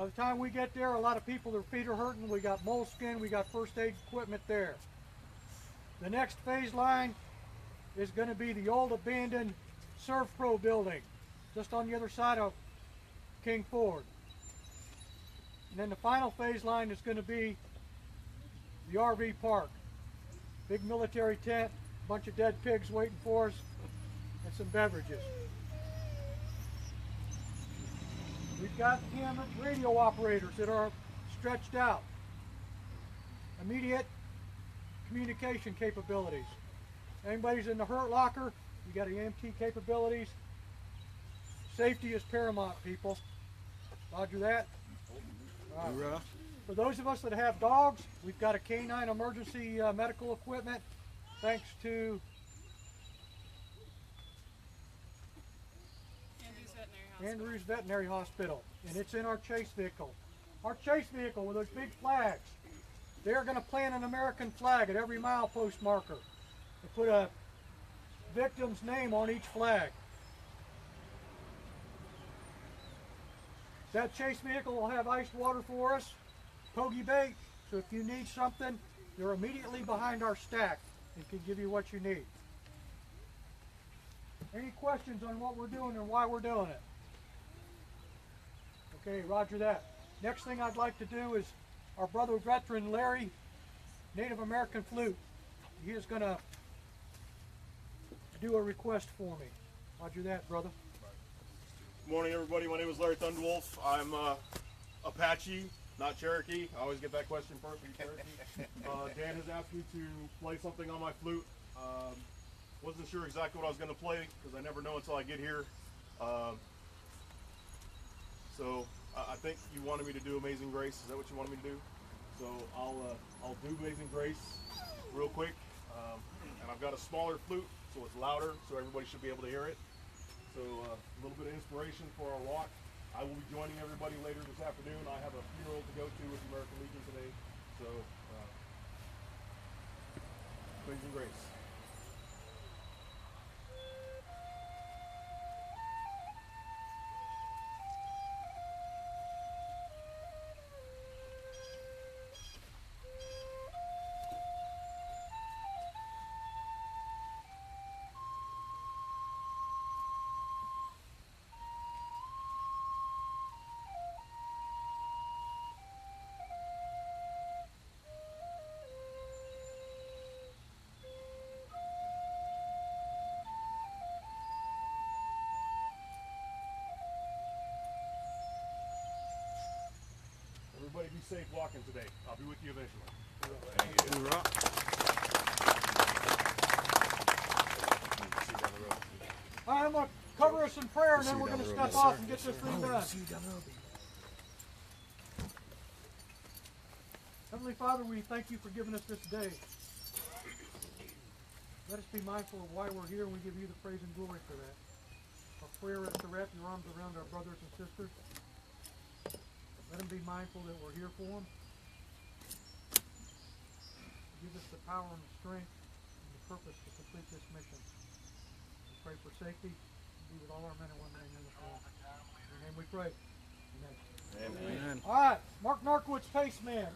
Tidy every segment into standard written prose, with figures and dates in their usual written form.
By the time we get there, a lot of people, their feet are hurting. We got moleskin, we got first aid equipment there. The next phase line is going to be the old abandoned Surf Pro building, just on the other side of King Ford. And then the final phase line is going to be the RV park. Big military tent, a bunch of dead pigs waiting for us, and some beverages. We've got 10 radio operators that are stretched out. Immediate communication capabilities. Anybody's in the hurt locker, you got EMT capabilities. Safety is paramount, people. Roger that. Right. For those of us that have dogs, we've got a canine emergency medical equipment, thanks to Andrews Veterinary Hospital, and it's in our chase vehicle. Our chase vehicle with those big flags, they're going to plant an American flag at every milepost marker and put a victim's name on each flag. That chase vehicle will have iced water for us, pokey bait, so if you need something, they're immediately behind our stack and can give you what you need. Any questions on what we're doing and why we're doing it? Okay, roger that. Next thing I'd like to do is our brother veteran Larry, Native American flute. He is going to do a request for me. Roger that, brother. Good morning, everybody. My name is Larry Thunderwolf. I'm Apache, not Cherokee. I always get that question first. Are you Cherokee? Dan has asked me to play something on my flute. Wasn't sure exactly what I was going to play because I never know until I get here. So I think you wanted me to do Amazing Grace. Is that what you wanted me to do? So I'll do Amazing Grace real quick. And I've got a smaller flute, so it's louder, so everybody should be able to hear it. So a little bit of inspiration for our walk. I will be joining everybody later this afternoon. I have a funeral to go to with the American Legion today. So Amazing Grace. Everybody be safe walking today. I'll be with you eventually. Thank you. All right, I'm going to cover us in prayer, and then we're going to step off and get this thing done. Heavenly Father, we thank you for giving us this day. Let us be mindful of why we're here, and we give you the praise and glory for that. Our prayer is to wrap your arms around our brothers and sisters. Let them be mindful that we're here for them. Give us the power and the strength and the purpose to complete this mission. We pray for safety and be with all our men and women in uniform. In your name we pray. Amen. Amen. All right, Mark Narkowitz, Paceman.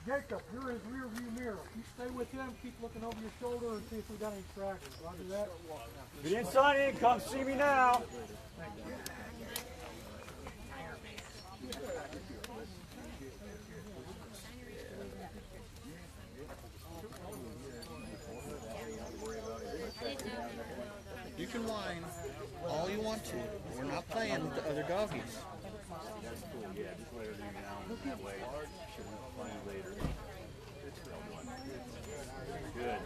Jacob, you're his rear view mirror. You stay with him, keep looking over your shoulder and see if we got any trackers. Roger that. If you didn't sign in, come see me now. Thank you. You can whine all you want to. We're not playing with the other doggies. That's cool, yeah. Just let her do now. That way she'll find you later. Good.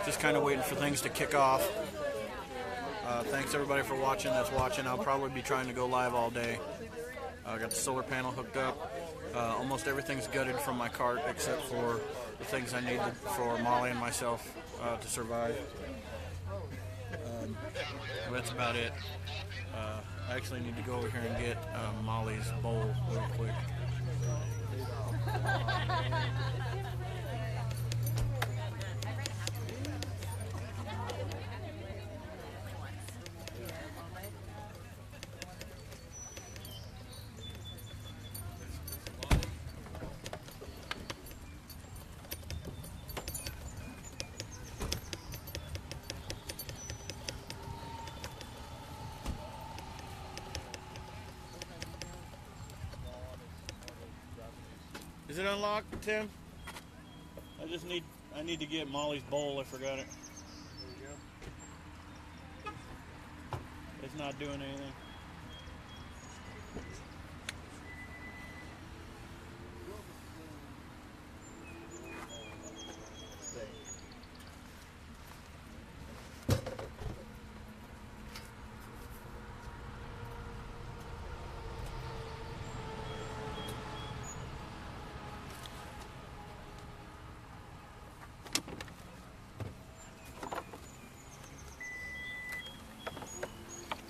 Just kind of waiting for things to kick off. Thanks everybody for watching. That's watching. I'll probably be trying to go live all day. I got the solar panel hooked up. Almost everything's gutted from my cart except for the things I needed for Molly and myself to survive. That's about it. I actually need to go over here and get Molly's bowl real quick. Is it unlocked, Tim? I need to get Molly's bowl. I forgot it. It's not doing anything.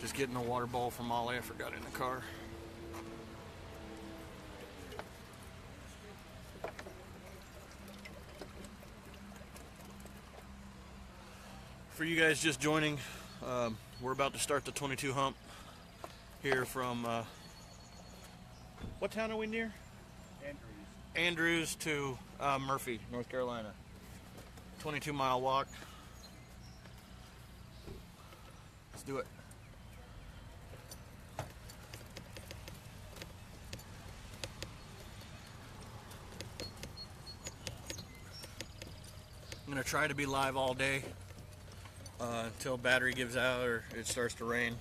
Just getting a water bowl from Molly. I forgot it in the car. For you guys just joining, we're about to start the 22 hump here from, what town are we near? Andrews to Murphy, North Carolina. 22-mile walk. Let's do it. I'm going to try to be live all day until battery gives out or it starts to rain.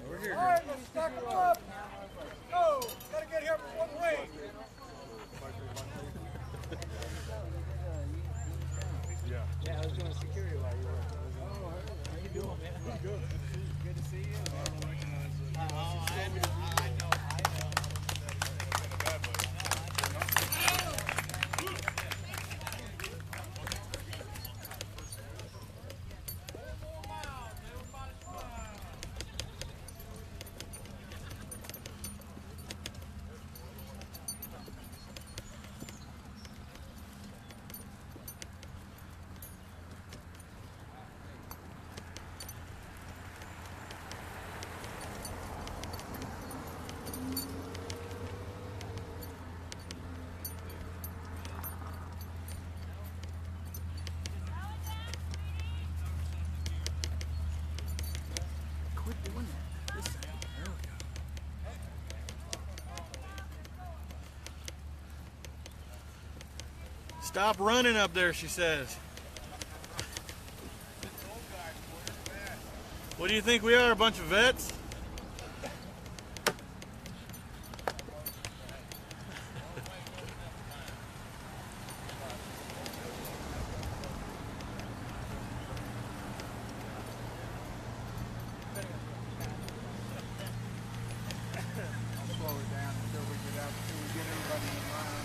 We're here. All right, let's stack them up. Go. Gotta get here for one way. Yeah, I was doing security while you were. Oh, how you doing, man? Good. Good to see you. I know. Stop running up there, she says. What do you think we are, a bunch of vets? Slow it down until we get out, until we get everybody in line.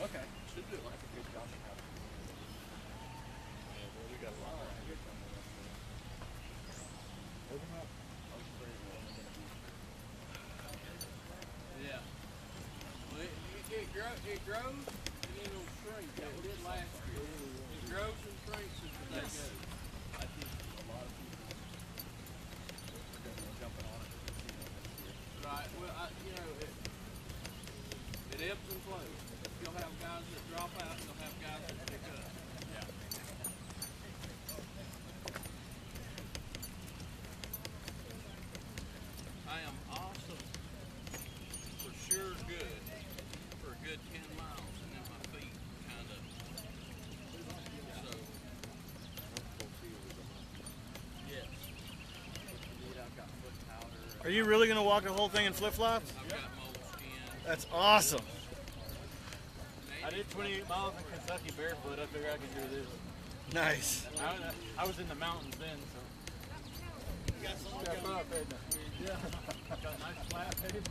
Okay. Should do like a good job. Yeah. Well, it grows and then it'll shrink. It did last year. It grows and shrinks as the day goes. I think a lot of people are going to be jumping on it. Right. Well, it ebbs and flows. You'll have guys that drop out. You'll have guys that pick up. Yeah. I am awesome. For sure good. For a good 10 miles. And then my feet kind of. So. Yes. I've got foot powder. Are you really going to walk the whole thing in flip-flops? I've got moleskin. That's awesome. I did 28 miles in Kentucky barefoot. I figure I can do this. Nice. I was in the mountains then, so. Step up, isn't it? Yeah. Got a nice flat head.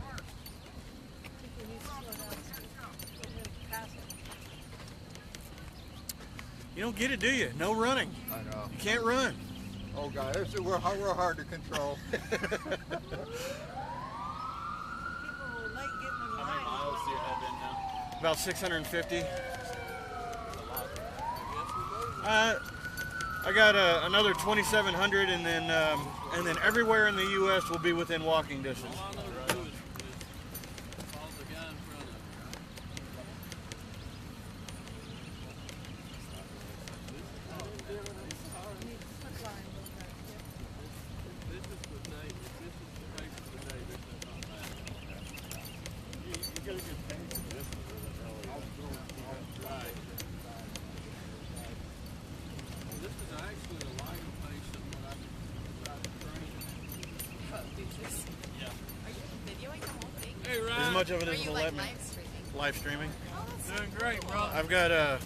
You don't get it, do you? No running. I know. You can't run. Oh, God, we're hard to control. About 650. I got another 2,700, and then everywhere in the U.S. will be within walking distance. All I know to do is follow the guy in front of me. This is the day. This is the pace of the day. This is not bad. You get a good pace of this one, Right. This is actually a lighter pace than what I've trained. Yeah. Are you videoing the whole thing? Hey, As Ryan. much of it Are as you will like let me. live streaming? Live streaming. Oh, that's Doing great, bro. I've got a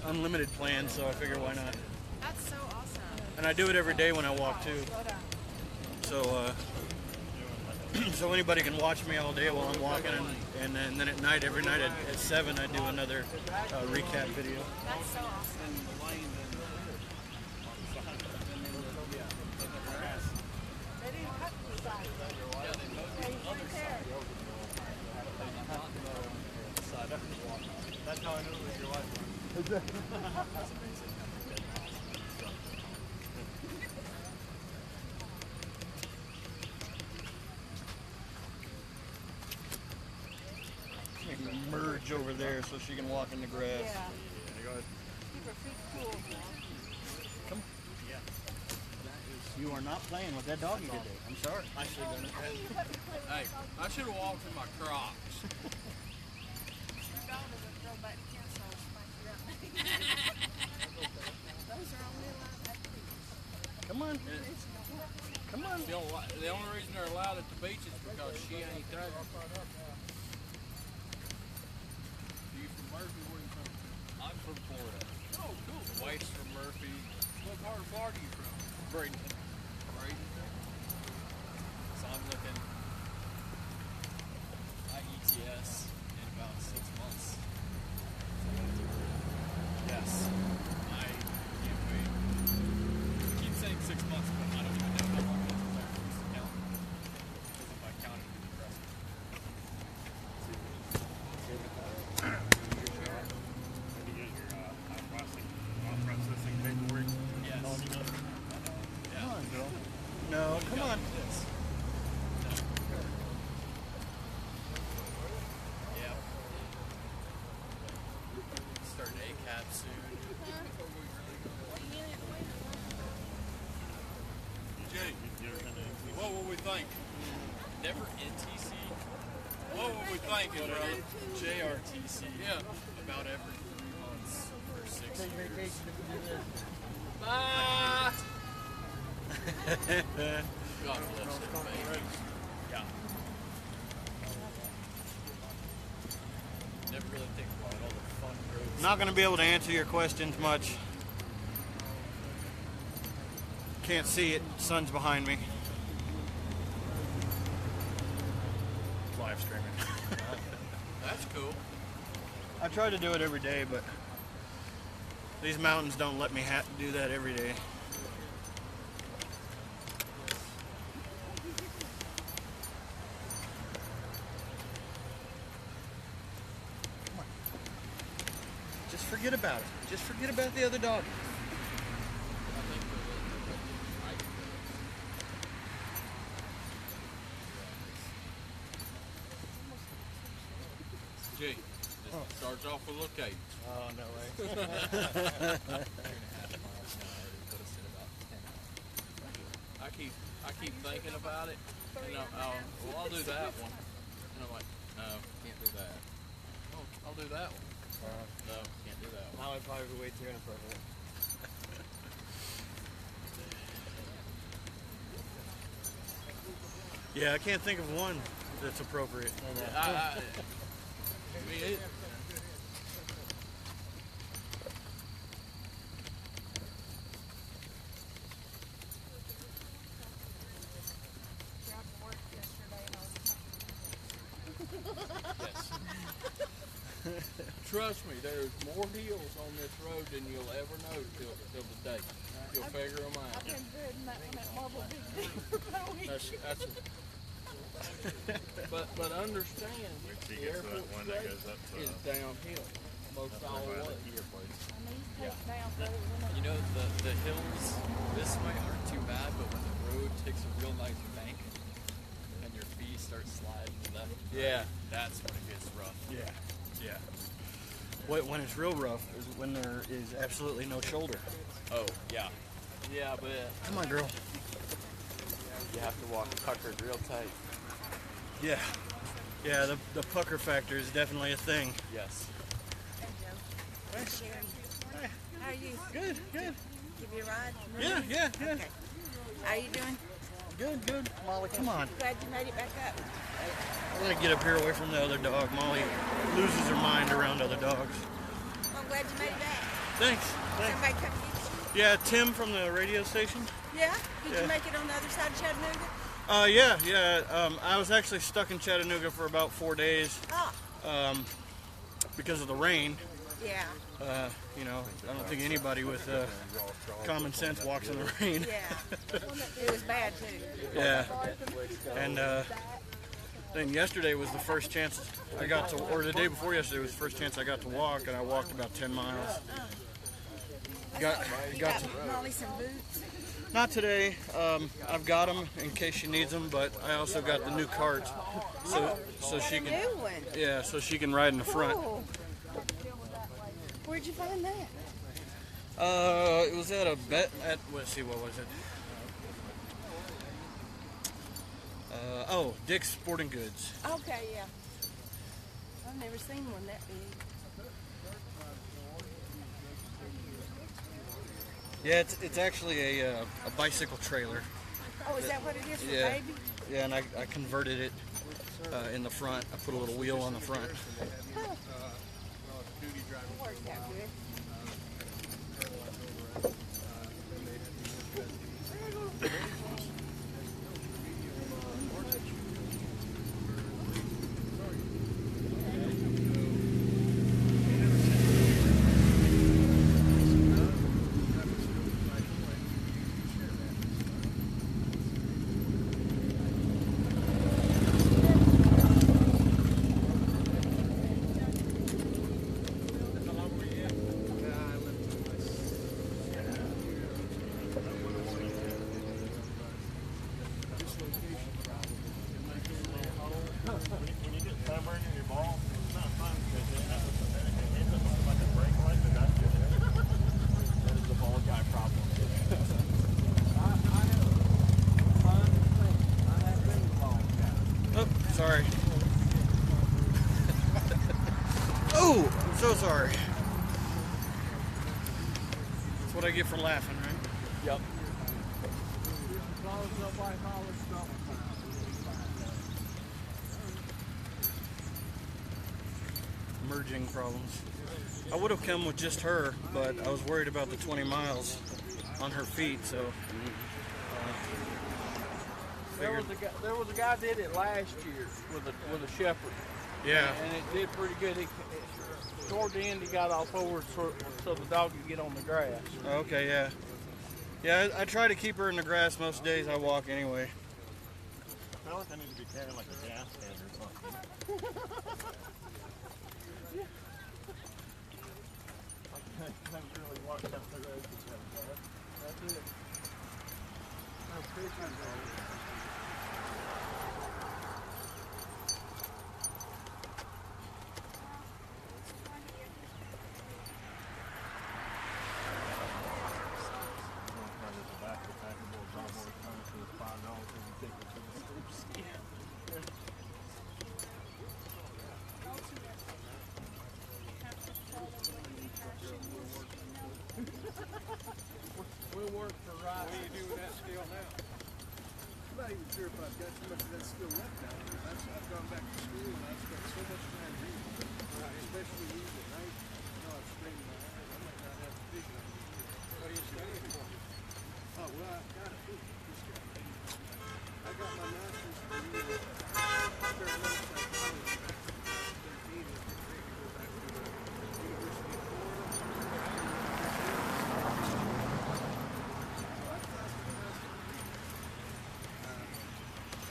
unlimited plan, so I figure why not. That's so awesome. And I do it every day when I walk too. So so anybody can watch me all day while I'm walking, and then at night, every night at 7, I do another recap video. That's so awesome. That's how I knew it was your wife. Merge over there so she can walk in the grass. Yeah. Go ahead. Keep her feet cool. You are not playing with that doggy today. I'm sorry. I should have done it. Hey, I should have walked in my Crocs. Your dog doesn't throw back cancels like you Those are only allowed at the beach. Come on. Come on. The only reason they're allowed at the beach is because she ain't there. You from Murphy? Where you from? I'm from Florida. Oh, cool. The wife's from Murphy. What part of Florida are you from? Braden. Braden. So I'm looking IETS in about 6 months. Yes. I can't wait. I keep saying 6 months, but I don't even know how long it is until I use the calendar. Because if I count it, it'd be depressing. Maybe get your processing paperwork. Yes. Come on, girl. No, come on. This. Yeah. Starting ACAP soon. Jay, what will we think? Never NTC. What will we think, bro? JRTC. Yeah. About every 3 months for 6 years. Bye. God bless them, baby. Yeah. Never really think about all the fun roads. Not going to be able to answer your questions much. Can't see it. Sun's behind me. Live streaming. That's cool. I try to do it every day, but these mountains don't let me do that every day. Come on. Just forget about it. Just forget about the other dog. Gee, this starts off with a little cadence. Oh, no way. I keep thinking about it. You know, I'll do that one. And I'm like, no, can't do that. Oh, I'll do that one. No, can't do that one. Now I'd probably be way too inappropriate. Yeah, I can't think of one that's appropriate. I mean, it. Driving to work yesterday and I was Trust me, there's more hills on this road than you'll ever know till the day. You'll figure them out. I've been dreading that one at Marble Big Deal. That's But understand, She the gets to that airport one that straight goes up to is downhill most all the way. You know, the hills this way aren't too bad, but when the road takes a real nice bank and your feet start sliding left, Yeah. that's when it gets rough. Yeah, yeah. When it's real rough is when there is absolutely no shoulder. Oh, yeah. Yeah, but Come on, girl. you have to walk puckered real tight. Yeah. Yeah, the pucker factor is definitely a thing. Yes. How are you? Good, good. Give you a ride? Yeah. Okay. How are you doing? Good. Molly, come on. Glad you made it back up. I'm gonna get up here away from the other dog. Molly loses her mind around other dogs. Well, I'm glad you made it back. Thanks. Somebody come get you? Yeah, Tim from the radio station. Yeah? Did Yeah. you make it on the other side of Chattanooga? Yeah. I was actually stuck in Chattanooga for about 4 days Oh, because of the rain. yeah. I don't think anybody with common sense walks in the rain. Yeah. It was bad, too. Yeah. And then yesterday was the first chance I got to, or the day before yesterday was the first chance I got to walk, and I walked about 10 miles. You got Molly some boots? Not today. I've got them in case she needs them, but I also got the new cart, so she Got a can, new one. yeah, so she can ride in the front. Cool. Where'd you find that? It was at a bet at, let's see, what was it? Dick's Sporting Goods. Okay, yeah. I've never seen one that big. Yeah, it's actually a bicycle trailer. Oh, is that what it is for Yeah. baby? Yeah, and I converted it in the front. I put a little wheel on the front. Worked out good. When you get sunburned in your ball, it's not fun because it ends up looking like a brake light, but that's just that is the ball guy problem. Oh, sorry. Oh, I'm so sorry. That's what I get for laughing, right? Yep. Merging problems. I would have come with just her, but I was worried about the 20 miles on her feet, so There was a guy did it last year with a shepherd, yeah. and it did pretty good. Toward the end, he got off over so the dog could get on the grass. Okay, yeah. Yeah, I try to keep her in the grass most days I walk anyway. I feel like I need to be carrying like a gas can or something. I really walked down the road. That's it. No pictures of it. We'll work for right. What are you doing that still now? I'm not even sure if I've got so much of that still left now. I've gone back to school and I've spent so much time reading, especially reading at night. I've strained my eyes. I might not have the vision. What are you studying for? Oh, well, I've got it. I got my master's degree in experimental psychology. 13 and get ready to go back to the University of Florida.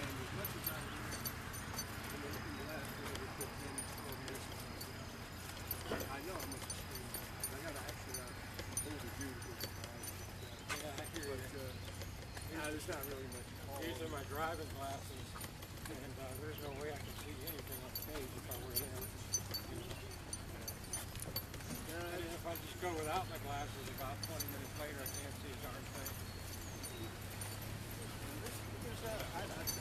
And as much as I there's not really much. These are my driving glasses, and there's no way I can see anything on the page if I wear them. And if I just go without my glasses, about 20 minutes later, I can't see a darn thing.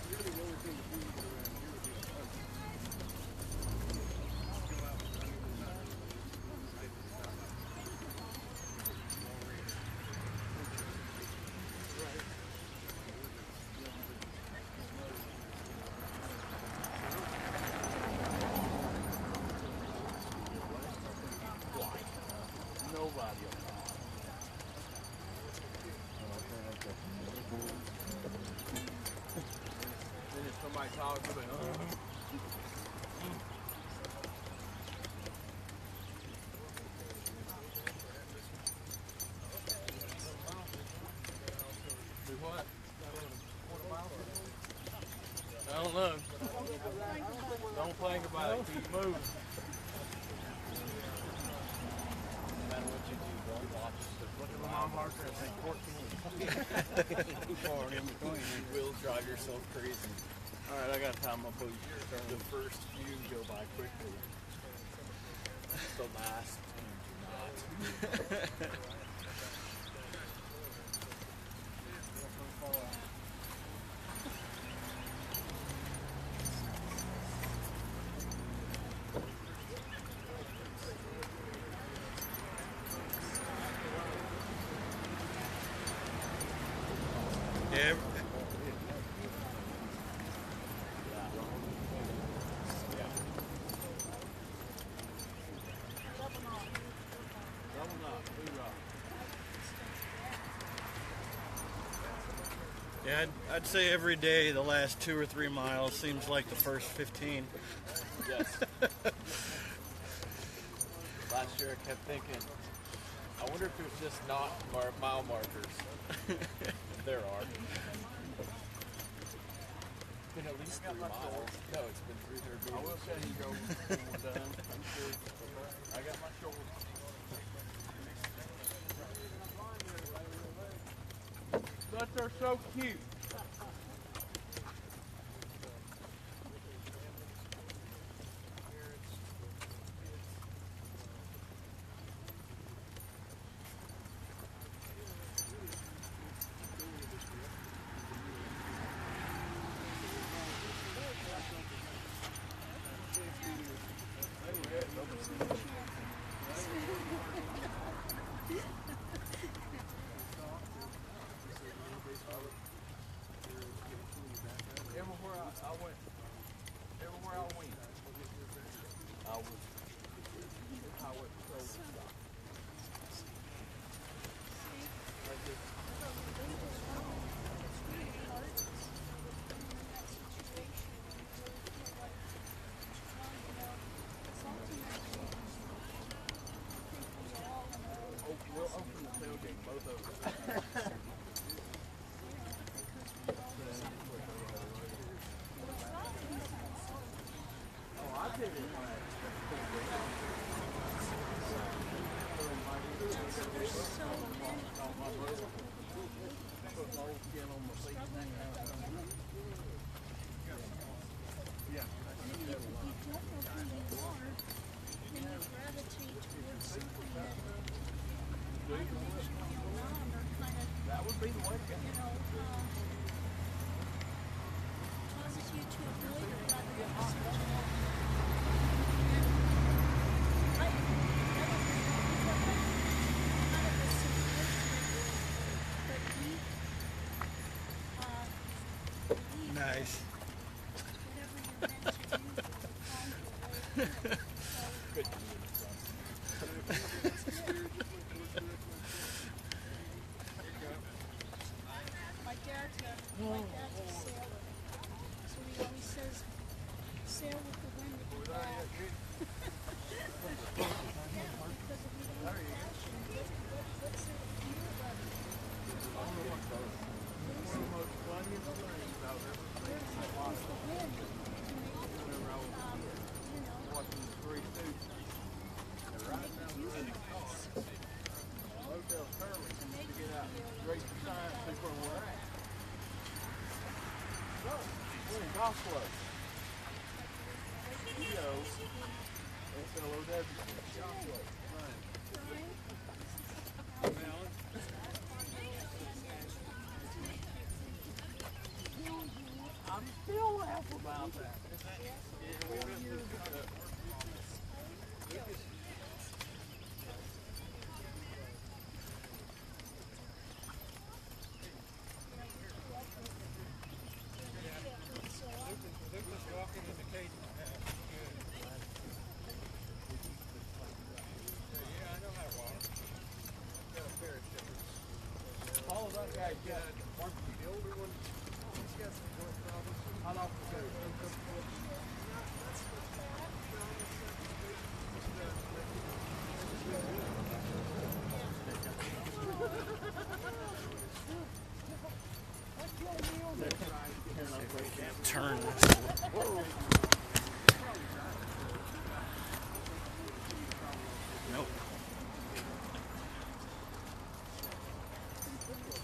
Really the only thing to do around here would be a puzzle. Nobody will. Then if somebody talks, they're like, do what? I don't know. Don't think about it. Keep moving. No matter what you do, don't watch. Look at the mile marker and say 14. Too far in between. You will drive yourself crazy. All right, I got time. I'll put the first few go by quickly. The last two do not. Yeah. Yeah, I'd say every day the last 2 or 3 miles seems like the first 15. Yes. Last year I kept thinking, I wonder if there's just not mile markers. There are. It's been at least 3 miles. No, it's been 300 meters. I will say you go when we're done. I'm sure. I got my shoulder. Nuts are so cute. That would be the way to go. Causes you to avoid it rather than switch Nice. Good. My dad's a sailor, so he always says, sail with the wind at your back. Because if you don't have passion, what's it feel like? Where's the wind to make it, Watching the Three Stooges. They're right down the road. Hotel Curly to get out. Great sign, see where we're at. Golf club. S-L-O-W. Golf club. I'm still laughing about that. Lucas walking in the cage now. Good. Yeah, I know how to walk. Got a pair of chickens. All of that guy got one, the older one. He's got some joint problems. How long was that? Turn. Nope.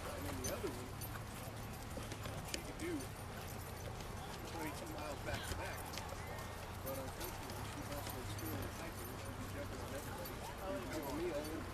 And the other one, she could do 22 miles back to back. But unfortunately, she's also still in a hiker. She'll be jumping on everybody. Giving me all over.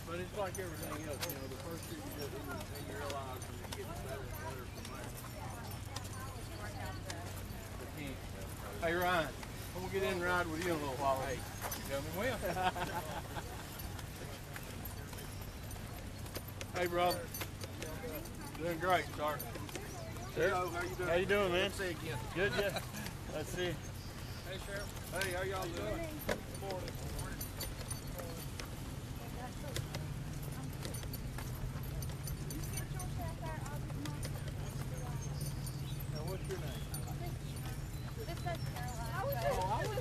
But it's like everything else, you know, the first year you do it, and you realize and it gets better and better from there. The king. Hey Ryan, I'm gonna get in and ride with you in a little while. Hey, you tell me when. Hey brother. Doing great, sir. Hey, how you doing? How you doing, man? Let's see again. Good, yeah. Let's see. Hey, Sheriff. Hey, how y'all doing? Good morning. Now what's your name? This says Caroline. Oh, I was me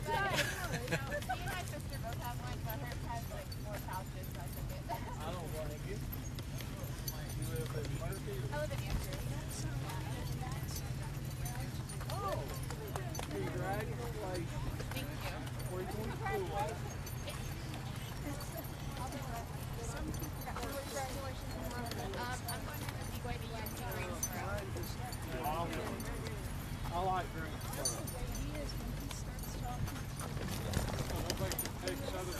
and my sister both have one, but hers has like more pouches, so I took it. I don't blame you. You live in Murphy? I live in Andrews. Oh. Congratulations. Thank you. Where are you going to school at? I'm going to be going to UNC Greensboro. I like Greensboro. Nobody can take Southern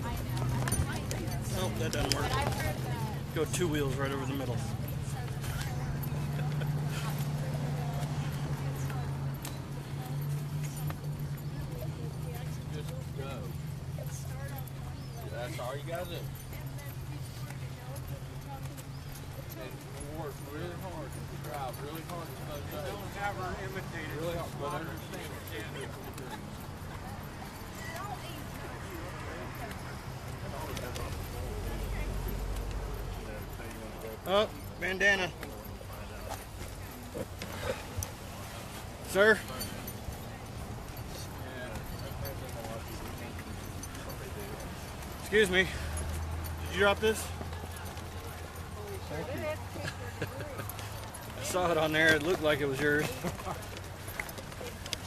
I know. Nope, that doesn't work. But I've heard that. Go two wheels right over the middle. Just go. That's all you gotta do. And work really hard. Drive really hard. Don't have her imitated. Really hard. But understand it. Oh, bandana. Sir? Excuse me. Did you drop this? Thank you. I saw it on there. It looked like it was yours.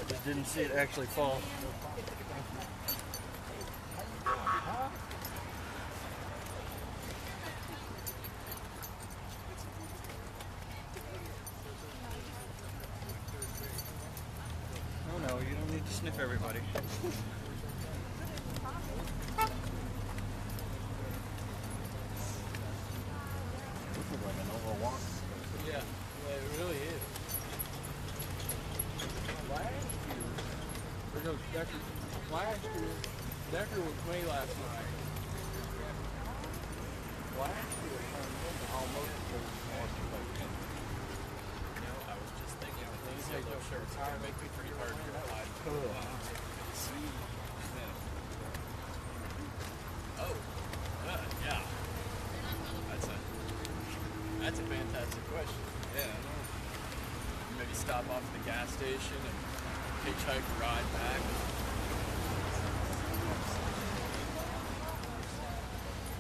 Just didn't see it actually fall. Oh no, you don't need to sniff everybody. Yeah, it really is. Decker was me last night. Last year, almost I was just thinking with these yellow shirts, it's gonna make me pretty hard to hide. Oh, yeah. That's a fantastic question. Yeah. Maybe stop off at the gas station and hitchhike a ride back.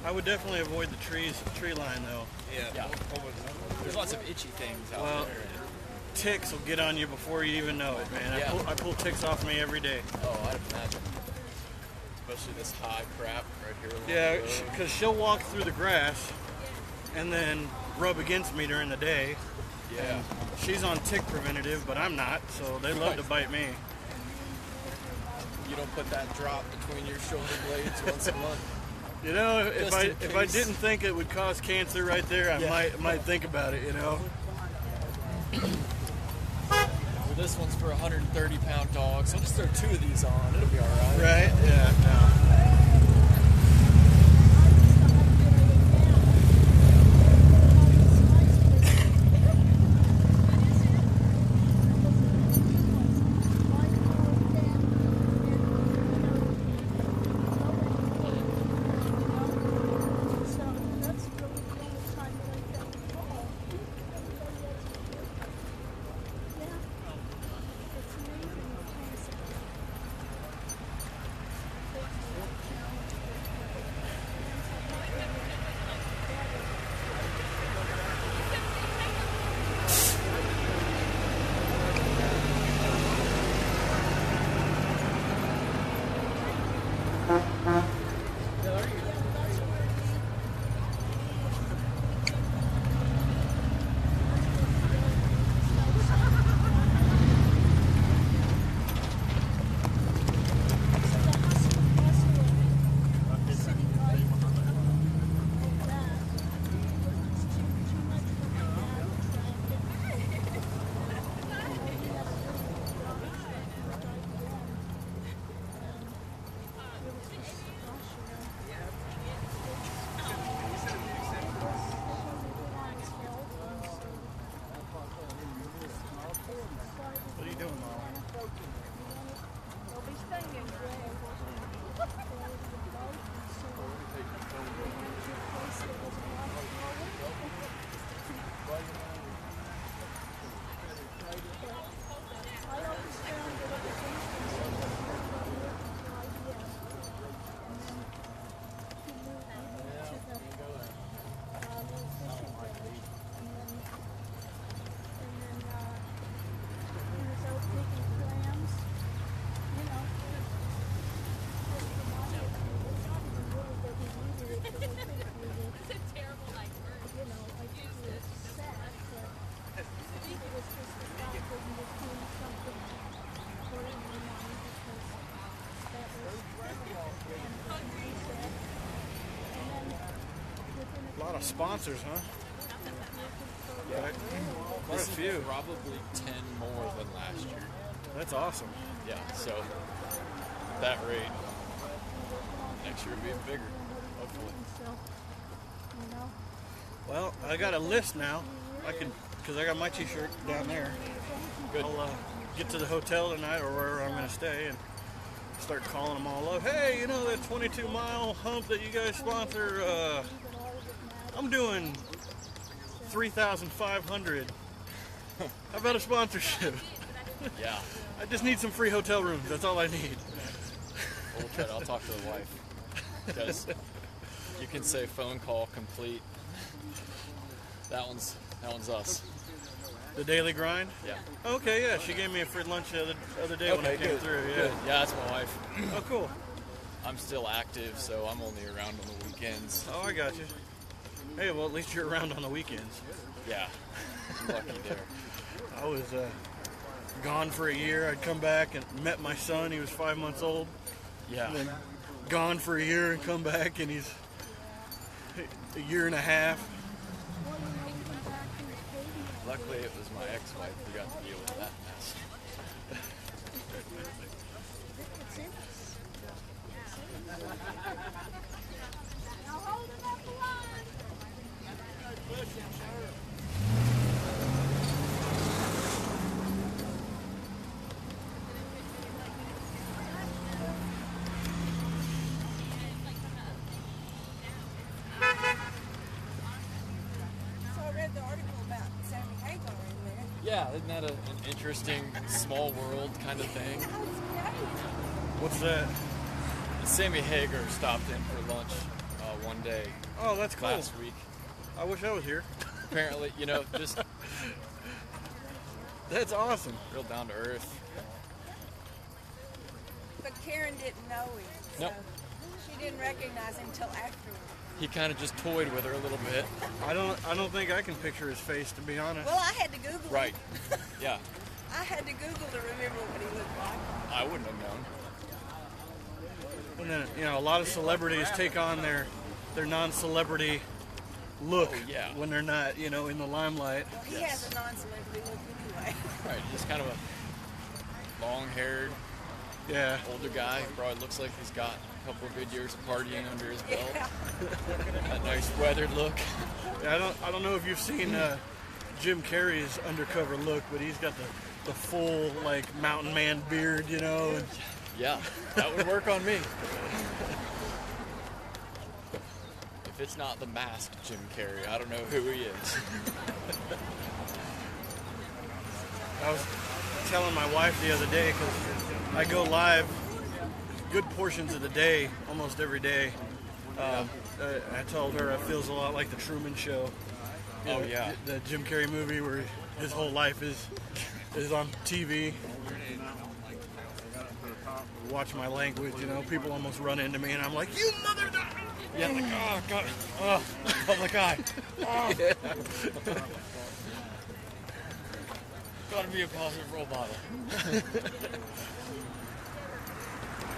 I would definitely avoid the tree line though. Yeah. There's lots of itchy things out Well, there. ticks will get on you before you even know it, man. Yeah. I pull ticks off me every day. Oh, I'd imagine. Especially this high crap right here. along Yeah, the road. because she'll walk through the grass and then rub against me during the day. Yeah. She's on tick preventative, but I'm not, so they love to bite me. You don't put that drop between your shoulder blades once a month. You know, if Just in I case. didn't think it would cause cancer right there, I might think about it. You know. Well, this one's for 130-pound dogs. I'll just throw 2 of these on. It'll be all right. Right? Yeah. No. What are you doing, Mom? A lot of sponsors, huh? Right. Quite a This is few. probably 10 more than last year. That's awesome. Yeah, so at that rate, next year will be bigger, hopefully. Well, I got a list now. Because I got my t-shirt down there. Good. I'll get to the hotel tonight or wherever I'm going to stay and start calling them all up. Hey, you know that 22-mile hump that you guys sponsor? I'm doing 3,500. How about a sponsorship? Yeah. I just need some free hotel rooms. That's all I need. We'll try to, I'll talk to the wife. Because you can say phone call complete. That one's us. The daily grind? Yeah. Okay, yeah. She gave me a free lunch the other day when I came good. through. Yeah. Good. Yeah, that's my wife. Oh, cool. I'm still active, so I'm only around on the weekends. Oh, I got you. Hey, well, at least you're around on the weekends. Yeah. I'm lucky there. I was gone for a year. I'd come back and met my son. He was 5 months old. Yeah. And then gone for a year and come back, and he's a year and a half. Luckily, it was my ex-wife who got to deal with that mess. It's in us. Now hold him up the line. So I read the article about Sammy Hagar in there. Yeah, isn't that an interesting small world kind of thing? What's that? Sammy Hagar stopped in for lunch one day Oh, that's cool. last week. I wish I was here. Apparently, you know, just That's awesome. real down to earth. But Karen didn't know him. So Nope. she didn't recognize him until afterwards. He kind of just toyed with her a little bit. I don't think I can picture his face, to be honest. Well, I had to Google Right. him. Yeah. I had to Google to remember what he looked like. I wouldn't have known. And then, you know, a lot of celebrities take on their non-celebrity look yeah. when they're not, you know, in the limelight. Well, he has a non-celebrity look anyway. Right. Just kind of a long-haired, Yeah. older guy. Probably looks like he's got a couple of good years of partying under his belt. Yeah. That nice weathered look. Yeah, I don't know if you've seen Jim Carrey's undercover look, but he's got the full like mountain man beard, you know. And Yeah, that would work on me. If it's not the masked Jim Carrey, I don't know who he is. I was telling my wife the other day because I go live good portions of the day, almost every day. I told her it feels a lot like the Truman Show. You Oh know, yeah. the Jim Carrey movie where his whole life is on TV. Watch my language, you know. People almost run into me, and I'm like, "You mother!" Yeah, like, oh god. Oh, public eye. Oh. Gotta be a positive role model.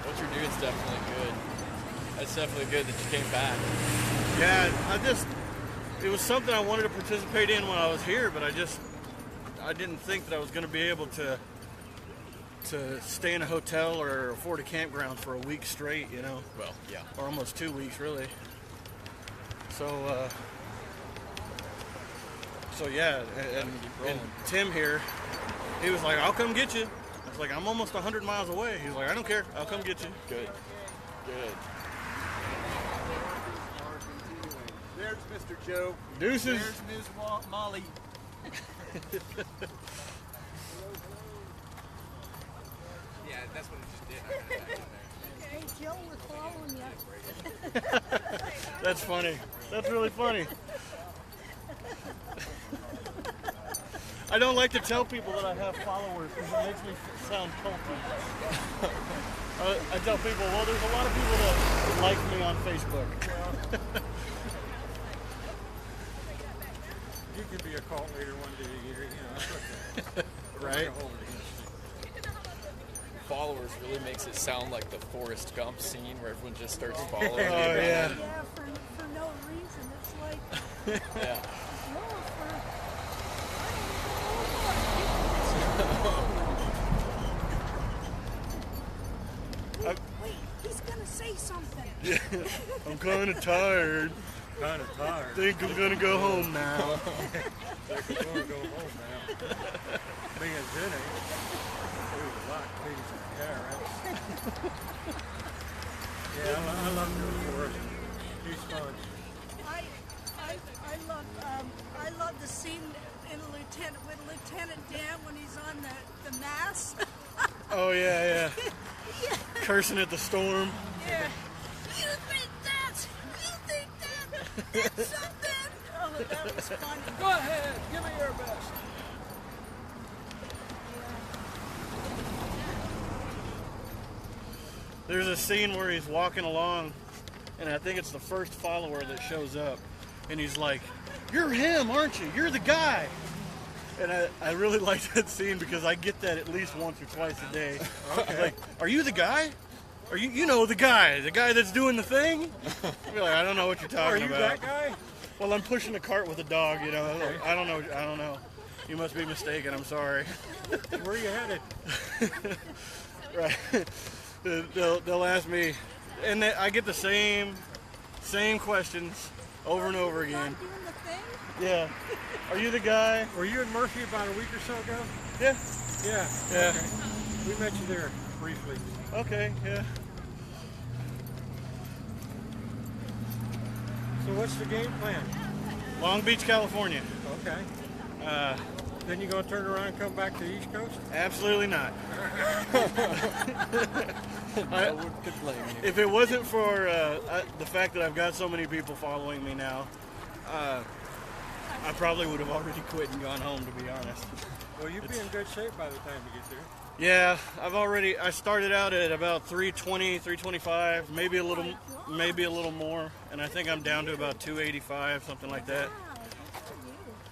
What you're doing is definitely good. That's definitely good that you came back. Yeah, it was something I wanted to participate in when I was here, but I didn't think that I was going to be able to stay in a hotel or afford a campground for a week straight, you know, Well, yeah. or almost 2 weeks really. So yeah, and Tim here, he was like, "I'll come get you." I was like, "I'm almost 100 miles away." He was like, "I don't care, I'll come get you." Good. Good. There's Mr. Joe. Deuces. There's Ms. Molly. Yeah, that's what it just did. Hey, Joe, we're following you. That's funny. That's really funny. I don't like to tell people that I have followers because it makes me sound culty. I tell people, well, there's a lot of people that like me on Facebook. You could be a cult leader one day a year, you know, that's okay. Right? Don't hold it against you. Followers really makes it sound like the Forrest Gump scene where everyone just starts following Oh, you. yeah. Yeah, for no reason. It's like, Yeah. no, for... Wait, he's gonna say something. I'm kind of tired. Kind of tired. Think I'm going to go home now. We're going to go home now. Me and Jenny, we would like to feed some carrots. Yeah, I love your Forrest. He's fun. I love the scene in Lieutenant Dan when he's on the mast. Oh, yeah. Cursing at the storm. Yeah. You think that? That's something? Oh, that was funny. Go ahead, give me your best. There's a scene where he's walking along, and I think it's the first follower that shows up, and he's like, "You're him, aren't you? You're the guy." And I really like that scene because I get that at least once or twice a day. Okay. Like, "Are you the guy? Are you know the guy that's doing the thing?" I'll be like, "I don't know what you're talking about." Are you that guy? Well, I'm pushing a cart with a dog, you know. Like, I don't know. You must be mistaken. I'm sorry. Where are you headed? Right. They'll ask me, and I get the same questions over and over again. Doing the thing? Yeah. Are you the guy? Were you in Murphy about a week or so ago? Yeah. Yeah. Yeah. Okay. We met you there briefly. Okay. Yeah. So what's the game plan? Long Beach, California. Okay. Then you gonna turn around and come back to the East Coast? Absolutely not. I could blame you. If it wasn't for the fact that I've got so many people following me now, I probably would have already quit and gone home, to be honest. Well, you'll be in good shape by the time you get there. Yeah, I started out at about 320, 325, maybe a little more, and I think I'm down to about 285, something like that.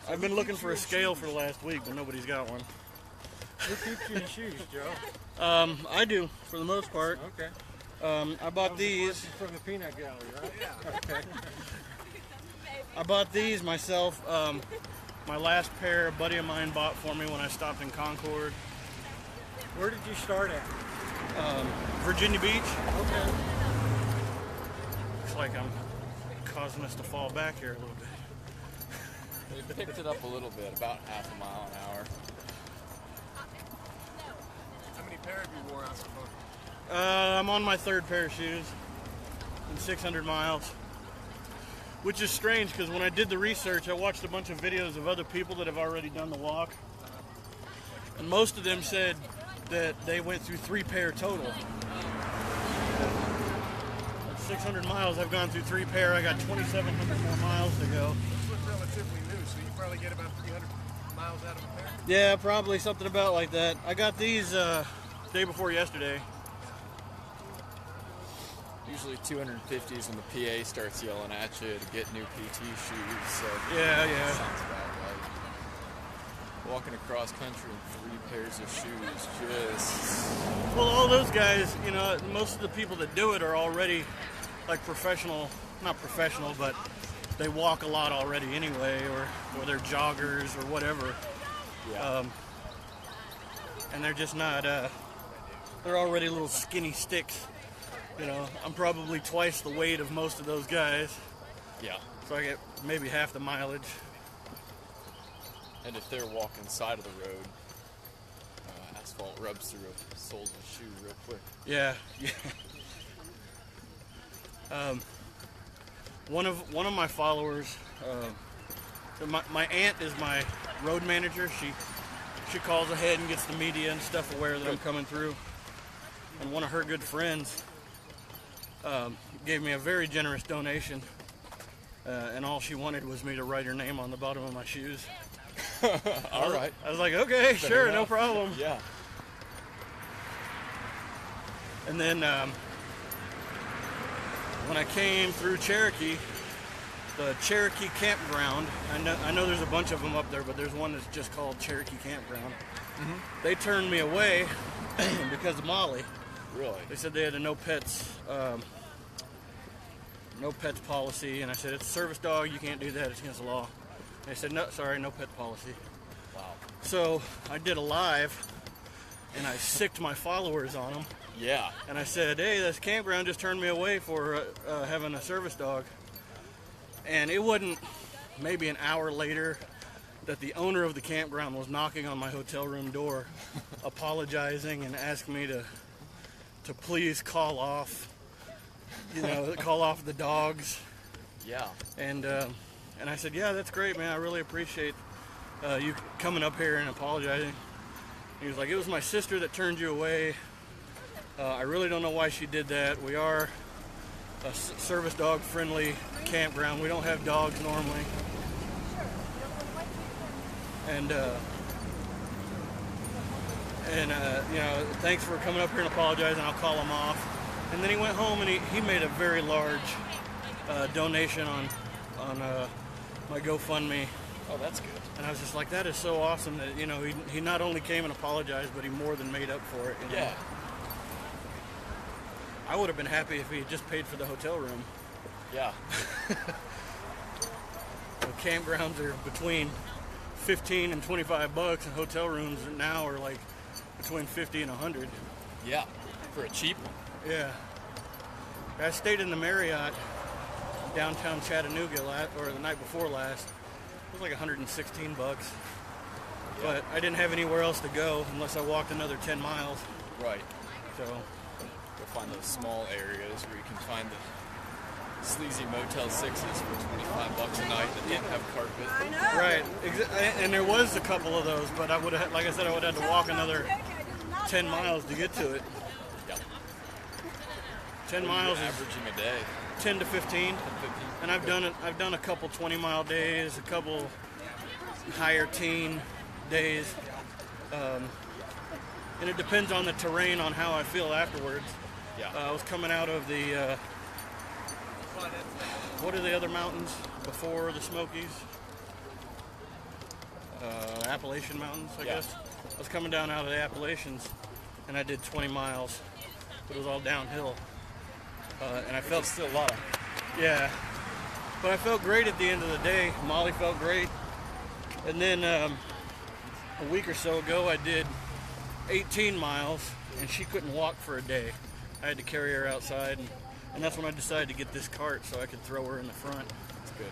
I've been looking for a scale for the last week, but nobody's got one. Who keeps you in shoes, Joe? I do, for the most part. Okay. I bought these. From the peanut gallery, right? Yeah. Okay. I bought these myself. My last pair, a buddy of mine bought for me when I stopped in Concord. Where did you start at? Virginia Beach. Okay. Looks like I'm causing us to fall back here a little bit. They picked it up a little bit, about half a mile an hour. How many pair have you wore out so far? I'm on my third pair of shoes in 600 miles, which is strange because when I did the research, I watched a bunch of videos of other people that have already done the walk, and most of them said that they went through 3 pair total. At 600 miles, I've gone through 3 pair. I got 2,700 more miles to go. This looks relatively new, so you probably get about 300 miles out of a pair. Yeah, probably something about like that. I got these day before yesterday. Usually 250s when the PA starts yelling at you to get new PT shoes. So Yeah. sounds about right. Walking across country in 3 pairs of shoes, just Well, all those guys, you know, most of the people that do it are already like not professional, but they walk a lot already anyway, or they're joggers or whatever. yeah. And they're just not, they're already little skinny sticks. You know, I'm probably twice the weight of most of those guys, yeah. so I get maybe half the mileage. And if they're walking side of the road, asphalt rubs through a soles of the shoe real quick. Yeah. One of my followers, my aunt is my road manager. She calls ahead and gets the media and stuff aware that I'm coming through. And one of her good friends gave me a very generous donation, and all she wanted was me to write her name on the bottom of my shoes. All right. I was like, okay, sure, no enough. problem. Yeah. And then when I came through Cherokee, the Cherokee Campground, I know there's a bunch of them up there, but there's one that's just called Cherokee Campground. Mm-hmm. They turned me away because of Molly. Really? They said they had a no pets policy, and I said, it's a service dog, you can't do that, it's against the law. They said, no, sorry, no pet policy. Wow. So I did a live, and I sicked my followers on them. Yeah. And I said, hey, this campground just turned me away for having a service dog. And it wasn't maybe an hour later that the owner of the campground was knocking on my hotel room door, apologizing and asking me to please call off, call off the dogs. Yeah. And I said, yeah, that's great, man. I really appreciate you coming up here and apologizing. He was like, it was my sister that turned you away. I really don't know why she did that. We are a service dog friendly campground. We don't have dogs normally. And thanks for coming up here and apologizing. I'll call him off. And then he went home and he made a very large donation on my GoFundMe. Oh, that's good. And I was just like, that is so awesome that, he not only came and apologized, but he more than made up for it. Yeah. I would have been happy if he had just paid for the hotel room. Yeah. Campgrounds are between $15 and $25, and hotel rooms now are like between $50 and $100 Yeah. For a cheap one. Yeah. I stayed in the Marriott downtown Chattanooga the night before last. It was like 116 bucks. But I didn't have anywhere else to go unless I walked another 10 miles. Right. So You'll find those small areas where you can find the sleazy Motel 6s for 25 bucks a night that don't have carpet. I know. right, and there was a couple of those, but I would have, like I said, I would have had to walk another 10 miles to get to it. Yeah. 10 miles is Averaging a day. 10 to 15, 15. and I've done it. I've done a couple 20-mile days, a couple higher teen days, and it depends on the terrain on how I feel afterwards. Yeah. I was coming out of the what are the other mountains before the Smokies? Appalachian Mountains, I guess. I was coming down out of the Appalachians, and I did 20 miles. It was all downhill, and I felt Still a lot of. yeah, but I felt great at the end of the day. Molly felt great, and then a week or so ago, I did 18 miles, and she couldn't walk for a day. I had to carry her outside, and that's when I decided to get this cart so I could throw her in the front. That's good.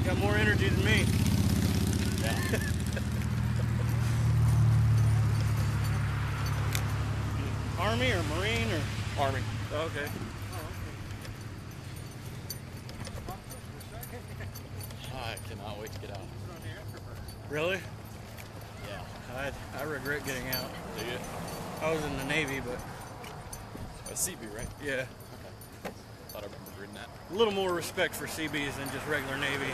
Got more energy than me. Yeah. Army or Marine or? Army. Oh, okay. I cannot wait to get out. Really? Yeah. I regret getting out. Do you? I was in the Navy, but A CB, right? yeah. Okay. Thought I remember reading that. A little more respect for CBs than just regular Navy.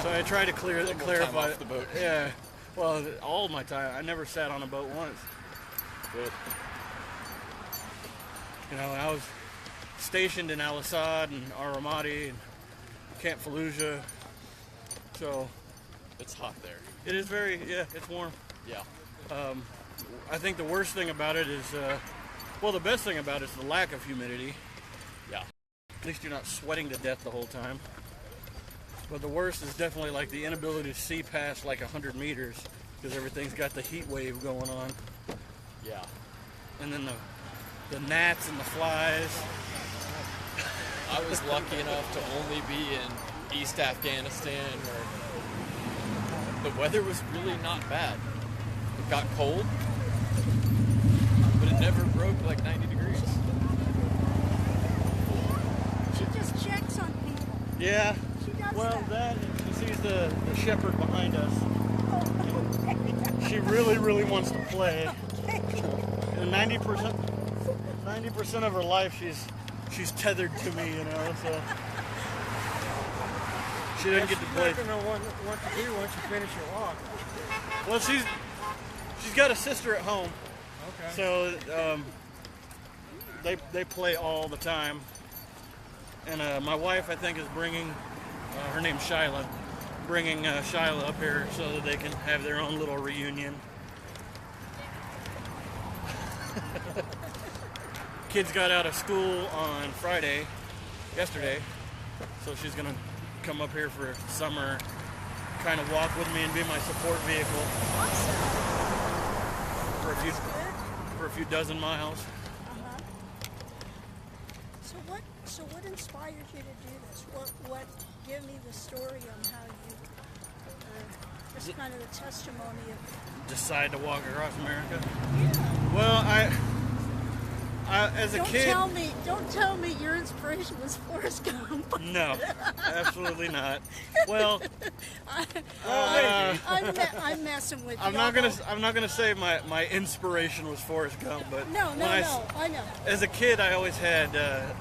So I try to little more clarify. time off the boat. Yeah. Well, all my time. I never sat on a boat once. Good. You know, I was stationed in Al Asad and Al Ramadi and Camp Fallujah. So It's hot there. it is it's warm. Yeah. I think the worst thing about it is, the best thing about it is the lack of humidity. Yeah. At least you're not sweating to death the whole time. But the worst is definitely like the inability to see past like 100 meters because everything's got the heat wave going on. Yeah. And then the gnats and the flies. I was lucky enough to only be in East Afghanistan where the weather was really not bad. It got cold, but it never broke like 90 degrees. She just checks on people. Yeah. She does Well, that. she sees the shepherd behind us. She really, really wants to play. And 90% of her life, she's tethered to me, you know. So she doesn't get to play. She's not going to know what to do once you finish your walk. Well, she's got a sister at home, Okay. so they play all the time. And my wife, I think, is bringing her name's Shyla, bringing Shyla up here so that they can have their own little reunion. Kids got out of school on yesterday, so she's gonna come up here for summer, kind of walk with me and be my support vehicle for a few dozen miles. Uh-huh. So what inspired you to do this? What give me the story on how you just kind of the testimony of Decide to walk across America. yeah. Well, I as a kid. Don't tell me your inspiration was Forrest Gump. No, absolutely not. Well, I'm messing with you. I'm not gonna say my inspiration was Forrest Gump, but No, when I know. as a kid, I always had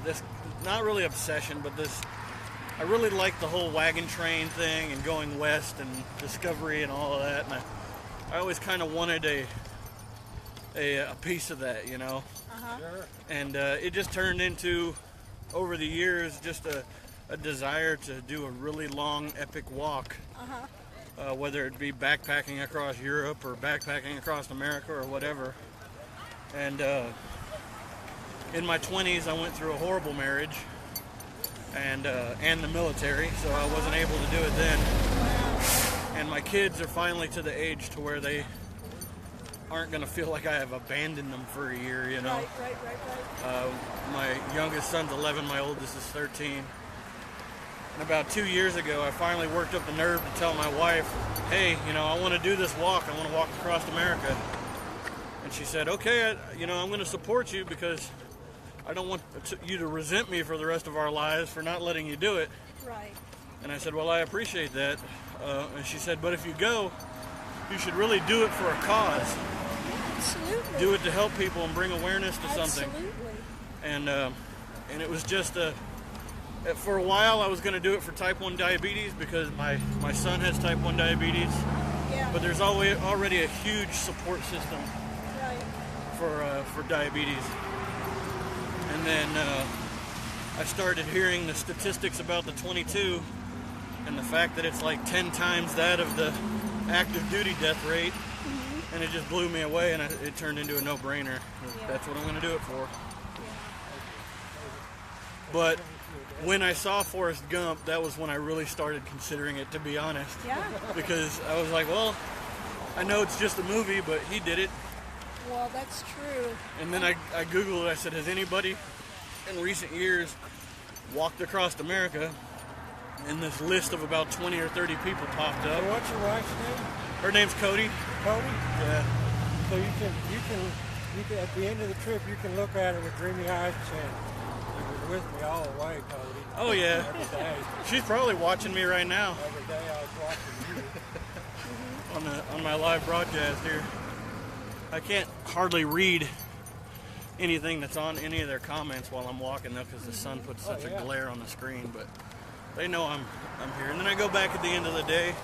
this, not really obsession, but this, I really liked the whole wagon train thing and going west and discovery and all of that, and I always kind of wanted a piece of that, you know. Sure. And it just turned into, over the years, just a desire to do a really long, epic walk. Whether it be backpacking across Europe or backpacking across America or whatever. And in my 20s, I went through a horrible marriage. and the military, so I wasn't able to do it then. And my kids are finally to the age to where they aren't going to feel like I have abandoned them for a year, you know. Right. My youngest son's 11, my oldest is 13. And about 2 years ago, I finally worked up the nerve to tell my wife, hey, you know, I want to do this walk. I want to walk across America. And she said, okay, I'm going to support you because I don't want you to resent me for the rest of our lives for not letting you do it. Right. And I said, well, I appreciate that. And she said, but if you go, you should really do it for a cause. Absolutely. Do it to help people and bring awareness to something. Absolutely. And it was just for a while I was going to do it for type 1 diabetes because my son has type 1 diabetes. Yeah. But there's already a huge support system for diabetes. And then I started hearing the statistics about the 22 and the fact that it's like 10 times that of the active duty death rate. And it just blew me away, and it turned into a no-brainer. That's what I'm going to do it for. But when I saw Forrest Gump, that was when I really started considering it, to be honest. Yeah. Because I was like, well, I know it's just a movie, but he did it. Well, that's true. And then I Googled it. I said, has anybody in recent years walked across America? And this list of about 20 or 30 people popped up. So what's your wife's name? Her name's Cody. Cody? Yeah. So you can at the end of the trip, you can look at her with dreamy eyes and say, you were with me all the way, Cody. Oh, yeah. Every day. She's probably watching me right now. Every day I was watching you. On my live broadcast here. I can't hardly read anything that's on any of their comments while I'm walking, though, because the sun puts such a glare on the screen, but they know I'm here. And then I go back at the end of the day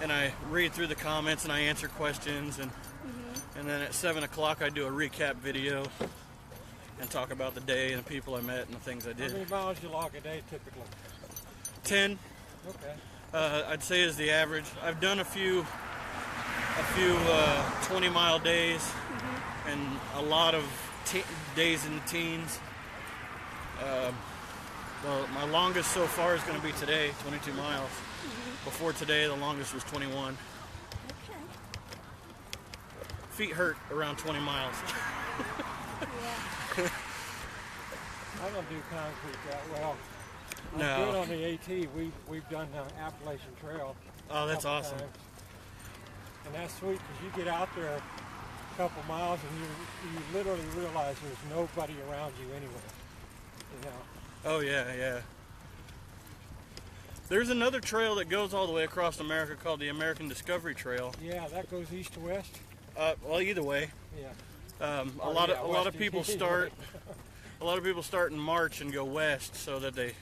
and I read through the comments and I answer questions, and then at 7 o'clock I do a recap video and talk about the day and the people I met and the things I did. How many miles do you log a day typically? 10. Okay. I'd say is the average. I've done a few 20-mile days and a lot of days in the teens. Well, my longest so far is going to be today, 22 miles. Before today, the longest was 21. Okay. Feet hurt around 20 miles. I don't do concrete that well. No. I'm good on the AT. We've done the Appalachian Trail. Oh, that's awesome. Times. And that's sweet because you get out there a couple miles and you literally realize there's nobody around you anywhere. You know. Oh yeah. There's another trail that goes all the way across America called the American Discovery Trail. Yeah, that goes east to west. Well, either way. Yeah. A lot of people start. A lot of people start in March and go west so that they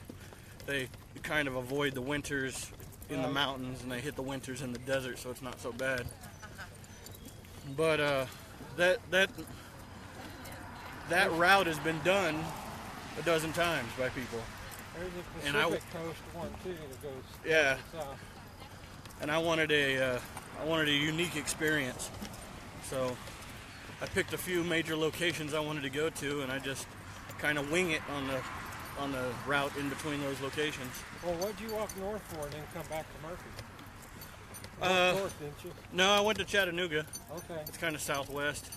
kind of avoid the winters in the mountains and they hit the winters in the desert, so it's not so bad. But that route has been done a dozen times by people. There's a Pacific Coast one too that goes south. And I wanted a unique experience, so I picked a few major locations I wanted to go to, and I just kind of wing it on the route in between those locations. Well, what'd you walk north for and then come back to Murphy? North, didn't you? No, I went to Chattanooga. Okay. It's kind of southwest.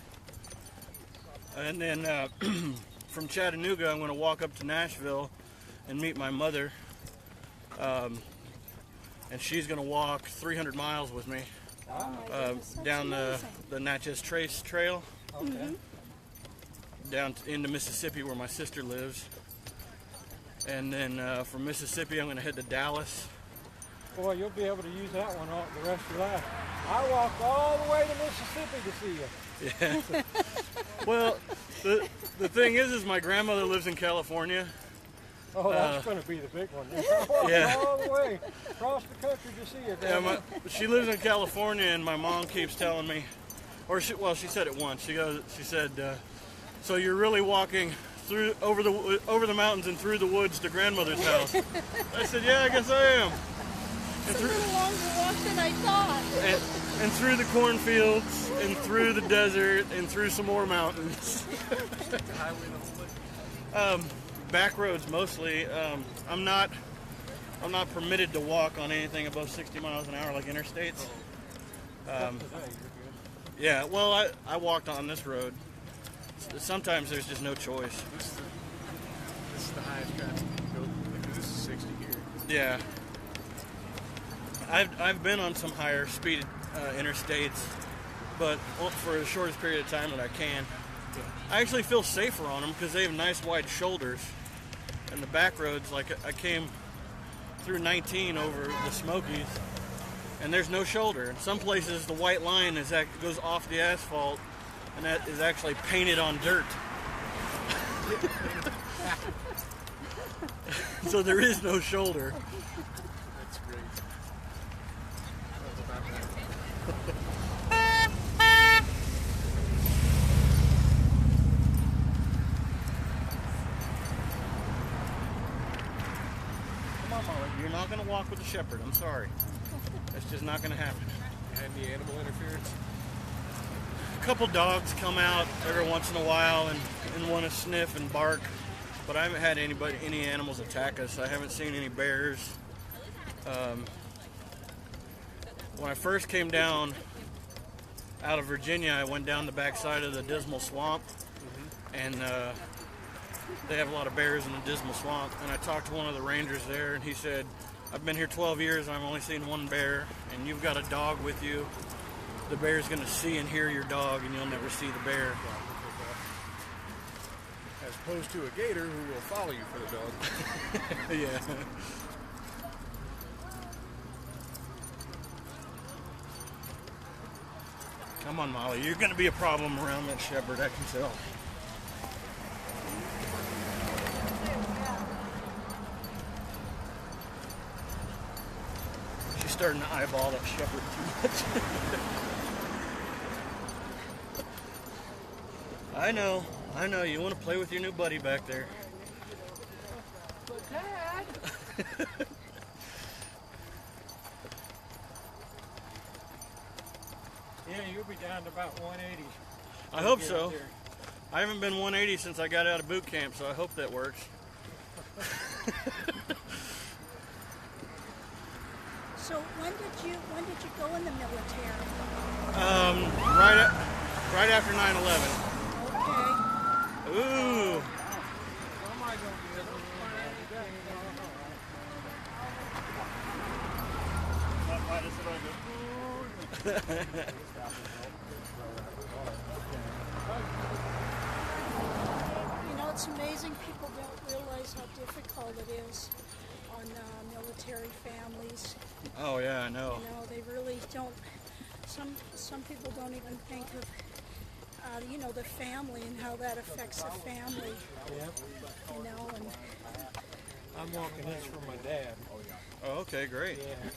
And then from Chattanooga, I'm going to walk up to Nashville and meet my mother. And she's going to walk 300 miles with me down the Natchez Trace Trail. Okay. Down into Mississippi where my sister lives. And then from Mississippi, I'm going to head to Dallas. Boy, you'll be able to use that one all the rest of your life. I walked all the way to Mississippi to see you. Yeah. Well, the thing is my grandmother lives in California. Oh, that's going to be the big one. Yeah. All the way across the country to see you. Yeah, she lives in California, and my mom keeps telling me, she said it once. She said, so you're really walking over the mountains and through the woods to grandmother's house. I said, yeah, I guess I am. It's a little longer walk than I thought. And through the cornfields, and through the desert, and through some more mountains. back roads mostly. I'm not permitted to walk on anything above 60 miles an hour like interstates. Yeah, well, I walked on this road. Sometimes there's just no choice. This is the highest traffic you can go. Like, this is 60 here. Yeah. I've been on some higher speed interstates, but for the shortest period of time that I can. I actually feel safer on them because they have nice wide shoulders. And the back roads, like I came through 19 over the Smokies, and there's no shoulder. In some places, the white line goes off the asphalt, and that is actually painted on dirt. So there is no shoulder. That's great. Come on, Molly. You're not going to walk with the shepherd. I'm sorry. That's just not going to happen. And the animal interference. A couple dogs come out every once in a while and want to sniff and bark, but I haven't had any animals attack us. I haven't seen any bears. When I first came down out of Virginia, I went down the backside of the Dismal Swamp, and they have a lot of bears in the Dismal Swamp. And I talked to one of the rangers there, and he said, "I've been here 12 years and I've only seen one bear, and you've got a dog with you. The bear's going to see and hear your dog, and you'll never see the bear." As opposed to a gator who will follow you for the dog. Yeah. Come on, Molly. You're going to be a problem around that shepherd, I can tell. She's starting to eyeball that shepherd too much. I know. You want to play with your new buddy back there. But Dad, Yeah, you'll be down to about 180. I hope so. I haven't been 180 since I got out of boot camp, so I hope that works. So when did you go in the military? Right after 9/11. Okay. Ooh. You know, it's amazing people don't realize how difficult it is on military families. Oh yeah, I know. You know, they really don't. Some people don't even think of you know, the family and how that affects the family. Yep. You know, and I'm walking this from my dad. Oh, okay, great. Yeah.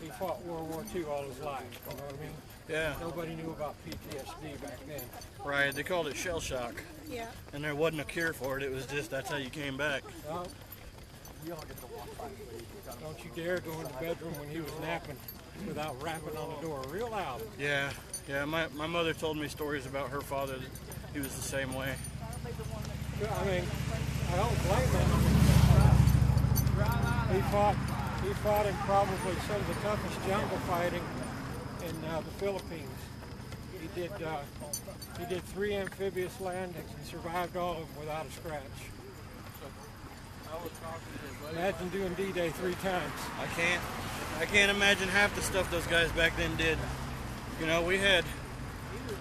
He fought World War II all his life, you know what I mean? Yeah. Nobody knew about PTSD back then. Right, they called it shell shock. yeah. And there wasn't a cure for it, it was just that's how you came back. No. Don't you dare go in the bedroom when he was napping without rapping on the door real loud. Yeah, my mother told me stories about her father, that he was the same way. I mean, I don't blame him. He fought in probably some of the toughest jungle fighting in the Philippines. He did 3 amphibious landings and survived all of them without a scratch. Imagine doing D-Day 3 times. I can't imagine half the stuff those guys back then did. You know, we had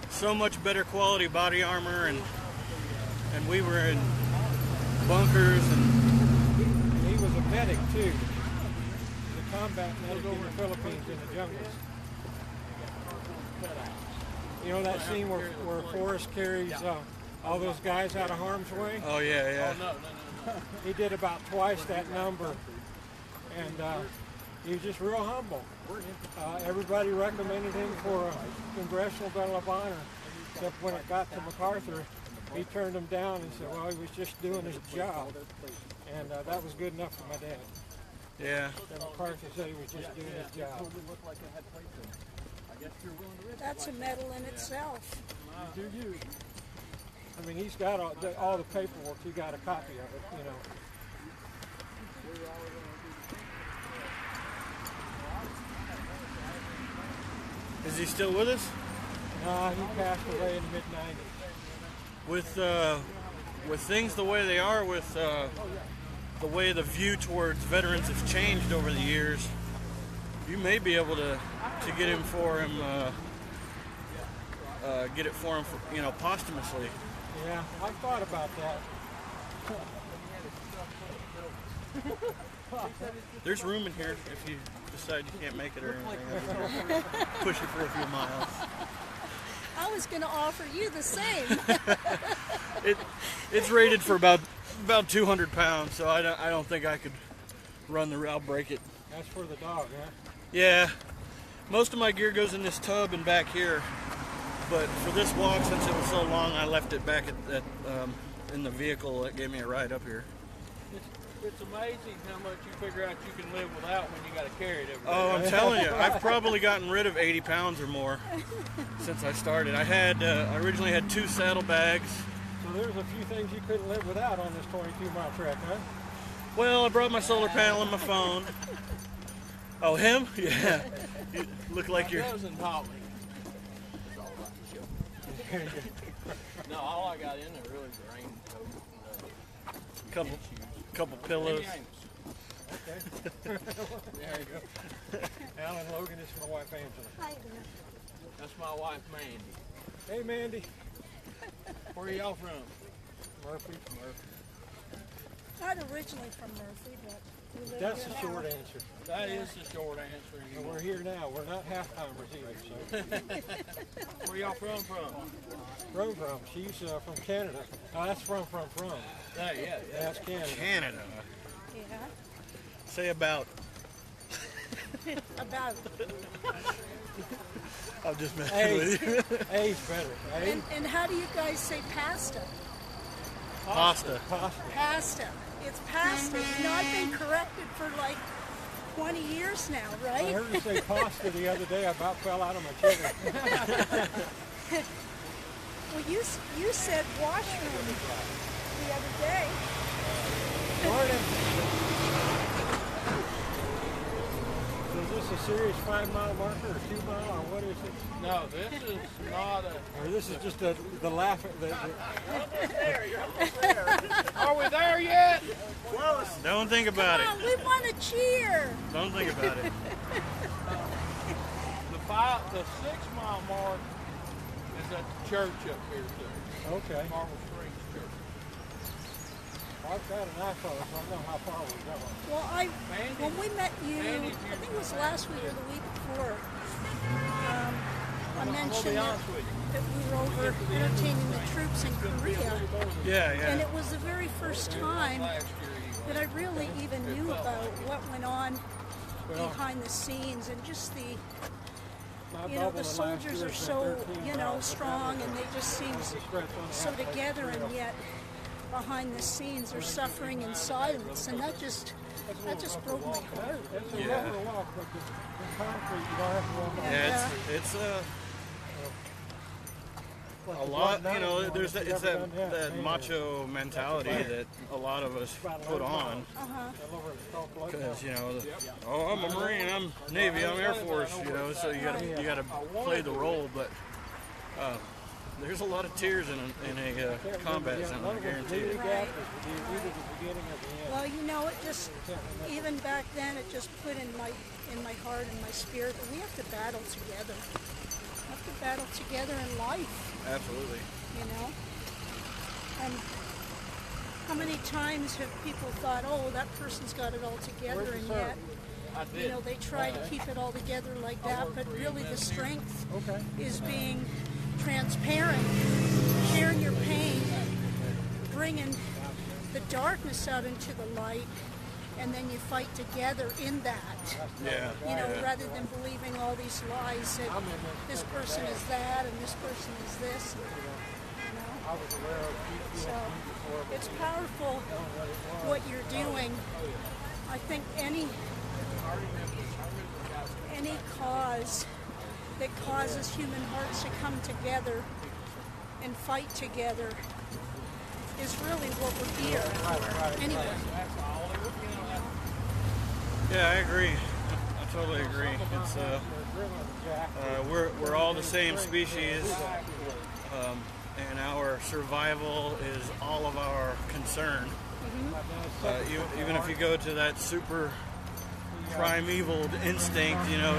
so much better quality body armor, and we were in bunkers, And he was a medic too. The combat medic in the Philippines in the jungles. You know that scene where Forrest carries all those guys out of harm's way? Oh yeah. He did about twice that number, and he was just real humble. Everybody recommended him for a Congressional Medal of Honor, except when it got to MacArthur, he turned him down and said, well, he was just doing his job, and that was good enough for my dad. Yeah. And MacArthur said he was just doing his job. That's a medal in itself. I mean, he's got all the paperwork. He got a copy of it, you know. Is he still with us? Nah, he passed away in the mid-90s. With things the way they are, with the way the view towards veterans has changed over the years, you may be able to get him for him, get it for him, posthumously. Yeah, I thought about that. There's room in here if you decide you can't make it or anything. Push it for a few miles. I was going to offer you the same. It's rated for about 200 pounds, so I don't think I could run the. I'll break it. That's for the dog, huh? Yeah, most of my gear goes in this tub and back here, but for this walk, since it was so long, I left it back in the vehicle that gave me a ride up here. It's amazing how much you figure out you can live without when you got to carry it everywhere. Oh, I'm telling you, I've probably gotten rid of 80 pounds or more since I started. I originally had 2 saddlebags. So there's a few things you couldn't live without on this 22-mile trek, huh? Well, I brought my solar panel and my phone. Oh, him? Yeah. You look like you're... Doesn't taught me. No, all I got in there really was a raincoat and Couple pillows. Okay. There you go. Alan Logan is my wife Angela. Hi there. that's my wife Mandy. Hey, Mandy. Where are y'all from? Murphy. Not originally from Murphy, but we live That's here the now. short answer. That is the short answer. And we're here now. We're not half-timers either. So. Where y'all from? From. She's from Canada. Oh, that's from. Yeah. That's Canada. Canada. Yeah. Say about. About. I'm just messing with you. A's better. A? And how do you guys say pasta? Pasta. Pasta. It's pasta. You know, I've been corrected for like 20 years now, I right? heard her say pasta the other day. I about fell out of my chair. Well, you said washroom the other day. Morning. So is this a serious 5-mile marker or 2-mile or what is it? No, this is not a. Or this is just the laugh. Are we there yet? Don't think about it. Come on, we want to cheer. Don't think about it. The 6-mile mark is at the church up here too. Okay. Marble Springs Church. I've got an iPhone, so I know how far we're going. Well, when we met you, Mandy, I think it was last week or the week before, I I'm gonna mentioned be that, honest with you. that we were over entertaining the troops in Korea. Yeah. And it was the very first time Last year you that I really even knew about what went on behind the scenes and just the, the soldiers are so, strong and they just seem so together, and yet behind the scenes they're suffering in silence, and that just broke my heart. Yeah. Yeah, it's a lot. There's it's that macho mentality that a lot of us put on. Because I'm a Marine, I'm Navy, I'm Air Force. So you gotta play the role, but. There's a lot of tears in a combat zone, I guarantee you. Right. Well, it just, even back then, it just put in my heart and my spirit that we have to battle together. We have to battle together in life. Absolutely. And how many times have people thought, oh, that person's got it all together, and yet, they try to keep it all together like that, but really the strength is being transparent, sharing your pain, bringing the darkness out into the light, and then you fight together in that. Yeah. Rather than believing all these lies that this person is that and this person is this. So it's powerful what you're doing. I think any cause that causes human hearts to come together and fight together is really what we're here for. Anyway. Yeah, I agree. I totally agree. It's we're all the same species, and our survival is all of our concern. Even if you go to that super primeval instinct, you know,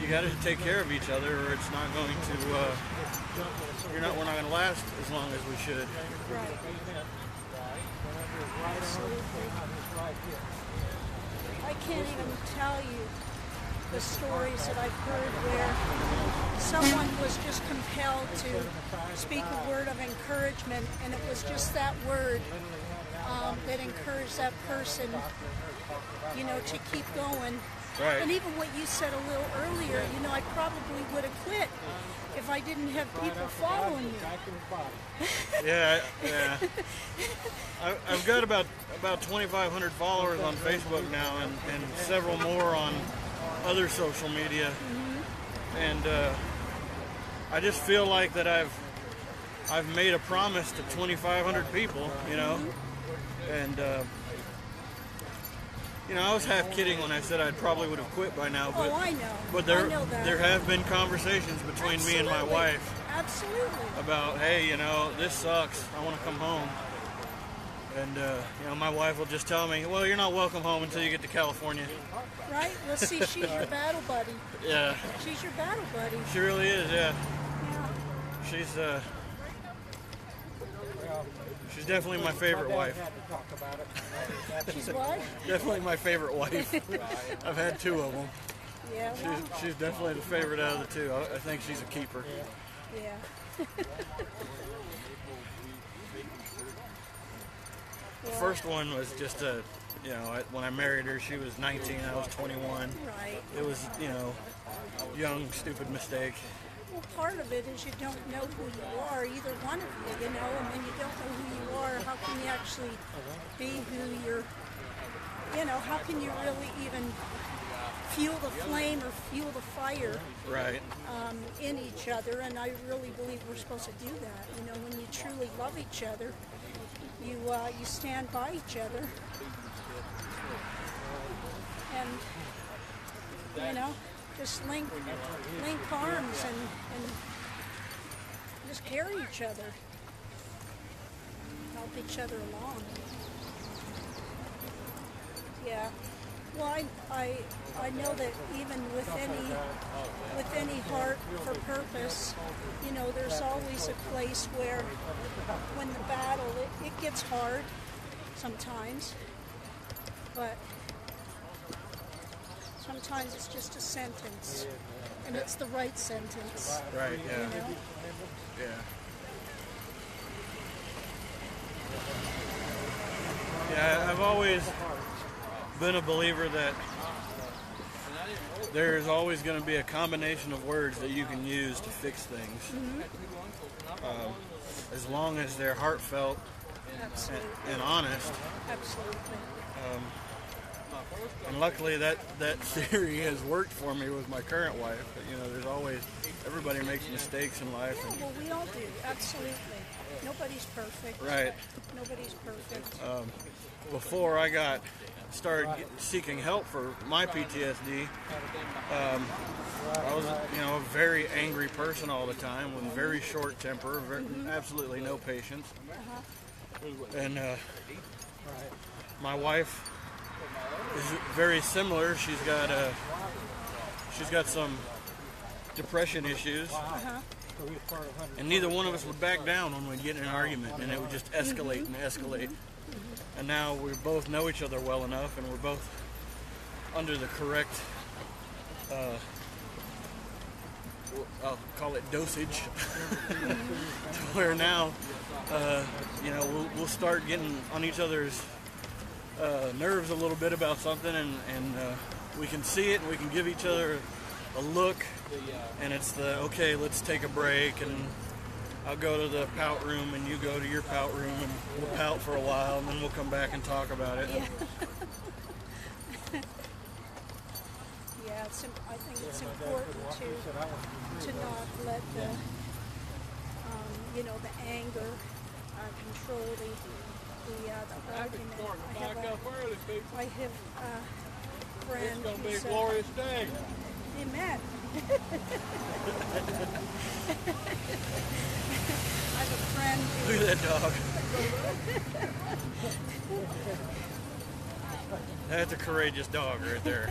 you got to take care of each other, or it's not going to. We're not going to last as long as we should. Right. Absolutely. I can't even tell you the stories that I've heard where someone was just compelled to speak a word of encouragement, and it was just that word that encouraged that person, you know, to keep going. Right. And even what you said a little earlier, you know, I probably would have quit if I didn't have people following me. Yeah. I've got about 2,500 followers on Facebook now, and several more on other social media. And I just feel like that I've made a promise to 2,500 people, you know, and you know, I was half kidding when I said I probably would have quit by now, but I know. But I know that. there have been conversations between me and my wife about, hey, you know, this sucks. I want to come home. And you know, my wife will just tell me, well, you're not welcome home until you get to California. Right? Well, see, she's your battle buddy. Yeah. She's your battle buddy. She really is, yeah. Yeah. She's definitely my favorite wife. She's what? Definitely my favorite wife. I've had two of them. Yeah. Well, she's definitely the favorite out of the two. I think she's a keeper. yeah. The first one was just you know, when I married her, she was 19, I was 21. Right. It was, you know, young, stupid mistake. Well, part of it is you don't know who you are, either one of you, you know, and when you don't know who you are, how can you actually be who you're, you know, how can you really even fuel the flame or fuel the fire right. In each other? And I really believe we're supposed to do that. You know, when you truly love each other, you stand by each other, and you know, just link arms and just carry each other, help each other along. Yeah. Well, I know that even with any heart for purpose, you know, there's always a place where when the battle, it gets hard sometimes, but sometimes it's just a sentence, and it's the right sentence. Right, yeah. You know? Yeah. Yeah, I've always been a believer that there's always going to be a combination of words that you can use to fix things. As long as they're heartfelt and honest. Absolutely. And luckily that theory has worked for me with my current wife. But, you know, there's always, everybody makes mistakes in life. Yeah, well, we all do. Absolutely. Nobody's perfect. Right. Nobody's perfect. Before I started seeking help for my PTSD, I was, you know, a very angry person all the time with very short temper, absolutely no patience. And my wife is very similar. She's got some depression issues, and neither one of us would back down when we'd get in an argument, and it would just escalate and escalate. And now we both know each other well enough, and we're both under the correct, I'll call it dosage, to where now, you know, we'll start getting on each other's nerves a little bit about something, and we can see it, and we can give each other a look, and it's okay, let's take a break, and I'll go to the pout room, and you go to your pout room, and we'll pout for a while, and then we'll come back and talk about it. Yeah. Yeah, I think it's important to not let the you know, the anger, control the argument. I have a friend. It's going to be a who's, glorious day. Amen. I have a friend who... Look at that dog. That's a courageous dog right there.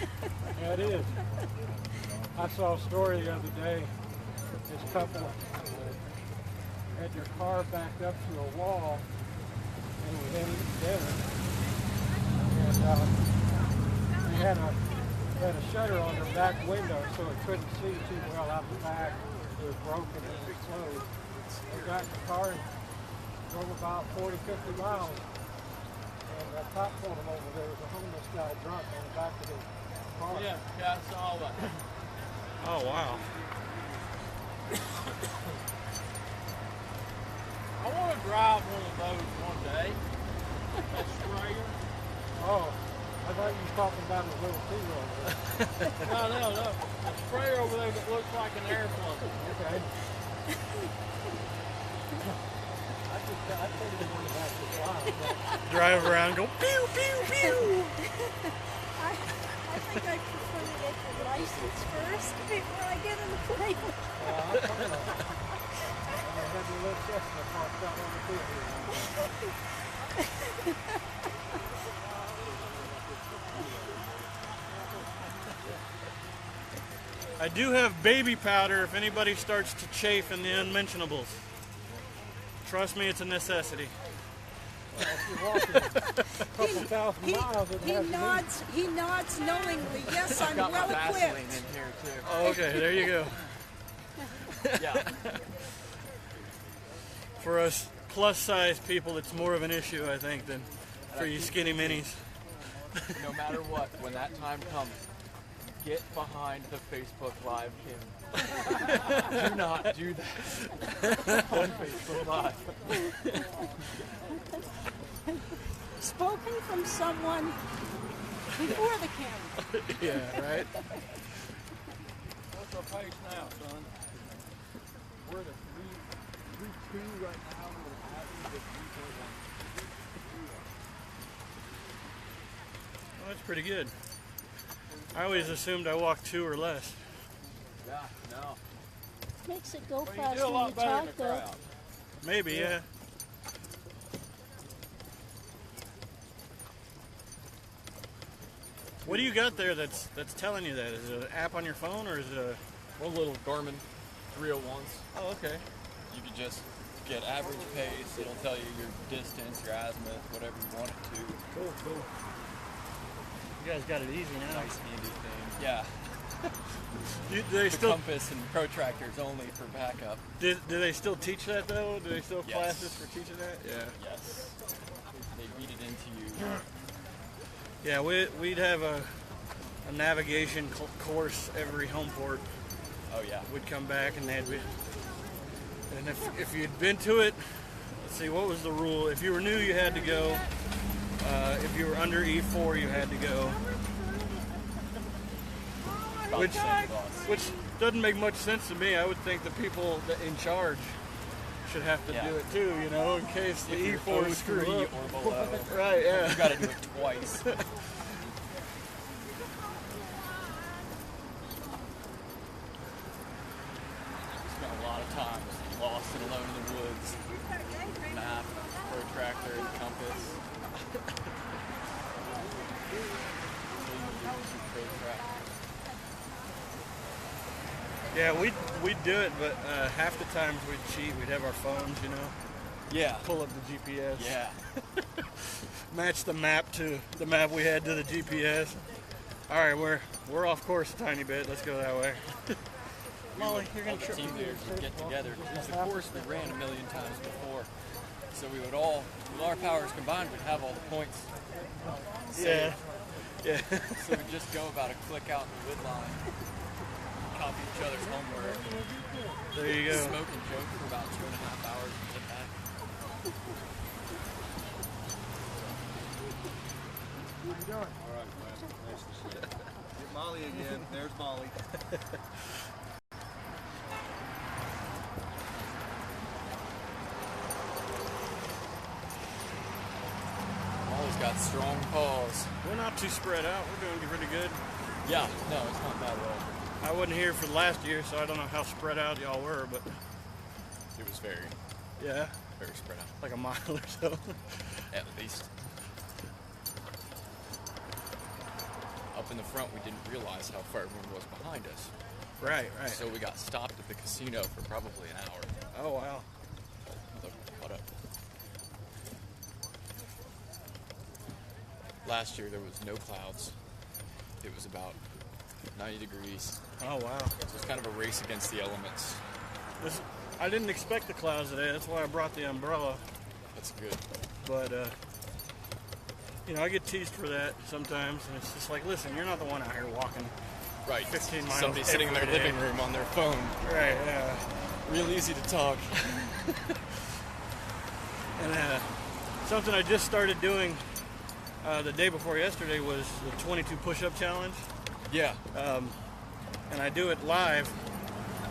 Yeah, it is. I saw a story the other day. This couple had their car backed up to a wall and was in dinner. And they had a shutter on their back window so it couldn't see too well out the back. It was broken and it was closed. They got in the car and drove about 40, 50 miles. And the cop pulled them over. There was a homeless guy drunk on the back of his car. Yeah, I saw that. Oh, wow. I want to drive one of those one day. That sprayer. Oh, I thought you were talking about his little two-wheel. No. A sprayer over there that looks like an airplane. Okay. I think you want to back the fly. Drive around, go pew, pew, pew. I think I prefer to get the license first before I get in the plane. I'm coming on. I had the little Cessna parked out on the field. I do have baby powder if anybody starts to chafe in the unmentionables. Trust me, it's a necessity. Well, if you're walking a couple thousand miles, it has He nods knowingly. Yes, I'm Got well my Vaseline equipped. in here too. Oh, okay, there you go. Yeah. For us plus-size people, it's more of an issue, I think, than for you skinny minis. No matter what, when that time comes, get behind the Facebook Live cam. Do not do that on Facebook Live. Spoken from someone before the camera. Yeah, right? What's our pace now, son? We're at 3.2 right now. We're average at 3.1. Well, that's pretty good. I always assumed I walked 2 or less. Yeah, no. Makes it go Well, you fast do a when lot you better in talk, the though. crowd. Maybe, yeah. What do you got there that's telling you that? Is it an app on your phone or is it a... One little Garmin 301s. Oh, okay. You can just get average pace. It'll tell you your distance, your azimuth, whatever you want it to. Cool, cool. You guys got it easy now. Nice handy thing. Yeah. Do they The still compass and protractors only for backup. do they still teach that though? Do they still have Yes. classes for teaching that? Yeah. Yes. They read it into you. Yeah, we'd have a navigation course every home port. Oh yeah. We'd come back and if you'd been to it, let's see, what was the rule? If you were new, you had to go. If you were under E4, you had to go. About Which, the same cost. which doesn't make much sense to me. I would think the people in charge should have to Yeah. do it too, you know, in case the If you're E4 O3 screw up. or below, Right, yeah. you got to do it twice. Spent a lot of time lost and alone in the woods. Map, protractor, and compass. Yeah, we'd do it, but half the times we'd cheat. We'd have our phones, you know, Yeah. pull up the GPS. Yeah. Match the map to the map we had to the GPS. All right, we're off course a tiny bit. Let's go that way. Molly, you're All gonna the trip. team leaders would get together. It was a course we ran a million times before. So we would all, with our powers combined, we'd have all the points. Yeah. Yeah. So we'd just go about a click out in the wood line, copy each other's homework, There you go. smoke and joke for about 2.5 hours and get back. How you doing? All right, man. Nice to see you. Get Molly again. There's Molly. got strong paws. We're not too spread out. We're doing pretty good. Yeah, no, it's not bad at all. I wasn't here for the last year, so I don't know how spread out y'all were, but It was very spread out. like a mile or so. At least. Up in the front, we didn't realize how far everyone was behind us. Right. So we got stopped at the casino for probably an hour. Oh, wow. Look, caught up. Last year, there was no clouds. It was about 90 degrees. Oh, wow. So it was kind of a race against the elements. I didn't expect the clouds today. That's why I brought the umbrella. That's good. But, I get teased for that sometimes. And it's just like, listen, you're not the one out here walking Right. 15 miles Somebody sitting in their every day. living room on their phone. Right, yeah. Real easy to talk. And something I just started doing the day before yesterday was the 22 push-up challenge. Yeah. And I do it live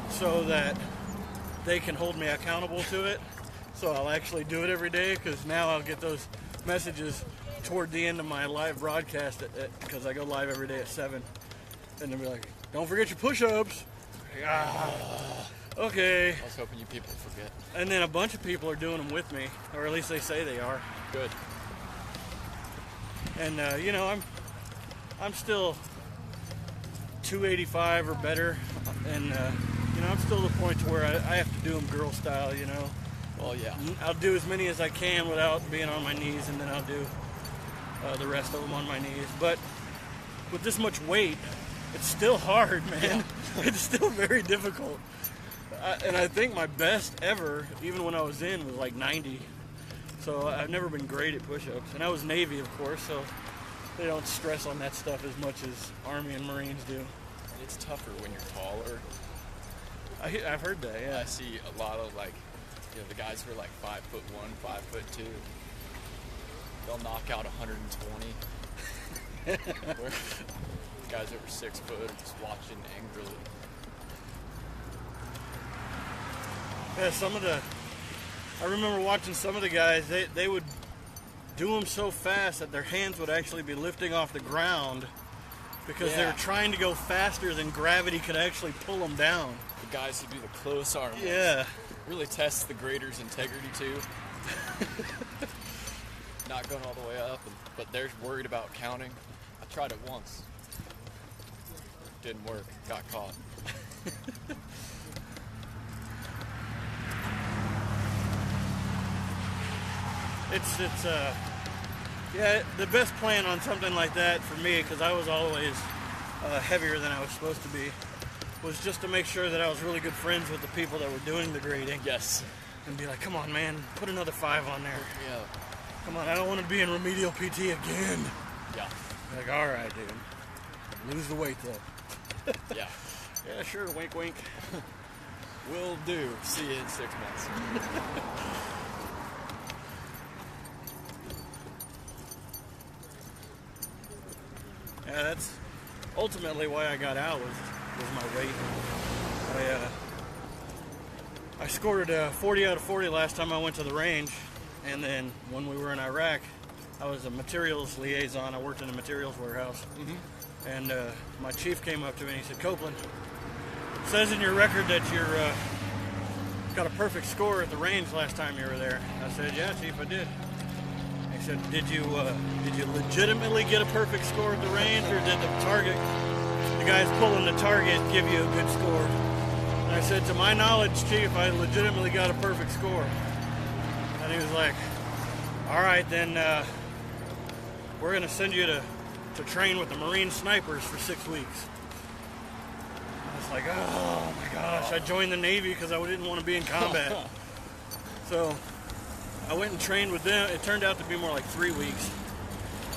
so that they can hold me accountable to it. So I'll actually do it every day, because now I'll get those messages toward the end of my live broadcast because I go live every day at 7. And they'll be like, don't forget your push-ups. Okay. I was hoping you people forget. And then a bunch of people are doing them with me, or at least they say they are. Good. And I'm still 285 or better, and I'm still at the point to where I have to do them girl style. Well, yeah. I'll do as many as I can without being on my knees, and then I'll do the rest of them on my knees. But with this much weight, it's still hard, man. Yeah. It's still very difficult. And I think my best ever, even when I was in, was like 90. So I've never been great at push-ups. And I was Navy, of course, so they don't stress on that stuff as much as Army and Marines do. It's tougher when you're taller. I've heard that, yeah. I see a lot of the guys who are like 5'1", 5'2". They'll knock out 120. Where guys over 6 foot are just watching angrily. Yeah, I remember watching some of the guys, they would do them so fast that their hands would actually be lifting off the ground because they were trying to go faster than gravity could actually pull them down. The guys who do the close arm ones. Yeah. Really tests the grader's integrity too. Not going all the way up, but they're worried about counting. I tried it once. Didn't work. Got caught. The best plan on something like that for me, because I was always heavier than I was supposed to be, was just to make sure that I was really good friends with the people that were doing the grading. Yes. And be like, come on, man, put another 5 on there. Yeah. Come on, I don't want to be in remedial PT again. Yeah. Like, all right, dude. Lose the weight, though. Yeah. Yeah, sure, wink, wink. Will do. See you in 6 months. Yeah, that's ultimately why I got out was my weight. I scored 40 out of 40 last time I went to the range, and then when we were in Iraq, I was a materials liaison. I worked in a materials warehouse, and my chief came up to me and he said, "Copeland, it says in your record that you're got a perfect score at the range last time you were there." I said, "Yeah, Chief, I did." He said, did you legitimately get a perfect score at the range, or did the guys pulling the target give you a good score? And I said, to my knowledge, Chief, I legitimately got a perfect score. And he was like, all right, then we're going to send you to train with the Marine snipers for 6 weeks. I was like, oh my gosh, I joined the Navy because I didn't want to be in combat. So I went and trained with them. It turned out to be more like 3 weeks.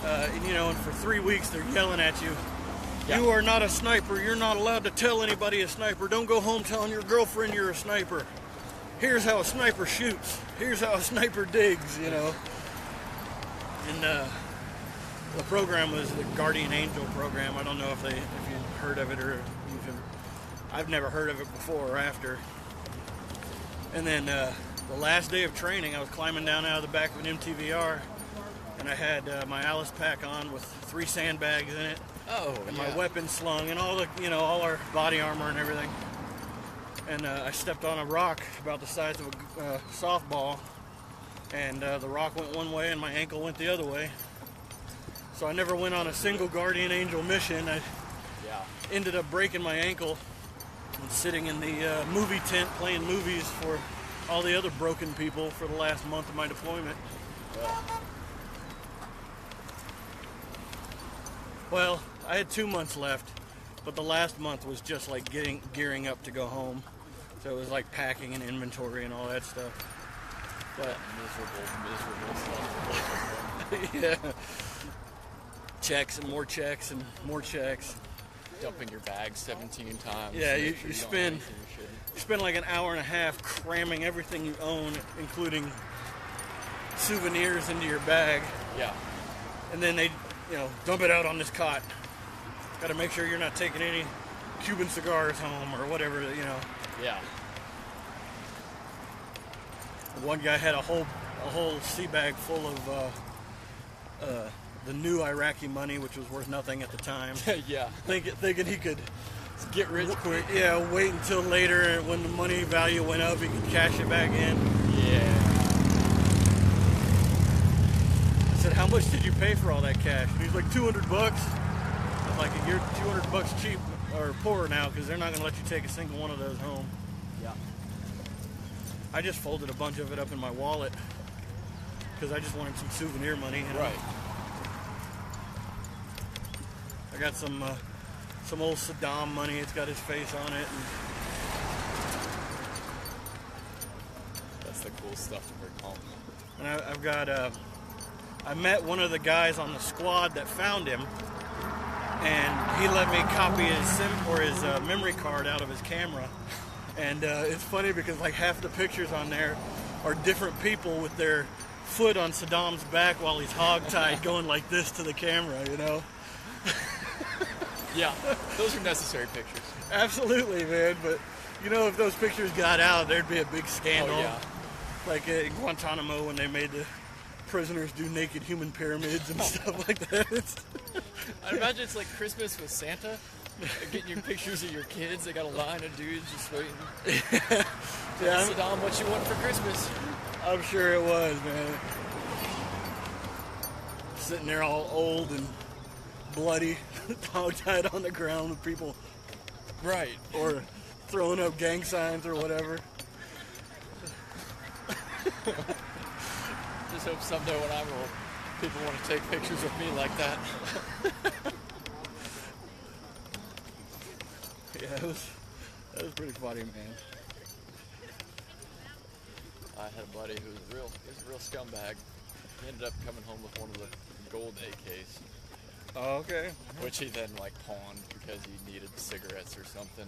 And for 3 weeks they're yelling at you. Yeah. You are not a sniper. You're not allowed to tell anybody a sniper. Don't go home telling your girlfriend you're a sniper. Here's how a sniper shoots. Here's how a sniper digs, And the program was the Guardian Angel program. I don't know if you've heard of it or I've never heard of it before or after. And then the last day of training, I was climbing down out of the back of an MTVR, and I had my Alice pack on with 3 sandbags in it, Oh, and yeah. my weapon slung, and all the, all our body armor and everything. And I stepped on a rock about the size of a softball, and the rock went one way and my ankle went the other way. So I never went on a single Guardian Angel mission. I ended up breaking my ankle and sitting in the movie tent playing movies for all the other broken people for the last month of my deployment. Well, I had 2 months left, but the last month was just like gearing up to go home. So it was like packing and inventory and all that stuff. But miserable stuff. yeah. Checks and more checks and more checks. Dumping your bag 17 times. Yeah, to you make sure don't spend have anything you shouldn't. spend like an hour and a half cramming everything you own, including souvenirs, into your bag. Yeah. And then they, dump it out on this cot. Got to make sure you're not taking any Cuban cigars home or whatever, Yeah. One guy had a whole sea bag full of the new Iraqi money, which was worth nothing at the time. Yeah. Thinking he could Get rich quick. Yeah, wait until later when the money value went up, he could cash it back in. Yeah. I said, "How much did you pay for all that cash?" And he's like, $200. I was like, "You're $200 cheap or poor now, because they're not going to let you take a single one of those home." Yeah. I just folded a bunch of it up in my wallet because I just wanted some souvenir money. Right. I got some old Saddam money. It's got his face on it. And That's the cool stuff to bring home. And I've got, I met one of the guys on the squad that found him, and he let me copy his memory card out of his camera. And it's funny because like half the pictures on there are different people with their foot on Saddam's back while he's hogtied going like this to the camera, Yeah, those are necessary pictures. Absolutely, man. But, if those pictures got out, there'd be a big scandal. Oh, yeah. Like in Guantanamo when they made the prisoners do naked human pyramids and stuff like that. I imagine it's like Christmas with Santa. Like getting your pictures of your kids. They got a line of dudes just waiting. Yeah, Saddam, what you want for Christmas? I'm sure it was, man. Sitting there all old and bloody, hogtied on the ground with people. Right. Or throwing up gang signs or whatever. Just hope someday when I'm old, people want to take pictures of me like that. Yeah, that was pretty funny, man. I had a buddy who was a real scumbag. He ended up coming home with one of the gold AKs. Oh, okay. Which he then pawned because he needed cigarettes or something.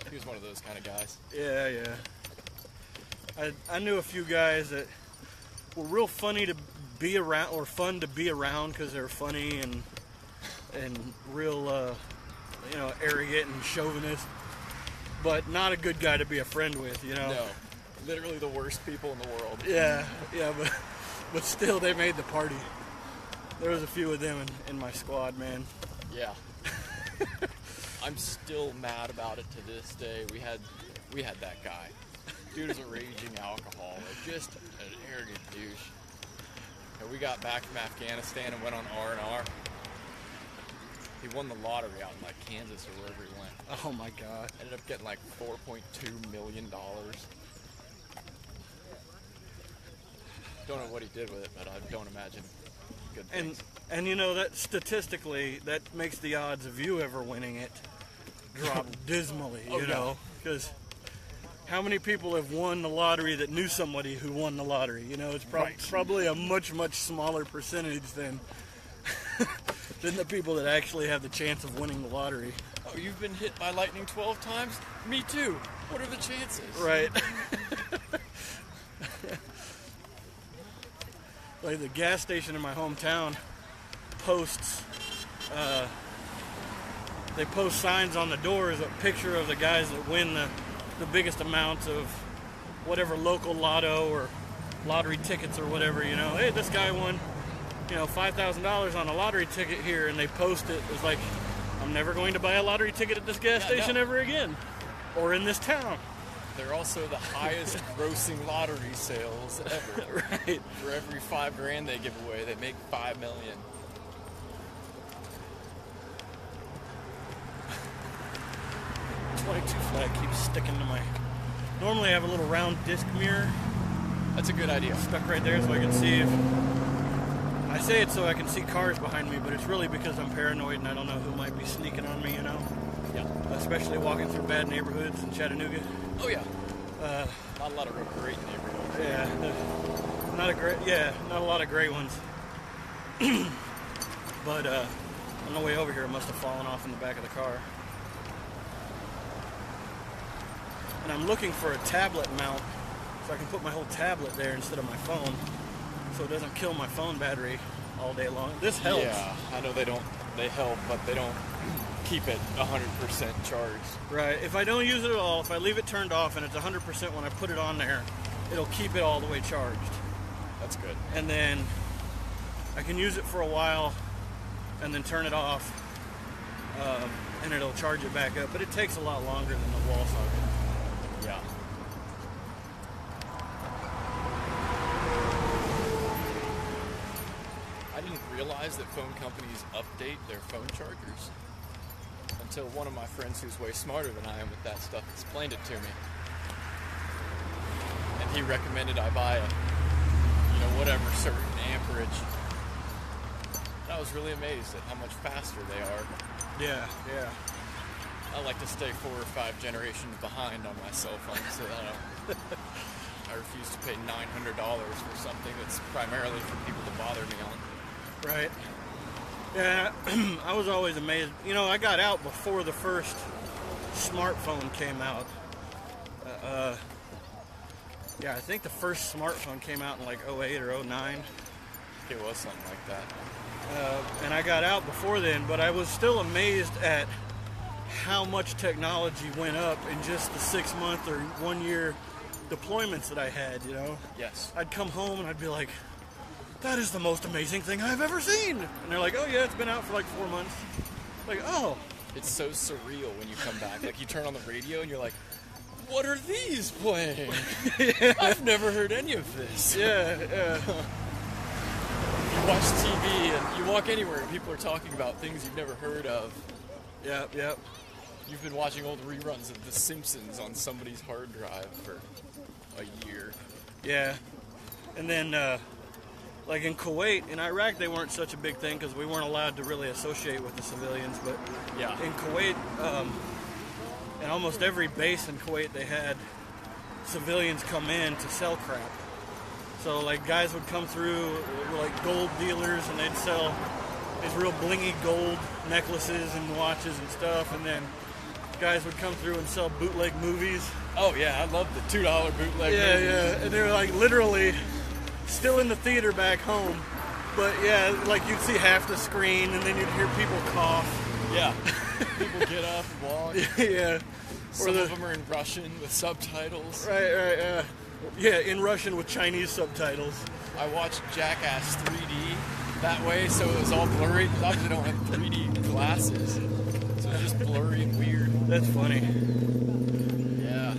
He was one of those kind of guys. Yeah. I knew a few guys that were real funny to be around, or fun to be around because they're funny and real, arrogant and chauvinist, but not a good guy to be a friend with, No, literally the worst people in the world. Yeah, but still they made the party. There was a few of them in my squad, man. Yeah. I'm still mad about it to this day. We had that guy. Dude is a raging alcoholic, just an arrogant douche. And we got back from Afghanistan and went on R&R. He won the lottery out in Kansas or wherever he went. Oh my God. Ended up getting $4.2 million. Don't know what he did with it, but I don't imagine good things. And that statistically, that makes the odds of you ever winning it drop dismally, because how many people have won the lottery that knew somebody who won the lottery? It's probably a much, much smaller percentage than than the people that actually have the chance of winning the lottery. Oh, you've been hit by lightning 12 times? Me too. What are the chances? Right. Like the gas station in my hometown posts, they post signs on the doors, a picture of the guys that win the biggest amounts of whatever local lotto or lottery tickets or whatever, you know, hey, this guy won, you know, $5,000 on a lottery ticket here, and they post it. It's like, I'm never going to buy a lottery ticket at this gas station ever again, or in this town. They're also the highest grossing lottery sales ever. Right. For every $5,000 they give away, they make $5 million. .22 flag keeps sticking to my... Normally I have a little round disc mirror. That's a good idea. Stuck right there so I can see if... I say it so I can see cars behind me, but it's really because I'm paranoid and I don't know who might be sneaking on me, you know? Yeah. Especially walking through bad neighborhoods in Chattanooga. Oh yeah. Not a lot of great neighborhoods. Yeah. Not a lot of great ones. But on the way over here, it must have fallen off in the back of the car. And I'm looking for a tablet mount so I can put my whole tablet there instead of my phone, so it doesn't kill my phone battery all day long. This helps. Yeah, I know they help, but they don't keep it 100% charged. Right. If I don't use it at all, if I leave it turned off and it's 100% when I put it on there, it'll keep it all the way charged. That's good. And then I can use it for a while and then turn it off, and it'll charge it back up. But it takes a lot longer than the wall socket. Yeah. I didn't realize that phone companies update their phone chargers until one of my friends who's way smarter than I am with that stuff explained it to me. And he recommended I buy a, whatever certain amperage. And I was really amazed at how much faster they are. Yeah. I like to stay 4 or 5 generations behind on my cell phone, so I refuse to pay $900 for something that's primarily for people to bother me on. Right. Yeah, I was always amazed. You know, I got out before the first smartphone came out. I think the first smartphone came out in like 08 or 09. It was something like that. And I got out before then, but I was still amazed at how much technology went up in just the 6-month or 1 year deployments that I had, you know? Yes. I'd come home and I'd be like, that is the most amazing thing I've ever seen. And they're like, oh yeah, it's been out for like 4 months. Like, oh. It's so surreal when you come back. Like, you turn on the radio and you're like, what are these playing? Yeah. I've never heard any of this. Yeah. You watch TV and you walk anywhere and people are talking about things you've never heard of. Yep. You've been watching old reruns of The Simpsons on somebody's hard drive for a year. Yeah. And then, like in Kuwait, in Iraq, they weren't such a big thing because we weren't allowed to really associate with the civilians. But yeah, in Kuwait, in almost every base in Kuwait, they had civilians come in to sell crap. So like guys would come through like gold dealers and they'd sell these real blingy gold necklaces and watches and stuff, and then guys would come through and sell bootleg movies. Oh yeah, I love the $2 bootleg movies. Yeah, and they were like literally still in the theater back home, but yeah, like you'd see half the screen and then you'd hear people cough. Yeah, people get up and walk. Yeah. Some of them are in Russian with subtitles. Right. Yeah, in Russian with Chinese subtitles. I watched Jackass 3D that way, so it was all blurry. Because obviously I don't have 3D glasses, so it's just blurry and weird. That's funny. Yeah.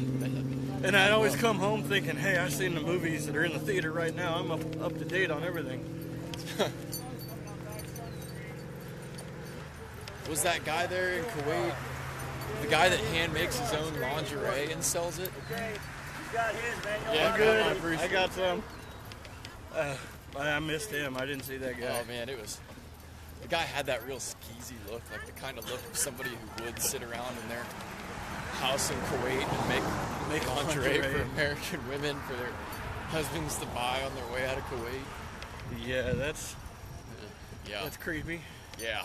And I'd always come home thinking, hey, I've seen the movies that are in the theater right now. I'm up to date on everything. Was that guy there in Kuwait, the guy that hand makes his own lingerie and sells it? You got his, man. Yeah, good. I got some. I missed him. I didn't see that guy. Oh man, the guy had that real skeezy look, like the kind of look of somebody who would sit around in their house in Kuwait and make lingerie for American women for their husbands to buy on their way out of Kuwait. Yeah, that's creepy. Yeah.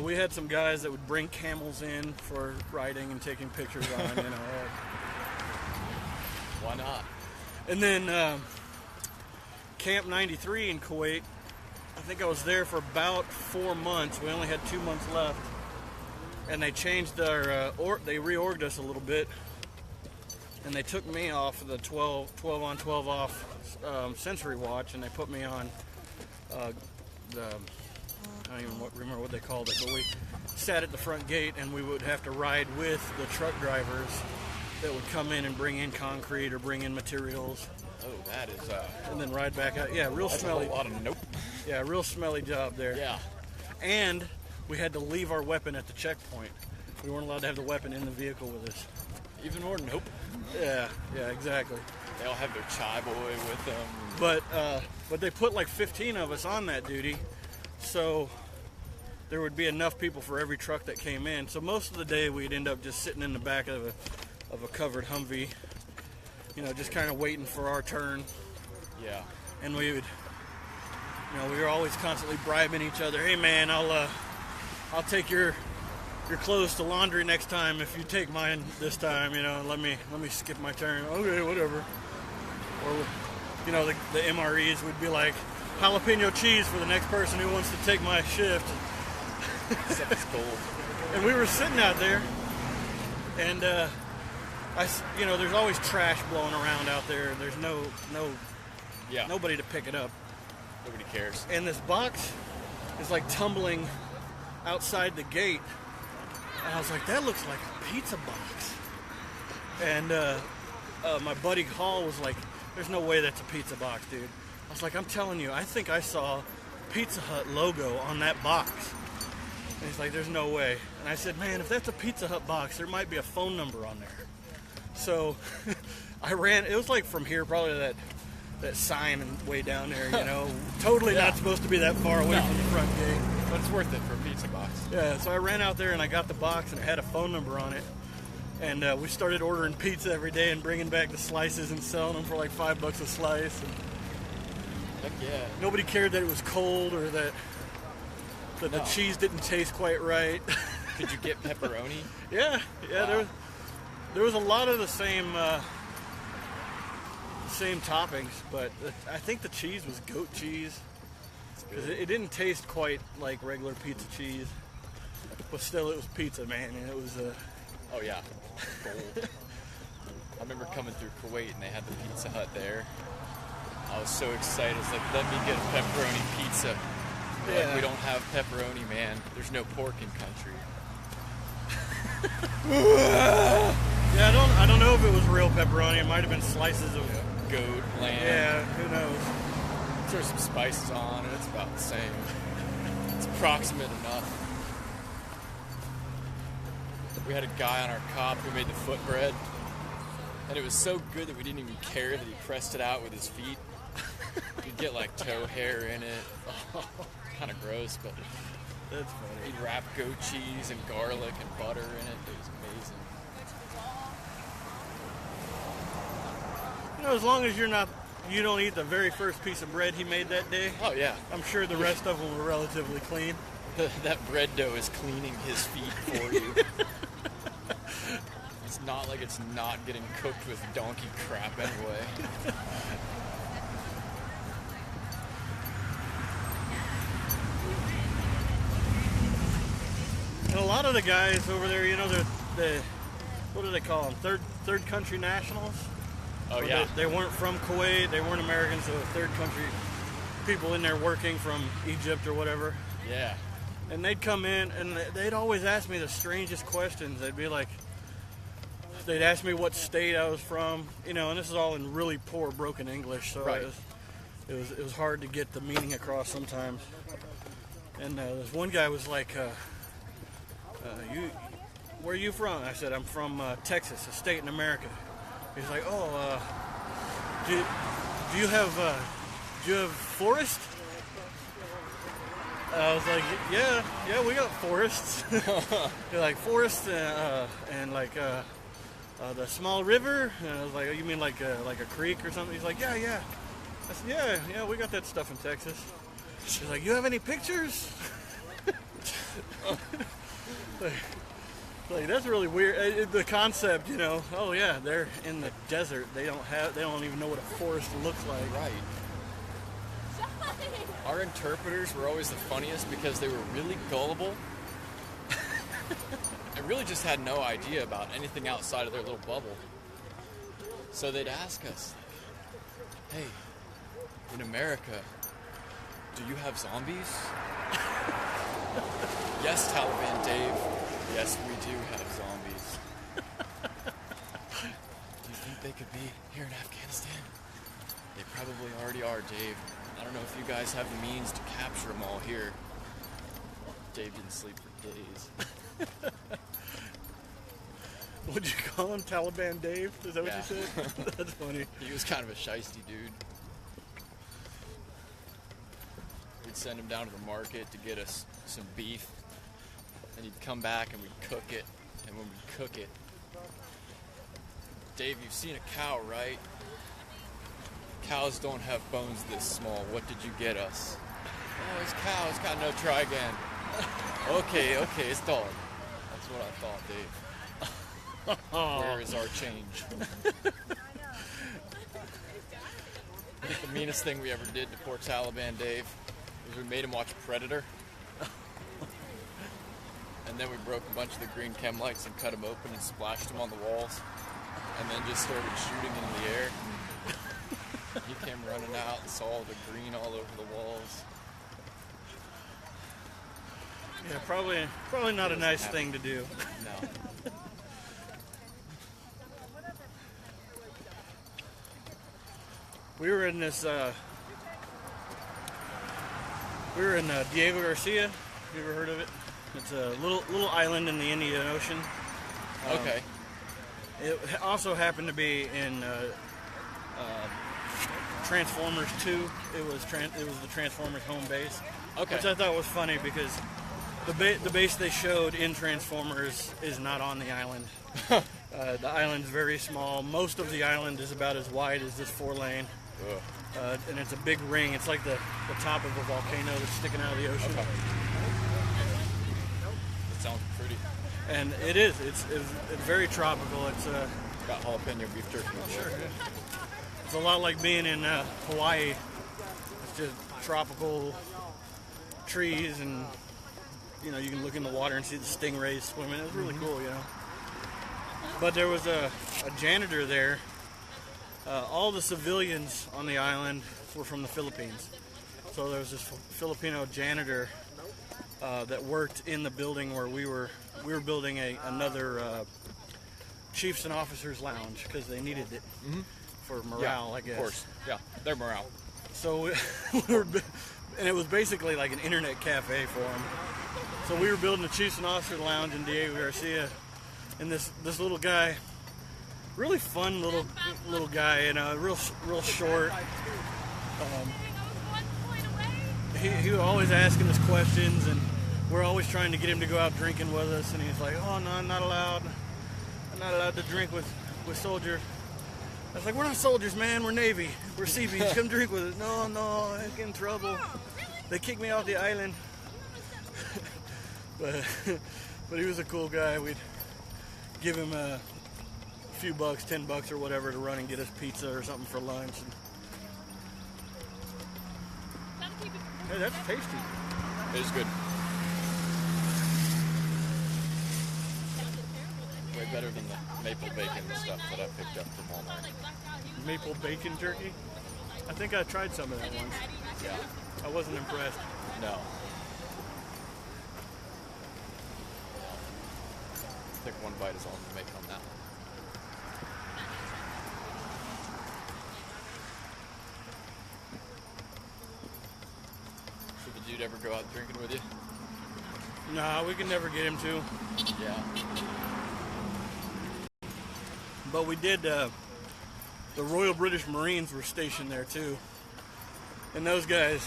We had some guys that would bring camels in for riding and taking pictures on, you know. Why not? And then Camp 93 in Kuwait, I think I was there for about 4 months. We only had 2 months left. And they changed our, they reorged us a little bit. and they took me off of the 12 on 12 off Century watch, and they put me on the, I don't even remember what they called it, but we sat at the front gate, and we would have to ride with the truck drivers that would come in and bring in concrete or bring in materials. Oh, that is and then ride back out. Yeah, real smelly. A lot of nope. Yeah, real smelly job there. Yeah. And we had to leave our weapon at the checkpoint. We weren't allowed to have the weapon in the vehicle with us. Even more nope. Yeah, exactly. They all have their chai boy with them. But they put like 15 of us on that duty, so there would be enough people for every truck that came in. So most of the day we'd end up just sitting in the back of a covered Humvee, you know, just kind of waiting for our turn. Yeah. And we would, you know, we were always constantly bribing each other. Hey man, I'll take your clothes to laundry next time if you take mine this time, you know, let me skip my turn. Okay, whatever. Or, you know, the MREs would be like, jalapeno cheese for the next person who wants to take my shift. Except it's cold. And we were sitting out there, and you know, there's always trash blowing around out there. There's nobody to pick it up. Nobody cares. And this box is like tumbling outside the gate. And I was like, that looks like a pizza box. And my buddy Hall was like, there's no way that's a pizza box, dude. I was like, I'm telling you, I think I saw Pizza Hut logo on that box. And he's like, there's no way. And I said, man, if that's a Pizza Hut box, there might be a phone number on there. So I ran, it was like from here, probably that sign and way down there, you know. Totally not supposed to be that far away from the front gate. But it's worth it for a pizza box. Yeah, so I ran out there and I got the box and it had a phone number on it. And we started ordering pizza every day and bringing back the slices and selling them for like $5 a slice. And heck yeah. Nobody cared that it was cold or that the cheese didn't taste quite right. Did you get pepperoni? Yeah. Wow. There was a lot of the same toppings, but I think the cheese was goat cheese because it didn't taste quite like regular pizza cheese, but still it was pizza, man, and it was oh yeah, gold. I remember coming through Kuwait and they had the Pizza Hut there. I was so excited. It's like, let me get a pepperoni pizza. Yeah. Like, we don't have pepperoni, man. There's no pork in country. Yeah, I don't know if it was real pepperoni. It might have been slices of goat, lamb. Yeah, who knows? Throw some spices on, and it's about the same. It's approximate enough. We had a guy on our cop who made the foot bread, and it was so good that we didn't even care that he pressed it out with his feet. You'd get like toe hair in it. Kind of gross, but that's funny. He'd wrap goat cheese and garlic and butter in it. It was amazing. You know, as long as you don't eat the very first piece of bread he made that day. Oh yeah. I'm sure the rest of them were relatively clean. That bread dough is cleaning his feet for you. It's not like it's not getting cooked with donkey crap anyway. And a lot of the guys over there, you know, the what do they call them? Third country nationals. Oh yeah. They weren't from Kuwait. They weren't Americans. They were third country people in there working from Egypt or whatever. Yeah. And they'd come in and they'd always ask me the strangest questions. They'd be like, they'd ask me what state I was from, you know, and this is all in really poor broken English, so right. it was hard to get the meaning across sometimes. And this one guy was like, where are you from? I said, I'm from Texas, a state in America. He's like, oh, do you have forest? I was like, yeah, we got forests. They're like forests and like the small river. And I was like, oh, you mean like a creek or something? He's like, yeah. I said, yeah, we got that stuff in Texas. He's like, you have any pictures? like that's really weird. The concept, you know. Oh yeah, they're in the desert. They don't even know what a forest looks like. Right. Our interpreters were always the funniest because they were really gullible and really just had no idea about anything outside of their little bubble. So they'd ask us, hey, in America, do you have zombies? Yes, Taliban Dave. Yes, we do have zombies. Do you think they could be here in Afghanistan? They probably already are, Dave. I don't know if you guys have the means to capture them all here. Dave didn't sleep for days. What'd you call him? Taliban Dave? Is that what Yeah. you said? That's funny. He was kind of a shiesty dude. We'd send him down to the market to get us some beef. And he'd come back and we'd cook it. And when we cook it, Dave, you've seen a cow, right? Cows don't have bones this small. What did you get us? Oh, it's cow. It's got no try again. Okay, it's dog. That's what I thought, Dave. Where is our change? I think the meanest thing we ever did to poor Taliban Dave was we made him watch Predator. And then we broke a bunch of the green chem lights and cut them open and splashed them on the walls. And then just started shooting in the air. He came running out and saw all the green all over the walls. Yeah, probably not a nice thing to do. No. We were in this. We were in Diego Garcia. Have you ever heard of it? It's a little island in the Indian Ocean. Okay. It also happened to be in Transformers 2. It was the Transformers home base. Okay. Which I thought was funny because the base they showed in Transformers is not on the island. The island's very small. Most of the island is about as wide as this 4-lane. And it's a big ring. It's like the top of a volcano that's sticking out of the ocean. Okay. That sounds pretty. And it is. It's very tropical. It's got jalapeno beef jerky. Sure. Yeah. It's a lot like being in Hawaii. It's just tropical trees, and you can look in the water and see the stingrays swimming. It was really cool, But there was a janitor there. All the civilians on the island were from the Philippines. So there was this Filipino janitor that worked in the building where we were building another chiefs and officers lounge because they needed it for morale, I guess. Of course, yeah, their morale. So and it was basically like an internet cafe for them. So we were building a chiefs and officers lounge in Diego Garcia, and this little guy, really fun little guy, real short. He was always asking us questions, and we're always trying to get him to go out drinking with us, and he's like, "Oh no, I'm not allowed. I'm not allowed to drink with soldiers." I was like, "We're not soldiers, man. We're Navy. We're Seabees. Come drink with us." No, I get in trouble. They kicked me off the island. but he was a cool guy. We'd give him a few bucks, $10 or whatever, to run and get us pizza or something for lunch. Hey, that's tasty. It is good. Way better than the maple bacon stuff that I picked up from Walmart. Maple bacon jerky? I think I tried some of that once. Yeah. I wasn't impressed. No. I think one bite is all to make on that one. Should the dude ever go out drinking with you? Nah, we can never get him to. Yeah. But we did, the Royal British Marines were stationed there too. And those guys,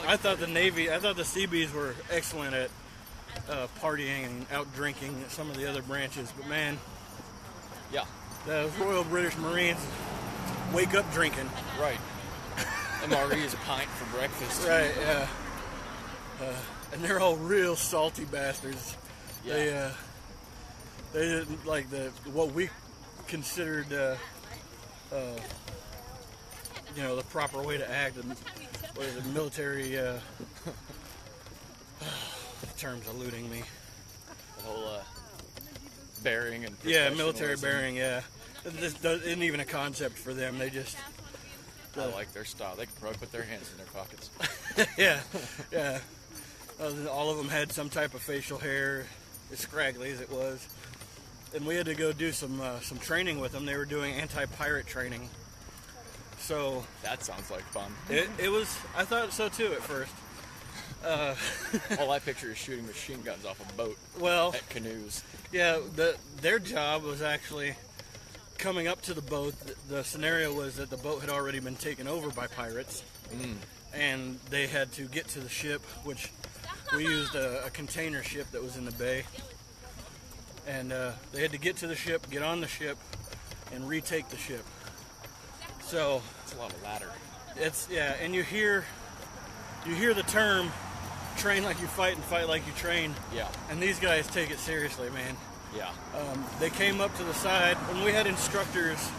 I thought the Seabees were excellent at partying and out drinking some of the other branches. But man, yeah, the Royal British Marines wake up drinking. Right. MRE is a pint for breakfast. Right, yeah. And they're all real salty bastards. Yeah. They didn't like what we considered, the proper way to act. What is it, military? The term's eluding me. The whole bearing and military bearing. Yeah, This isn't even a concept for them. They just I like their style. They can probably put their hands in their pockets. yeah. All of them had some type of facial hair, as scraggly as it was. And we had to go do some training with them. They were doing anti-pirate training. So That sounds like fun. it was. I thought so too at first. All I picture is shooting machine guns off a boat Well, at canoes. yeah. Their job was actually coming up to the boat. The scenario was that the boat had already been taken over by pirates, and they had to get to the ship, which we used a container ship that was in the bay. And they had to get to the ship, get on the ship, and retake the ship. So It's a lot of ladder. and you hear the term "train like you fight and fight like you train," Yeah. and these guys take it seriously, man. Yeah. They came up to the side, and we had instructors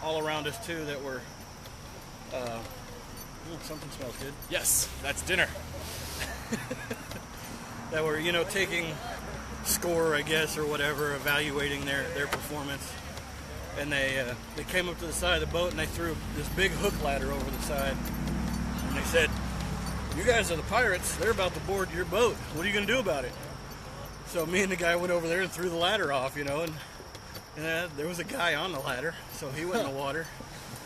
all around us too that were. Something smells good. Yes, that's dinner. That were taking score, I guess, or whatever, evaluating their performance. And they came up to the side of the boat and they threw this big hook ladder over the side. And they said, "You guys are the pirates. They're about to board your boat. What are you going to do about it?" So me and the guy went over there and threw the ladder off, and there was a guy on the ladder, so he went in the water.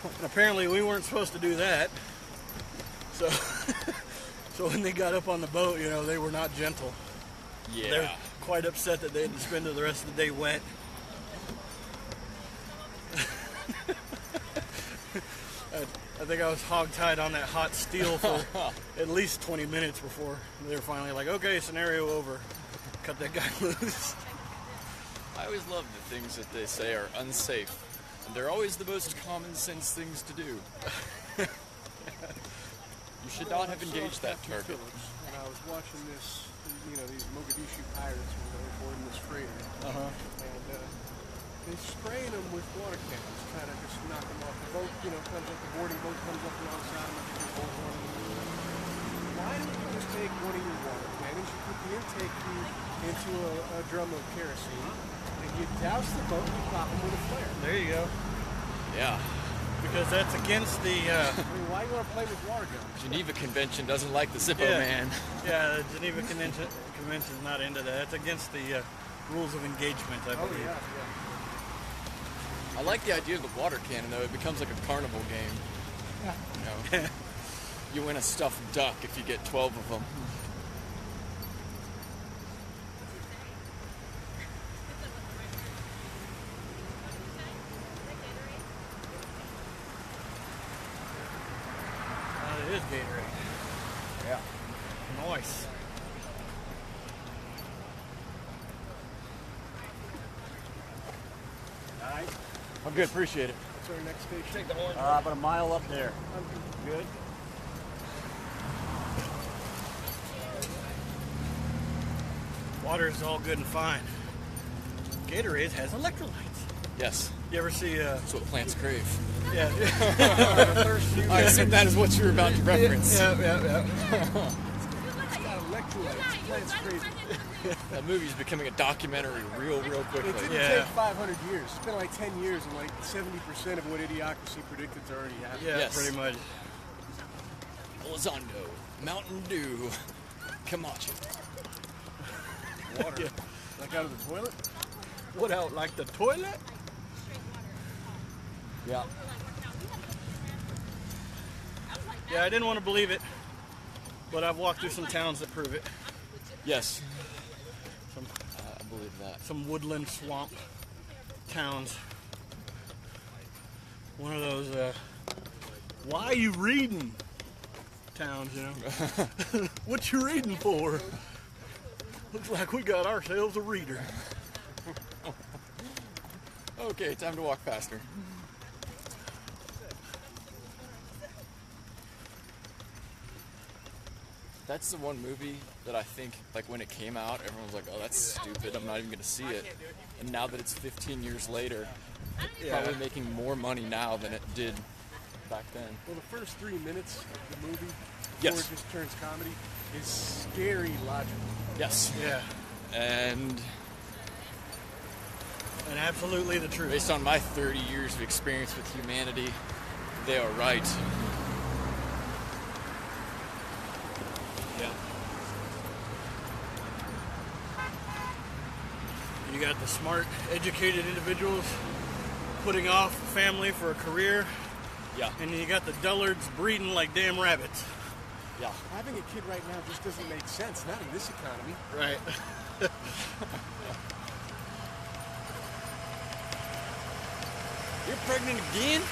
And apparently we weren't supposed to do that. So, so when they got up on the boat, they were not gentle. Yeah. They're quite upset that they had to spend the rest of the day wet. I think I was hogtied on that hot steel for at least 20 minutes before they were finally like, "Okay, scenario over. Cut that guy loose." I always love the things that they say are unsafe. And they're always the most common sense things to do. You should not have engaged that target. And I was watching this, these Mogadishu pirates when they were boarding this freighter. And they're spraying them with water cannons, trying to just knock them off the boat. Comes up, the boarding boat comes up alongside them. I think they're both on. Why don't you just take one of your water cannons, you put the intake tube into a drum of kerosene, and you douse the boat and you pop them with a flare. There you go. Yeah. Because that's against the Why do you want to play with water guns? Geneva Convention doesn't like the Zippo man. the Geneva Convention's not into that. It's against the rules of engagement, I believe. Yeah. I like the idea of the water cannon, though. It becomes like a carnival game. Yeah. You win a stuffed duck if you get 12 of them. It is Gatorade. Yeah. Nice. Alright, I'm good, appreciate it. what's our next station? Take the horn. About a mile up there. Good. Water is all good and fine. Gatorade has electrolytes. Yes, You ever see? that's what plants crave. Yeah. I assume that is what you were about to reference. Yeah. It's got electrolytes. Plants crazy. That movie's becoming a documentary real It quickly. didn't Yeah. take 500 years. It's been like 10 years, and like 70% of what Idiocracy predicted's already happened. Yeah, Yes. pretty much. Elizondo, Mountain Dew, Camacho. Water. Like out of the toilet? What out, like the toilet? Yeah. Yeah, I didn't want to believe it, but I've walked through some towns that prove it. Yes. Some I believe that. some woodland swamp towns. One of those, why are you reading towns, What you reading for? Looks like we got ourselves a reader. Okay, time to walk faster. That's the one movie that I think, like, when it came out, everyone was like, "Oh, that's stupid. I'm not even going to see it." And now that it's 15 years later, it's probably making more money now than it did back then. Well, the first 3 minutes of the movie, before Yes. it just turns comedy, is scary logical. Yes. Yeah. And And absolutely the truth. Based on my 30 years of experience with humanity, they are right. Yeah. You got the smart, educated individuals putting off family for a career. Yeah. And then you got the dullards breeding like damn rabbits. Yeah. Having a kid right now just doesn't make sense, not in this economy. Right. You're pregnant again? You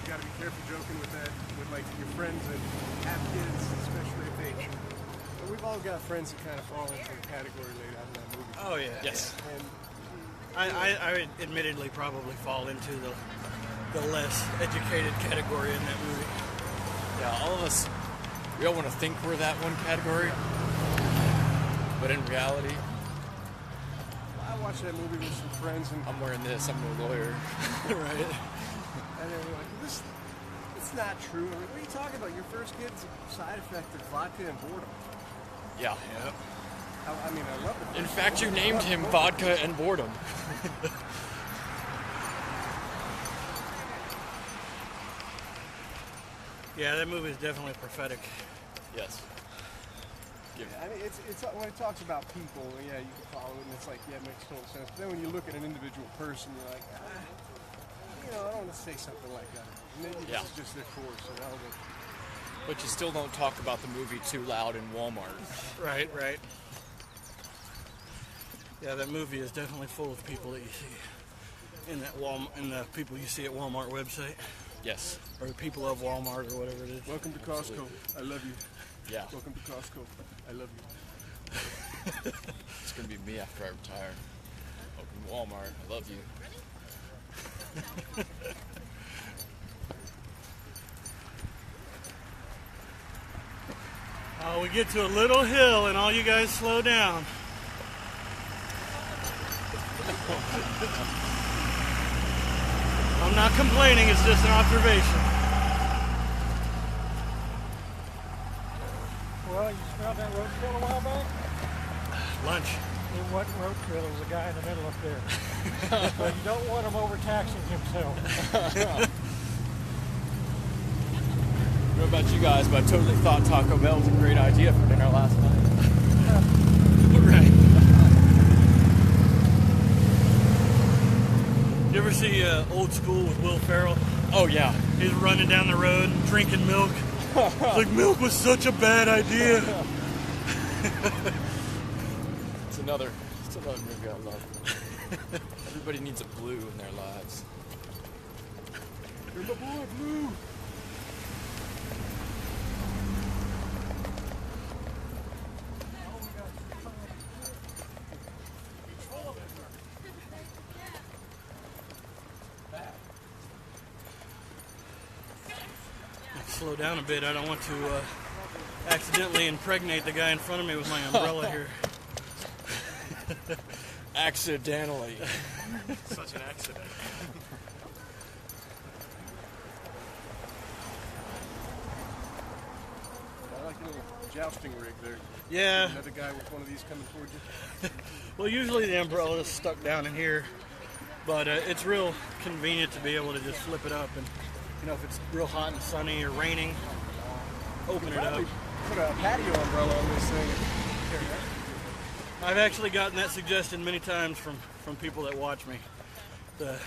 gotta be careful joking with that, with like your friends that have kids, especially if they. But we've all got friends that kind of fall into the category laid out in that movie. Oh, yeah. Yes. And I admittedly probably fall into the less educated category in that movie. Yeah, all of us, we all want to think we're that one category. But in reality, I watched that movie with some friends, and I'm wearing this, I'm no lawyer. Right. and they were like, "This, it's not true." I'm like, "What are you talking about? Your first kid's a side effect of vodka and boredom." Yeah. I mean, I love it. In fact, you named him Vodka and Boredom. Yeah, that movie is definitely prophetic. Yes. Yeah, I mean, it's when it talks about people, yeah, you can follow it, and it's like, yeah, it makes total sense. But then when you look at an individual person, you're like, you know, I don't want to say something like that. Maybe Yeah. this is just their course, you know. But you still don't talk about the movie too loud in Walmart. Right, right. Yeah, that movie is definitely full of people that you see in that in the people you see at Walmart website. Yes. Or the people of Walmart or whatever it is. Welcome to Costco. I love you. Yeah. Welcome to Costco. I love you. It's going to be me after I retire. Open Walmart. I love you. Oh, we get to a little hill and all you guys slow down. I'm not complaining, it's just an observation. Well, you smelled that road trail a while back? Lunch. It wasn't road trail, there was a guy in the middle up there. But you don't want him overtaxing himself. I don't know about you guys, but I totally thought Taco Bell was a great idea for dinner last night. Right. You ever see Old School with Will Ferrell? Oh, yeah. He's running down the road drinking milk. It's like, milk was such a bad idea. It's another movie I love. Everybody needs a Blue in their lives. You're my boy, Blue. Slow down a bit. I don't want to accidentally impregnate the guy in front of me with my umbrella here. Accidentally. Such an accident. I like your little jousting rig there. Yeah. Another guy with one of these coming towards you. Well, usually the umbrella is stuck down in here, but it's real convenient to be able to just flip it up and, you know, if it's real hot and sunny or raining, open it up. Probably put a patio umbrella on this thing. I've actually gotten that suggestion many times from people that watch me. The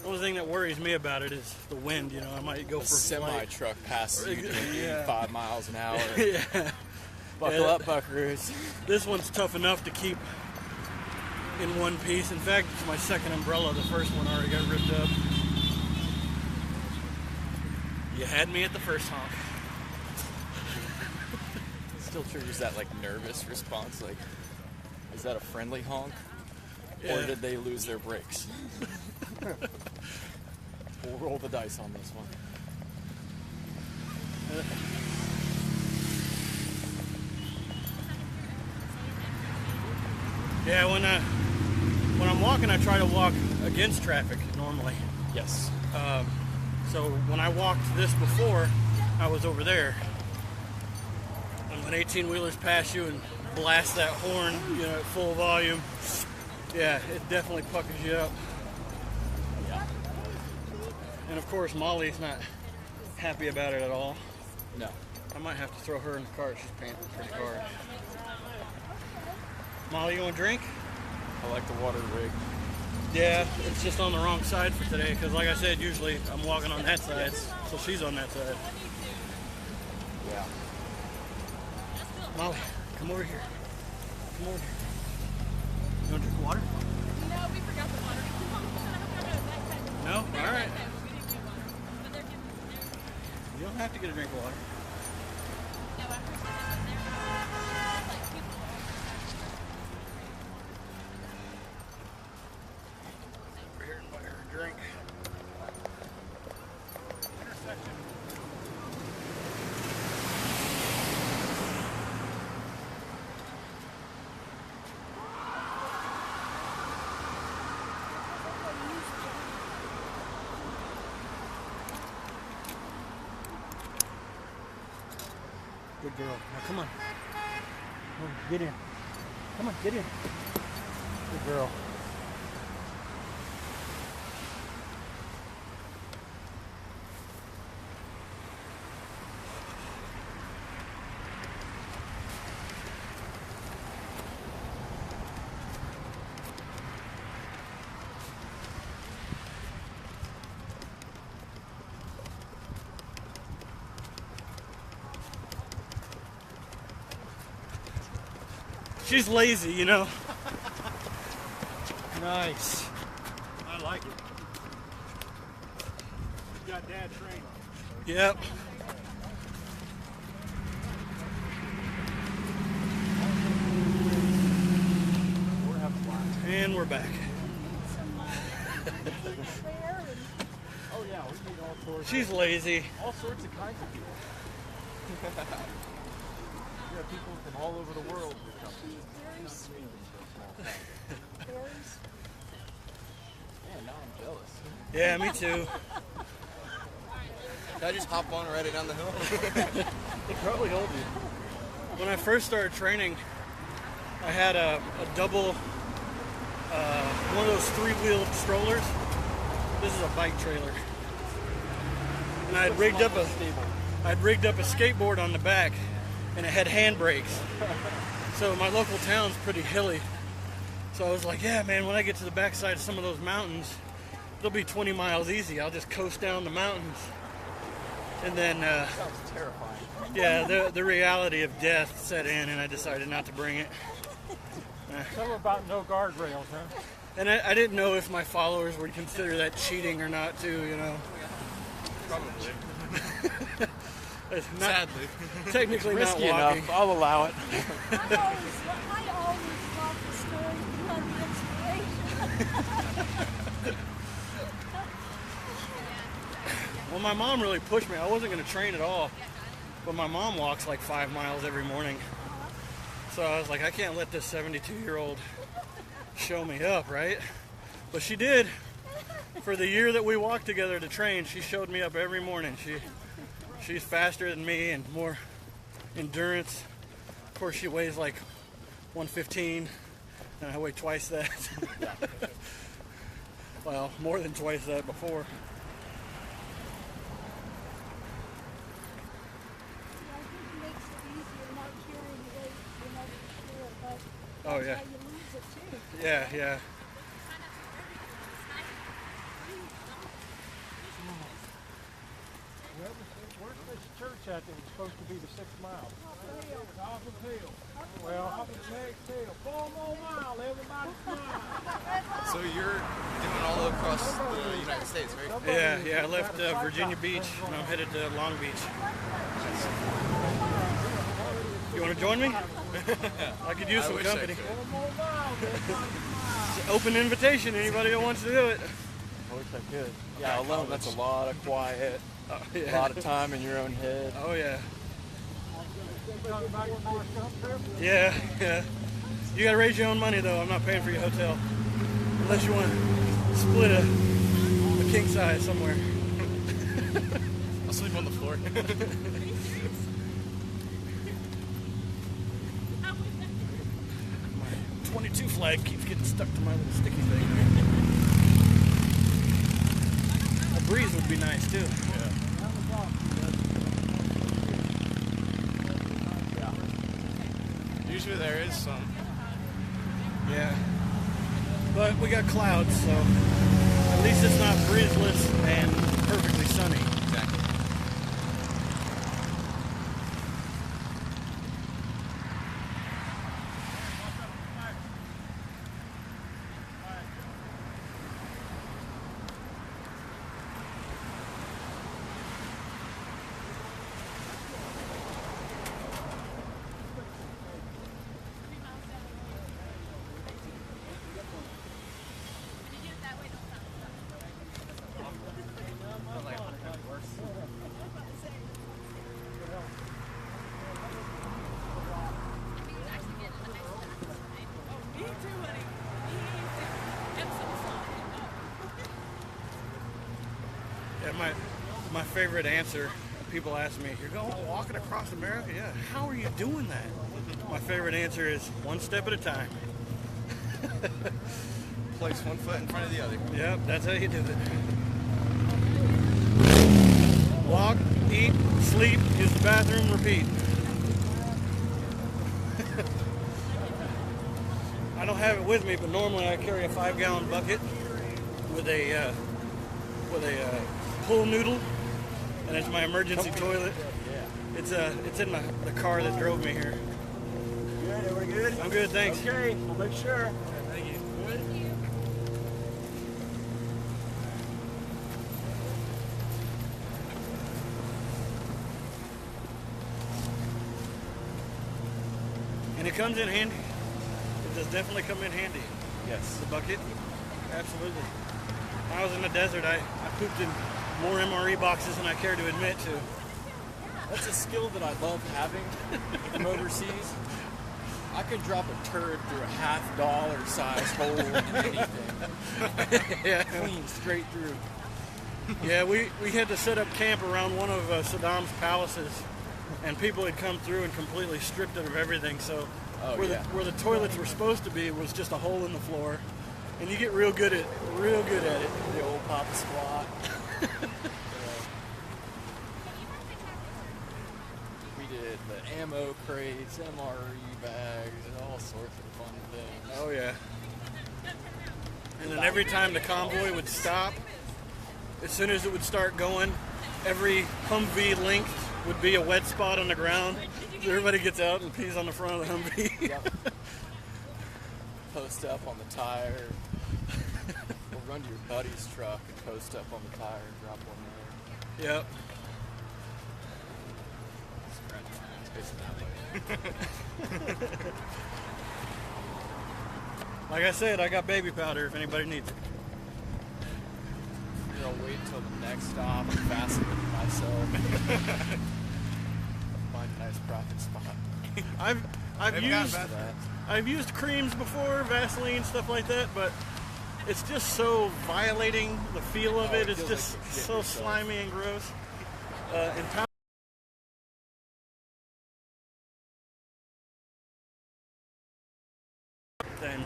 only thing that worries me about it is the wind. You know, I might go A for a semi flight. truck passes you doing Yeah. 5 miles an hour. Yeah. Buckle up, buckaroos. This one's tough enough to keep in one piece. In fact, it's my second umbrella. The first one already got ripped up. You had me at the first honk. Still triggers that like nervous response. Like, is that a friendly honk, Yeah. or did they lose their brakes? We'll roll the dice on this one. Yeah, when I'm walking, I try to walk against traffic normally. Yes. So when I walked this before, I was over there. And when 18-wheelers pass you and blast that horn, you know, at full volume, yeah, it definitely puckers you up. Yeah. And of course, Molly's not happy about it at all. No. I might have to throw her in the cart. She's panting pretty hard. Molly, you want a drink? I like the water rig. Yeah, it's just on the wrong side for today because, like I said, usually I'm walking on that side, so she's on that side. Yeah. Molly, come over here. Come over here. You want to drink water? No, we forgot the water. No? All right. You don't have to get a drink of water. Over here and buy her a drink. Good girl. Now come on. Come on, get in. Come on, get in. Good girl. She's lazy, you know. Nice. I like it. You got dad trained. Yep. And we're back. Oh yeah, we need all sorts. She's lazy. All sorts of kinds of people. We have people from all over the world who come. Man, now I'm jealous. Yeah, me too. Can I just hop on and ride it down the hill? It'll probably hold you. When I first started training, I had a double, one of those three-wheeled strollers. This is a bike trailer. And I'd rigged up a skateboard on the back, and it had handbrakes. So my local town's pretty hilly. So I was like, yeah, man, when I get to the backside of some of those mountains, it'll be 20 miles easy. I'll just coast down the mountains. And then, Sounds terrifying. yeah, the reality of death set in, and I decided not to bring it. Something about no guardrails, huh? And I didn't know if my followers would consider that cheating or not, too, you know. Probably. It's not, Sadly. technically not Risky walking. enough. I'll allow it. I always love the stories behind the inspiration. Well, my mom really pushed me. I wasn't going to train at all. But my mom walks like 5 miles every morning. So I was like, I can't let this 72-year-old show me up, right? But she did. For the year that we walked together to train, she showed me up every morning. She's faster than me and more endurance. Of course, she weighs like 115, and I weigh twice that. Well, more than twice that before. Oh yeah. Yeah, yeah. Where's this church at that was supposed to be the 6th mile? Top of the hill. Well, top of the next hill. 4 more miles, everybody smile. So you're doing all across the United States, right? Yeah, I left Virginia Beach and I'm headed to Long Beach. You want to join me? I could use some company. It's an open invitation, anybody who wants to do it. I wish I could. Yeah, alone, that's a lot of quiet, Yeah. a lot of time in your own head. Oh yeah. Yeah. You gotta raise your own money though. I'm not paying for your hotel. Unless you want to split a king size somewhere. I'll sleep on the floor. My 22 flag keeps getting stuck to my little sticky thing. A breeze would be nice too. Usually there is some. Yeah. But we got clouds, so at least it's not breezeless and perfectly sunny. Exactly. Yeah, my favorite answer, people ask me, you're going walking across America? Yeah. How are you doing that? My favorite answer is one step at a time. Place one foot in front of the other. Yep, that's how you do it. Walk, eat, sleep, use the bathroom, repeat. I don't have it with me, but normally I carry a 5-gallon bucket with a pool noodle, and it's my emergency toilet. Yeah. It's in the car that drove me here. Good, are we good? I'm good, thanks. Okay, we'll make sure. Thank you. Good. And it comes in handy. It does definitely come in handy. Yes. The bucket, absolutely. When I was in the desert, I pooped in more MRE boxes than I care to admit to. That's a skill that I love having from overseas. I could drop a turd through a $50 size hole in anything. Yeah. Clean straight through. Yeah, we had to set up camp around one of Saddam's palaces, and people had come through and completely stripped it of everything. So where the toilets were supposed to be was just a hole in the floor, and you get real good at it. The old pop squat. We did the ammo crates, MRE bags, and all sorts of fun things. Oh yeah. And then every time the convoy would stop, as soon as it would start going, every Humvee length would be a wet spot on the ground. So everybody gets out and pees on the front of the Humvee. Yep. Post up on the tire. Or run to your buddy's truck and post up on the tire and drop one there. Yep. Like I said, I got baby powder if anybody needs it. I'll wait until the next stop and fasten it myself. Find a nice profit spot. I've used creams before, Vaseline, stuff like that, but it's just so violating the feel of it. It's just like so slimy and gross. Then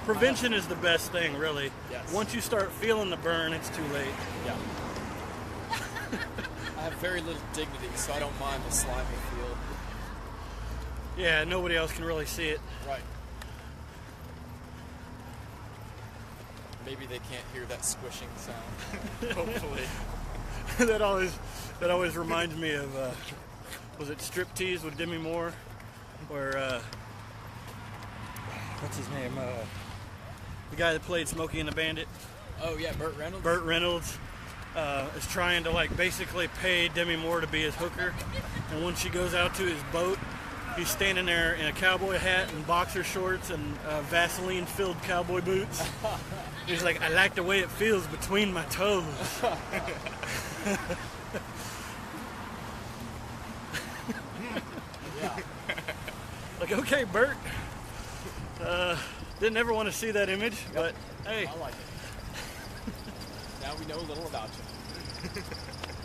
prevention is the best thing, really. Yes. Once you start feeling the burn, it's too late. Yeah. I have very little dignity, so I don't mind the slimy feel. Yeah, nobody else can really see it. Right. Maybe they can't hear that squishing sound. Hopefully. that always reminds me of was it Striptease with Demi Moore, where what's his name? The guy that played Smokey and the Bandit. Oh yeah, Burt Reynolds. Burt Reynolds is trying to basically pay Demi Moore to be his hooker, and when she goes out to his boat, he's standing there in a cowboy hat and boxer shorts and Vaseline-filled cowboy boots. He's like, I like the way it feels between my toes. Yeah. Like, okay, Bert. Didn't ever want to see that image, but hey. I like it. Now we know a little about you.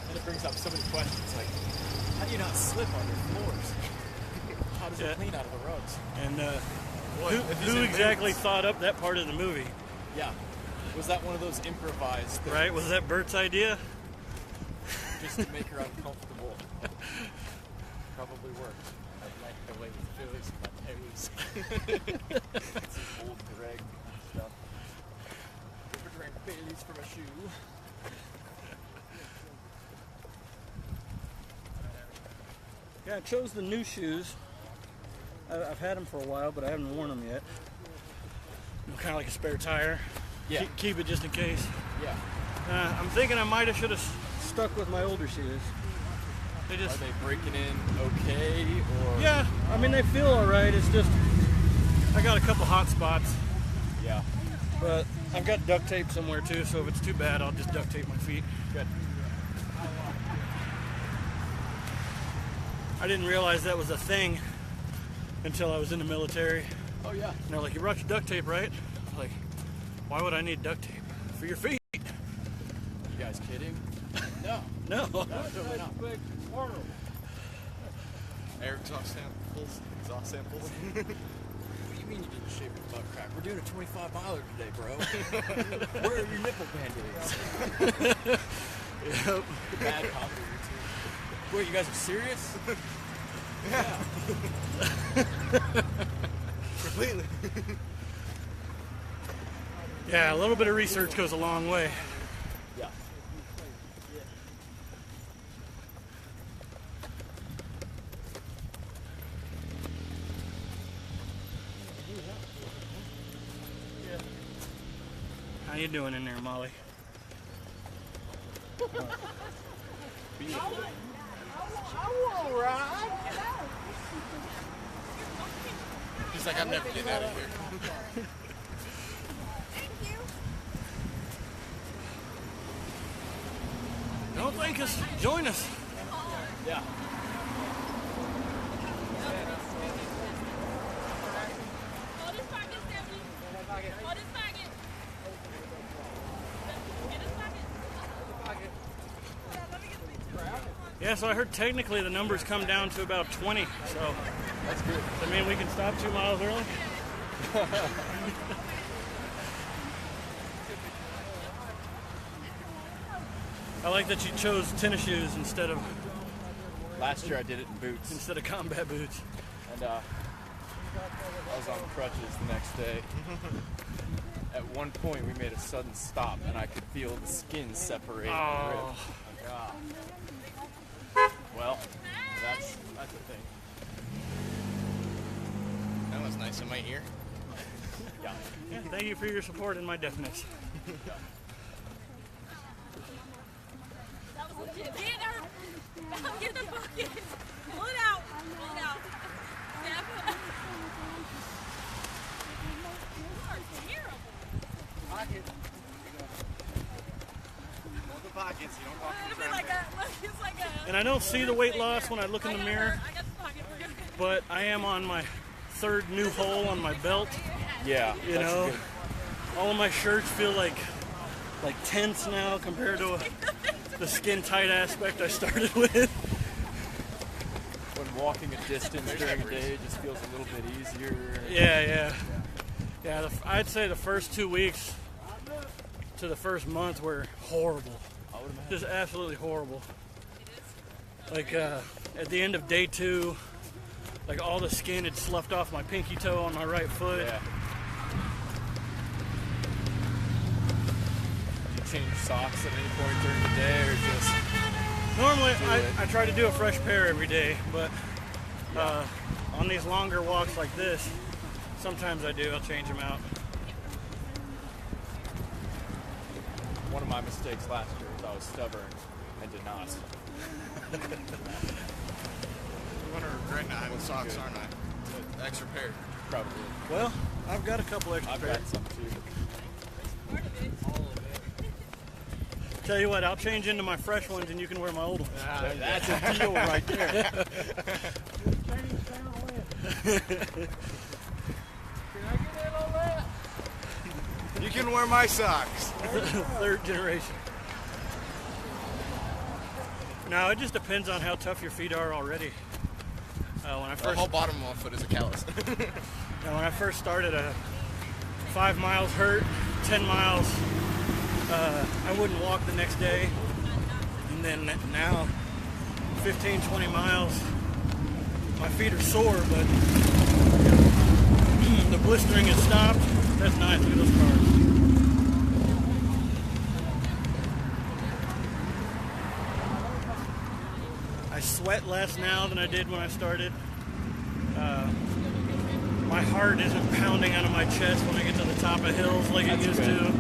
And it brings up so many questions like, how do you not slip on your floors? How does it clean out of the rugs? And who exactly thought up that part of the movie? Yeah. Was that one of those improvised things? Right? Was that Bert's idea? Just to make her uncomfortable. Probably worked. I like the way it feels in my toes. Some old Greg stuff. Ever drank Baileys from a shoe? Yeah, I chose the new shoes. I've had them for a while, but I haven't worn them yet. Kind of like a spare tire. Yeah. Keep it just in case. Yeah. I'm thinking I might have should have stuck with my older shoes. Are they breaking in okay, or? Yeah, I mean they feel all right. It's just I got a couple hot spots. Yeah. But I've got duct tape somewhere too, so if it's too bad, I'll just duct tape my feet. Good. I didn't realize that was a thing until I was in the military. Oh yeah. And they're like, you brought your duct tape, right? I'm like, why would I need duct tape? For your feet. You guys kidding? No. No. Totally not. Air exhaust samples. What do you mean you didn't shave your butt crack? We're doing a 25-miler today, bro. Where are your nipple band-aids? Yep. Bad comedy routine. Wait, you guys are serious? Yeah. Completely. Yeah, a little bit of research goes a long way. Yeah. How you doing in there, Molly? He's like, I'm never getting out of here. Don't thank us. Join us. Yeah. Yeah, so I heard technically the numbers come down to about 20, so that's good. I mean, we can stop 2 miles early. I like that you chose tennis shoes instead of... Last year I did it in boots. Instead of combat boots. And I was on crutches the next day. At one point we made a sudden stop and I could feel the skin separate. Oh. Like, ah. Well, that's a thing. That was nice in my ear. Yeah. Yeah, thank you for your support in my deafness. Yeah. Get the bucket. Pull it out. Pull it out. Step. You are terrible. Hold the pockets. You don't walk It'll be like a, it's like a... And I don't see the weight loss when I look in the mirror, I got the pocket. We're good. but I am on my 3rd new hole on my belt. Yeah. You know, all of my shirts feel like tents now compared to the skin tight aspect I started with. When walking a distance during the day, it just feels a little bit easier. Yeah. I'd say the first 2 weeks to the first month were horrible. I would imagine. Just absolutely horrible. Like at the end of day 2, like all the skin had sloughed off my pinky toe on my right foot. Yeah. Do you change socks at any point during the day, or just? Normally, I try to do a fresh pair every day, but on these longer walks like this, sometimes I do. I'll change them out. One of my mistakes last year was I was stubborn and did not. I'm gonna regret not having socks, aren't I? An extra pair. Probably. Well, I've got a couple extra I've pairs. got some too. Tell you what, I'll change into my fresh ones and you can wear my old ones. That's a deal right there. Can I get in on that? You can wear my socks. Third generation. No, it just depends on how tough your feet are already. When I The first whole bottom of my foot is a callus. when I first started, 5 miles hurt, 10 miles, I wouldn't walk the next day. And then now, 15, 20 miles, my feet are sore, but the blistering has stopped. That's nice. Look at those cars. I sweat less now than I did when I started. My heart isn't pounding out of my chest when I get to the top of hills like it used to.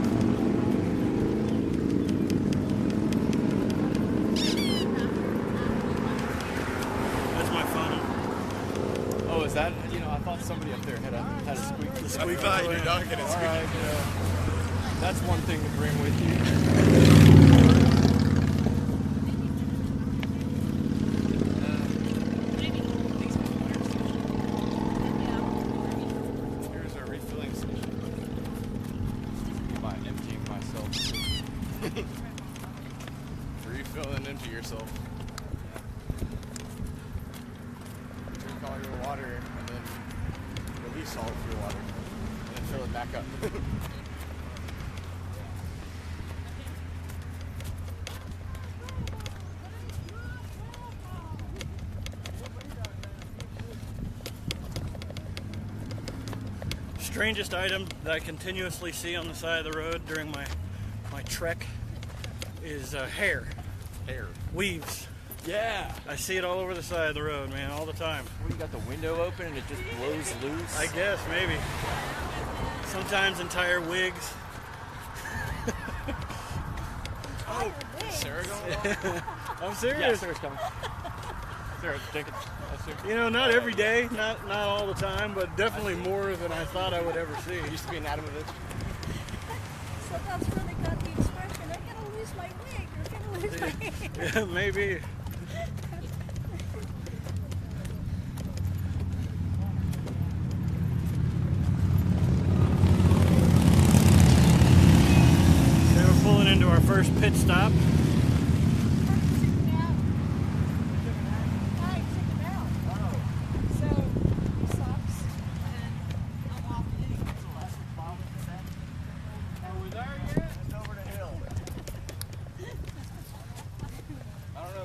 That's my phone. Oh, is that? You know, I thought somebody up there had a squeak. The squeak I thought away. your dog had a squeak. All right, that's one thing to bring with you. Here's our refilling station. By emptying myself. Refill and empty yourself. Drink all your water and then release all of your water. And then fill it back up. Strangest item that I continuously see on the side of the road during my trek is hair. Hair. Weaves. Yeah. I see it all over the side of the road, man, all the time. When you got the window open and it just blows loose. I guess, maybe. Sometimes entire wigs. Oh, is Sarah going along? I'm serious. Yeah, Sarah's coming. Sarah, take it. You know, not every day, not all the time, but definitely more than I thought I would ever see. It used to be an Adamovich. So that's where they got the expression, I'm gonna lose my wig, or I'm gonna lose my hair. Yeah, maybe. Okay, we're pulling into our first pit stop.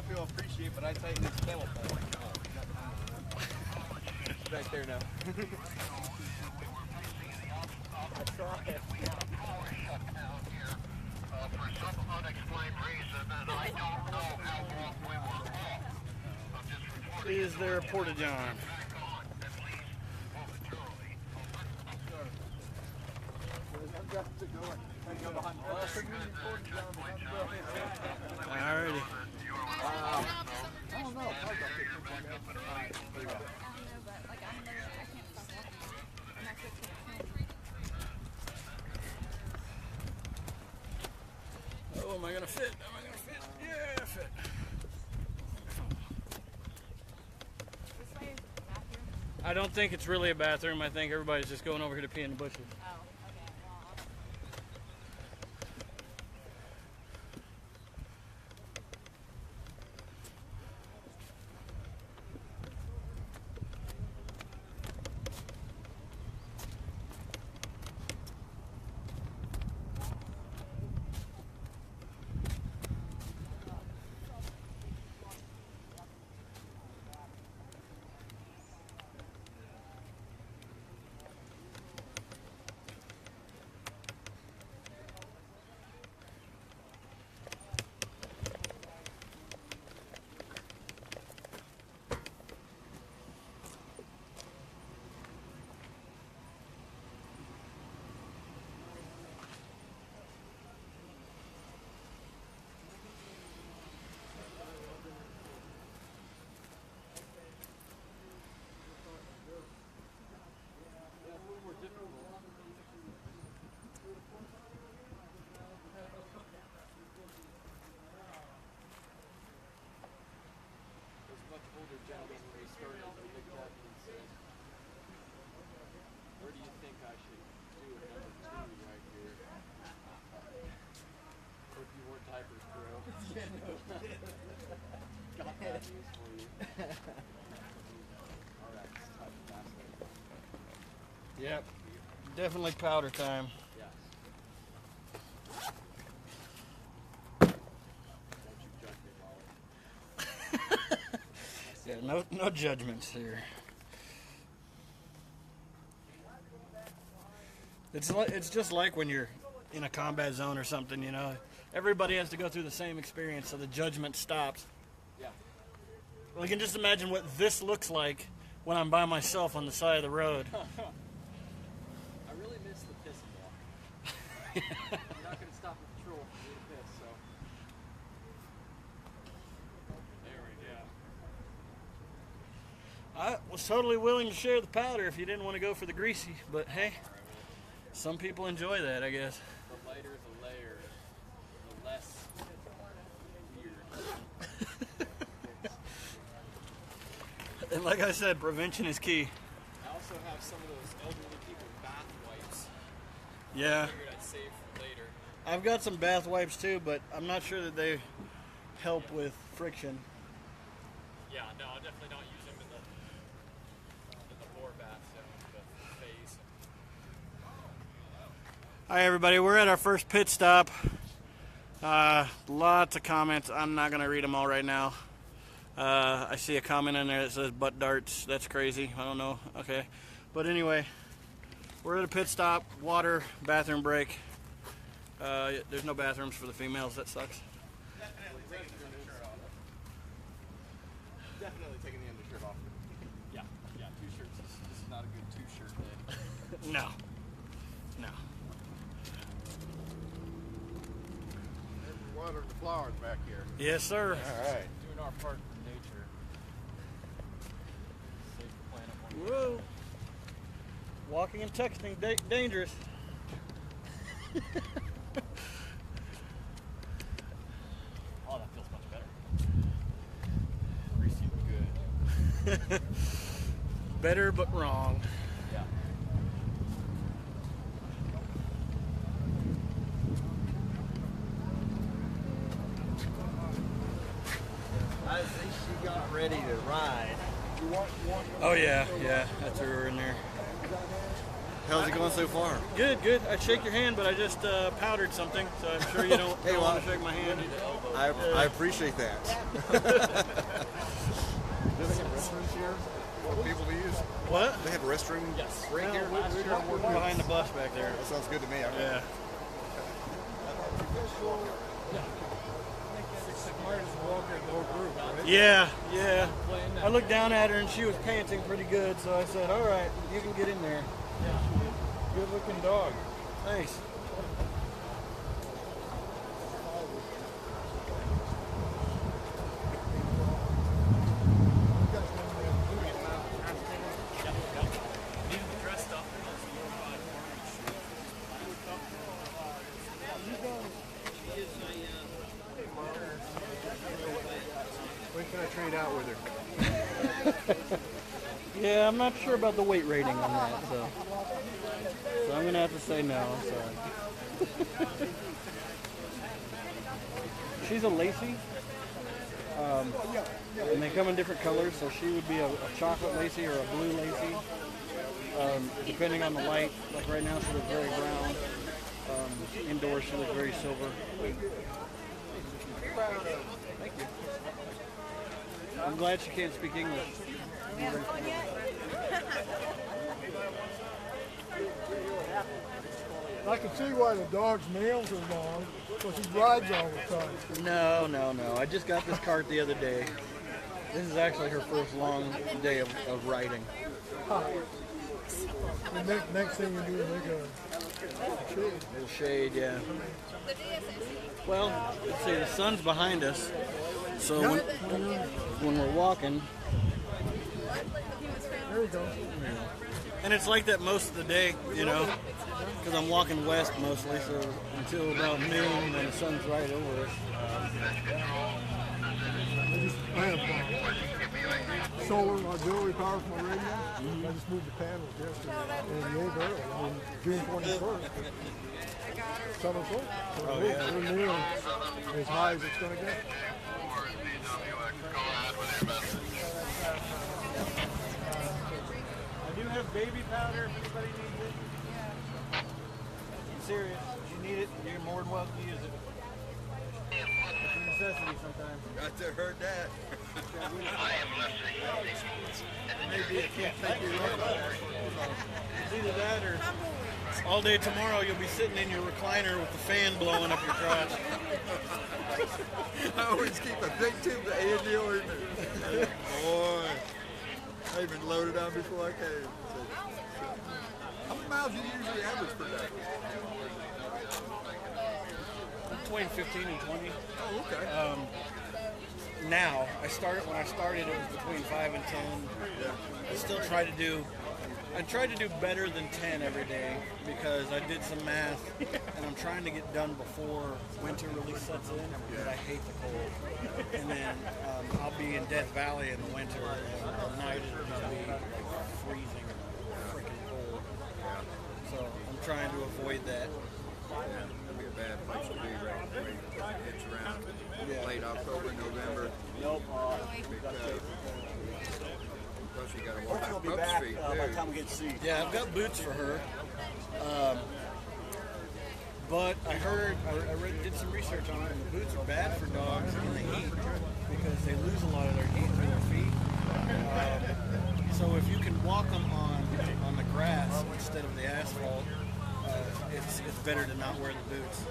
You'll appreciate, but I tightened this camel pole. Right there now. I tried. For some unexplained reason, and I don't know how long we were off. I'm just reporting. Is there a porta-john? Back on, at least momentarily. I've got to go behind the bus. Alrighty. I don't know. Probably don't get too far down. Oh, am I gonna fit? Am I gonna fit? Yeah, I fit. I don't think it's really a bathroom. I think everybody's just going over here to pee in the bushes. Where do you think I should do a number 2 right here? you wore diapers, bro. Got that news for you. Alright, it's time to pass it. Yep. Definitely powder time. Yes. Yeah, no judgments here. It's just like when you're in a combat zone or something, you know. Everybody has to go through the same experience, so the judgment stops. Yeah. Well, you can just imagine what this looks like when I'm by myself on the side of the road. I really miss the piss and walk. You're not going to stop a patrol for me to piss, so. There we go. I was totally willing to share the powder if you didn't want to go for the greasy, but hey, some people enjoy that, I guess. The lighter the layer, the less weird. And like I said, prevention is key. I also have some of those elderly people bath wipes. Yeah. I figured I'd save for later. I've got some bath wipes too, but I'm not sure that they help with friction. Yeah, no, I definitely don't use them in the bore bath zone, the phase. Hi everybody, we're at our first pit stop. Lots of comments. I'm not going to read them all right now. I see a comment in there that says butt darts. That's crazy. I don't know. Okay. But anyway, we're at a pit stop, water, bathroom break. There's no bathrooms for the females. That sucks. Definitely taking the undershirt off. Yeah, two shirts. This is not a good two-shirt day. No. No. We're watering the flowers back here. Yes, sir. All right. Doing our part for nature. Save the planet one day. Whoa. Walking and texting, dangerous. Oh, that feels much better. Greasy but good. Better but wrong. Yeah. I think she got ready to ride. Oh yeah, that's her we were in there. How's it going so far? Good. I'd shake your hand, but I just powdered something, so I'm sure you don't, Hey, don't well, want to shake my hand. I appreciate that. Do they have restrooms here for people to use? What? They have a restroom Yes. right here? We're behind the bus back there. That sounds good to me. Yeah. Yeah. I looked down at her and she was panting pretty good, so I said, all right, you can get in there. Good looking dog. Thanks. When can I trade out with her? Yeah, I'm not sure about the weight rating on that, so I'm gonna have to say no. I'm sorry. She's a Lacey, and they come in different colors. So she would be a chocolate Lacey or a blue Lacey, depending on the light. Like right now, she looks very brown. Indoors, she looks very silver. Thank you. I'm glad she can't speak English. I can see why the dog's nails are long, because he rides all the time. No. I just got this cart the other day. This is actually her first long day of riding. The next thing you do is make a shade. Little shade, yeah. Well, let's see, the sun's behind us, so when we're walking, There you go. and it's like that most of the day, you know, because I'm walking west mostly, so until about noon when the sun's right over us. I have solar auxiliary power for my radio. I just moved the panels yesterday. And the early, June 21st. 7 o'clock. So Oh, we're, yeah. we're near as high as it's going to get. I do have baby powder if anybody needs it. I'm serious. If you need it, you're more than welcome to use it. It's a necessity sometimes. Got to heard that. I am listening. Maybe I can't take you It's either that or all day tomorrow you'll be sitting in your recliner with the fan blowing up your crotch. I always keep a big tube of Andy ointment. Boy, I even loaded on before I came. How many miles do you usually average per day? Between 15 and 20. Oh, okay. Now, when I started, it was between 5 and 10. Yeah. I still try to do better than 10 every day because I did some math and I'm trying to get done before winter really sets in, but I hate the cold. And then I'll be in Death Valley in the winter and the night is going to be like freezing, freaking cold. So I'm trying to avoid that. Yeah, that'd be a bad place to be right when it's around late October, November. Nope. Plus you gotta watch Hump Street too. we get to see. Yeah, I've got boots for her. But I heard, did some research on it, and the boots are bad for dogs in the heat because they lose a lot of their heat through their feet. So if you can walk them on the grass instead of the asphalt, it's better to not wear the boots.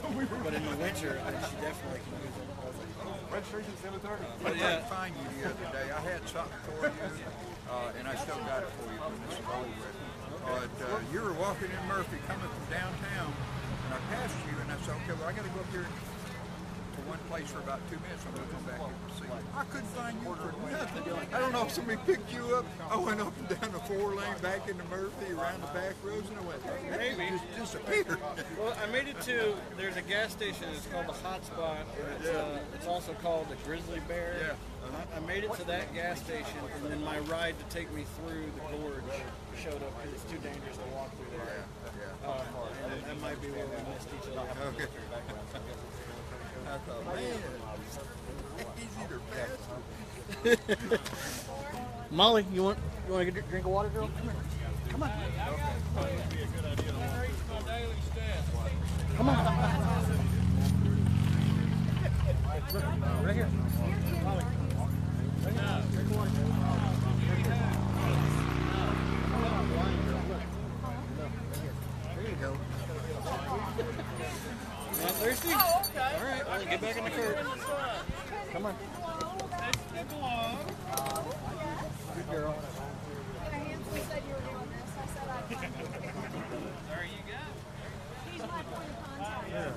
But in the winter, she definitely can use them. Registration cemetery. But I tried to find you the other day. I had something for you, and I still got it for you when this is over with. But you were walking in Murphy coming from downtown, and I passed you, and I said, okay, well, I got to go up here to one place for about 2 minutes. I'm going to come back and see you. I couldn't find you for nothing. I don't know if somebody picked you up. I went up and down the 4-lane back into Murphy, around the back roads, and I went, Maybe. Just disappeared. Well, I made it to, there's a gas station, it's called the Hot Spot, and it's also called the Grizzly Bear. Yeah. I made it to that gas station, and then my ride to take me through the gorge showed up because it's too dangerous to walk through there. And that might be where we missed each other. Okay. I thought, man, easy to pass. Molly, you want to get a drink of water, girl? Come on. Come on. Right here. Molly. Right here. Drink of water. There you go. Not thirsty? Oh, okay. All right, well, get back in the cart. Come on. Good girl. Nancy said you were doing this. I said I'd find it. There you go. He's my point of contact.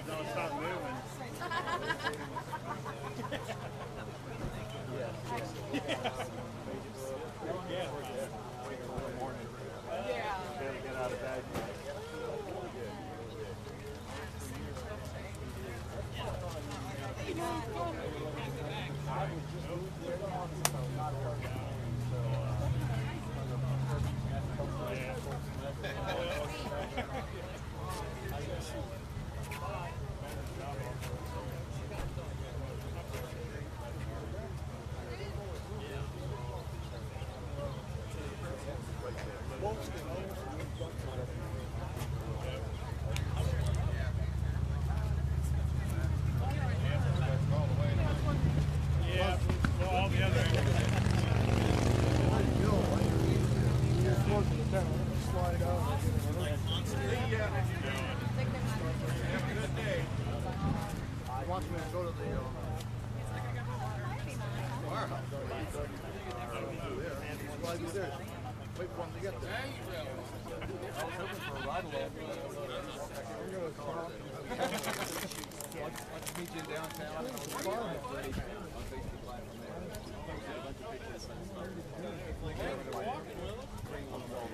Don't stop moving. Get out of bed. Yeah, well, all the other Slide out. Have a good day. He wants me to go to the firehouse. And he's glad you did. Wait for him to get there. I was hoping for a ride along. We're going to come out. Let's meet you in downtown. The firehouse ready. On Facebook Live from there. A bunch of pictures. Bring one of all the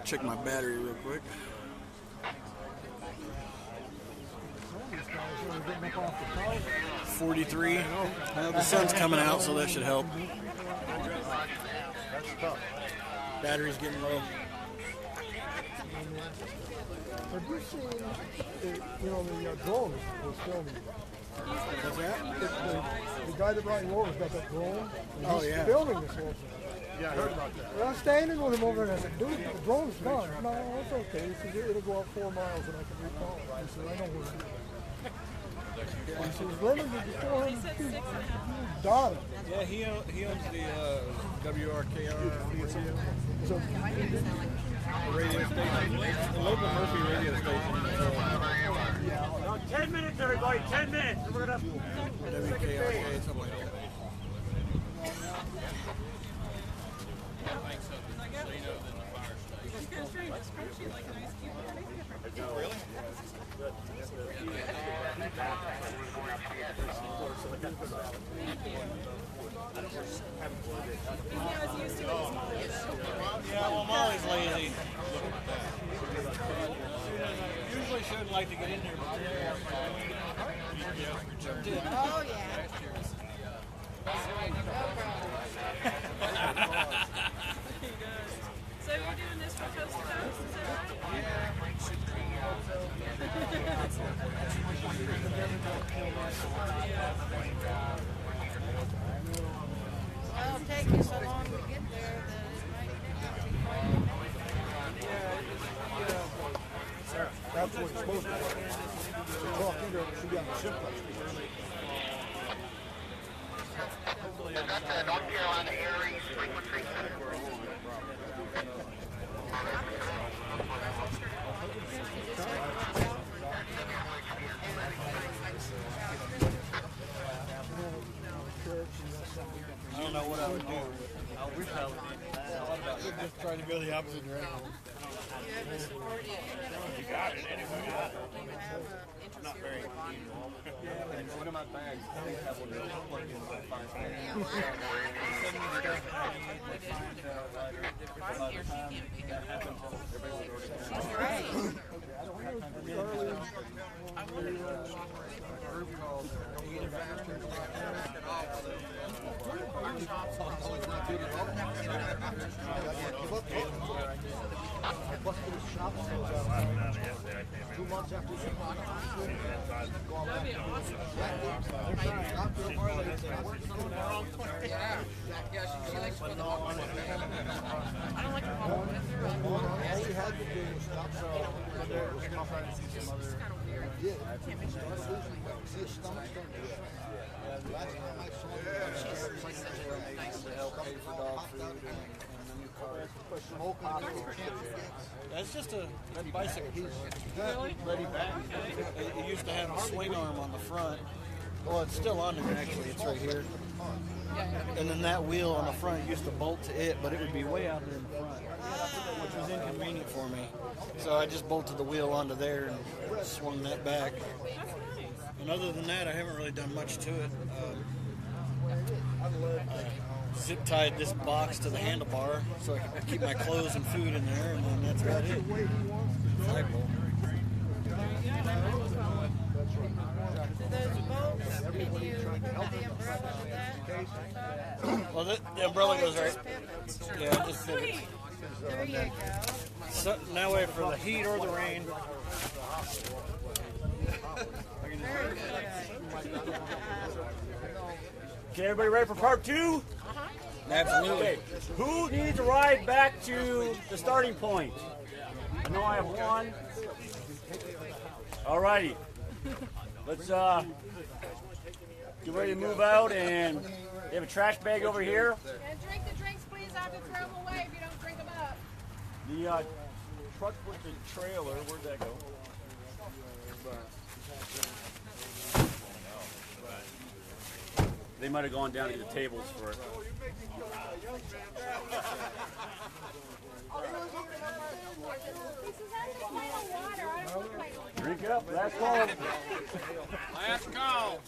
Check my battery real quick. 43. The sun's coming out, so that should help. Battery's getting low. Have you seen, the drone was filming? What's that? The guy that brought you over has got that drone. And he's filming this whole thing. Yeah, I heard about that. Well, I was standing with him over there and I said, dude, the drone's gone. No, it's okay. He said, it'll go up 4 miles and I can recall it. I said, I know where it is. He says, limited to 400 feet. Dot it. Yeah, he owns the WRKR So, radio station, the local Murphy radio station. 10 minutes, everybody, 10 minutes. We're going to WKRK, something like that. Yeah, well, Molly's lazy. Usually shouldn't like to get in there, but Oh, yeah. So you're doing this for Coast to Coast, is that right? Well, it'll take you so long to get there that it might not be quite. that's what it's supposed to be. The truck in there, it should be on the simplex. That's the North Carolina Aries frequency. I don't know what I would do. I wish I would just try to go the opposite direction. You got it anyway. Not very. One of my bags, I have one of those plug-in That's just a bicycle trailer. Ready back. It used to have a swing arm on the front. Well, it's still on there actually. It's right here. And then that wheel on the front used to bolt to it, but it would be way out there in the front, which was inconvenient for me. So I just bolted the wheel onto there and swung that back. And other than that, I haven't really done much to it. Zip tied this box to the handlebar so I can keep my clothes and food in there, and then that's about it. Flagpole. Those bolts, can you hook the umbrella to that? Well, the umbrella goes right. Yeah, just pivots. There you go. So, that way for the heat or the rain. Very good. Okay, everybody ready for part 2? Absolutely. Okay. Who needs a ride back to the starting point? I know I have one. Alrighty. Let's get ready to move out, and they have a trash bag over here. And drink the drinks, please. I have to throw them away if you don't drink them up. The truck with the trailer, where'd that go? They might have gone down to the tables for it. Drink up, last call. Last call.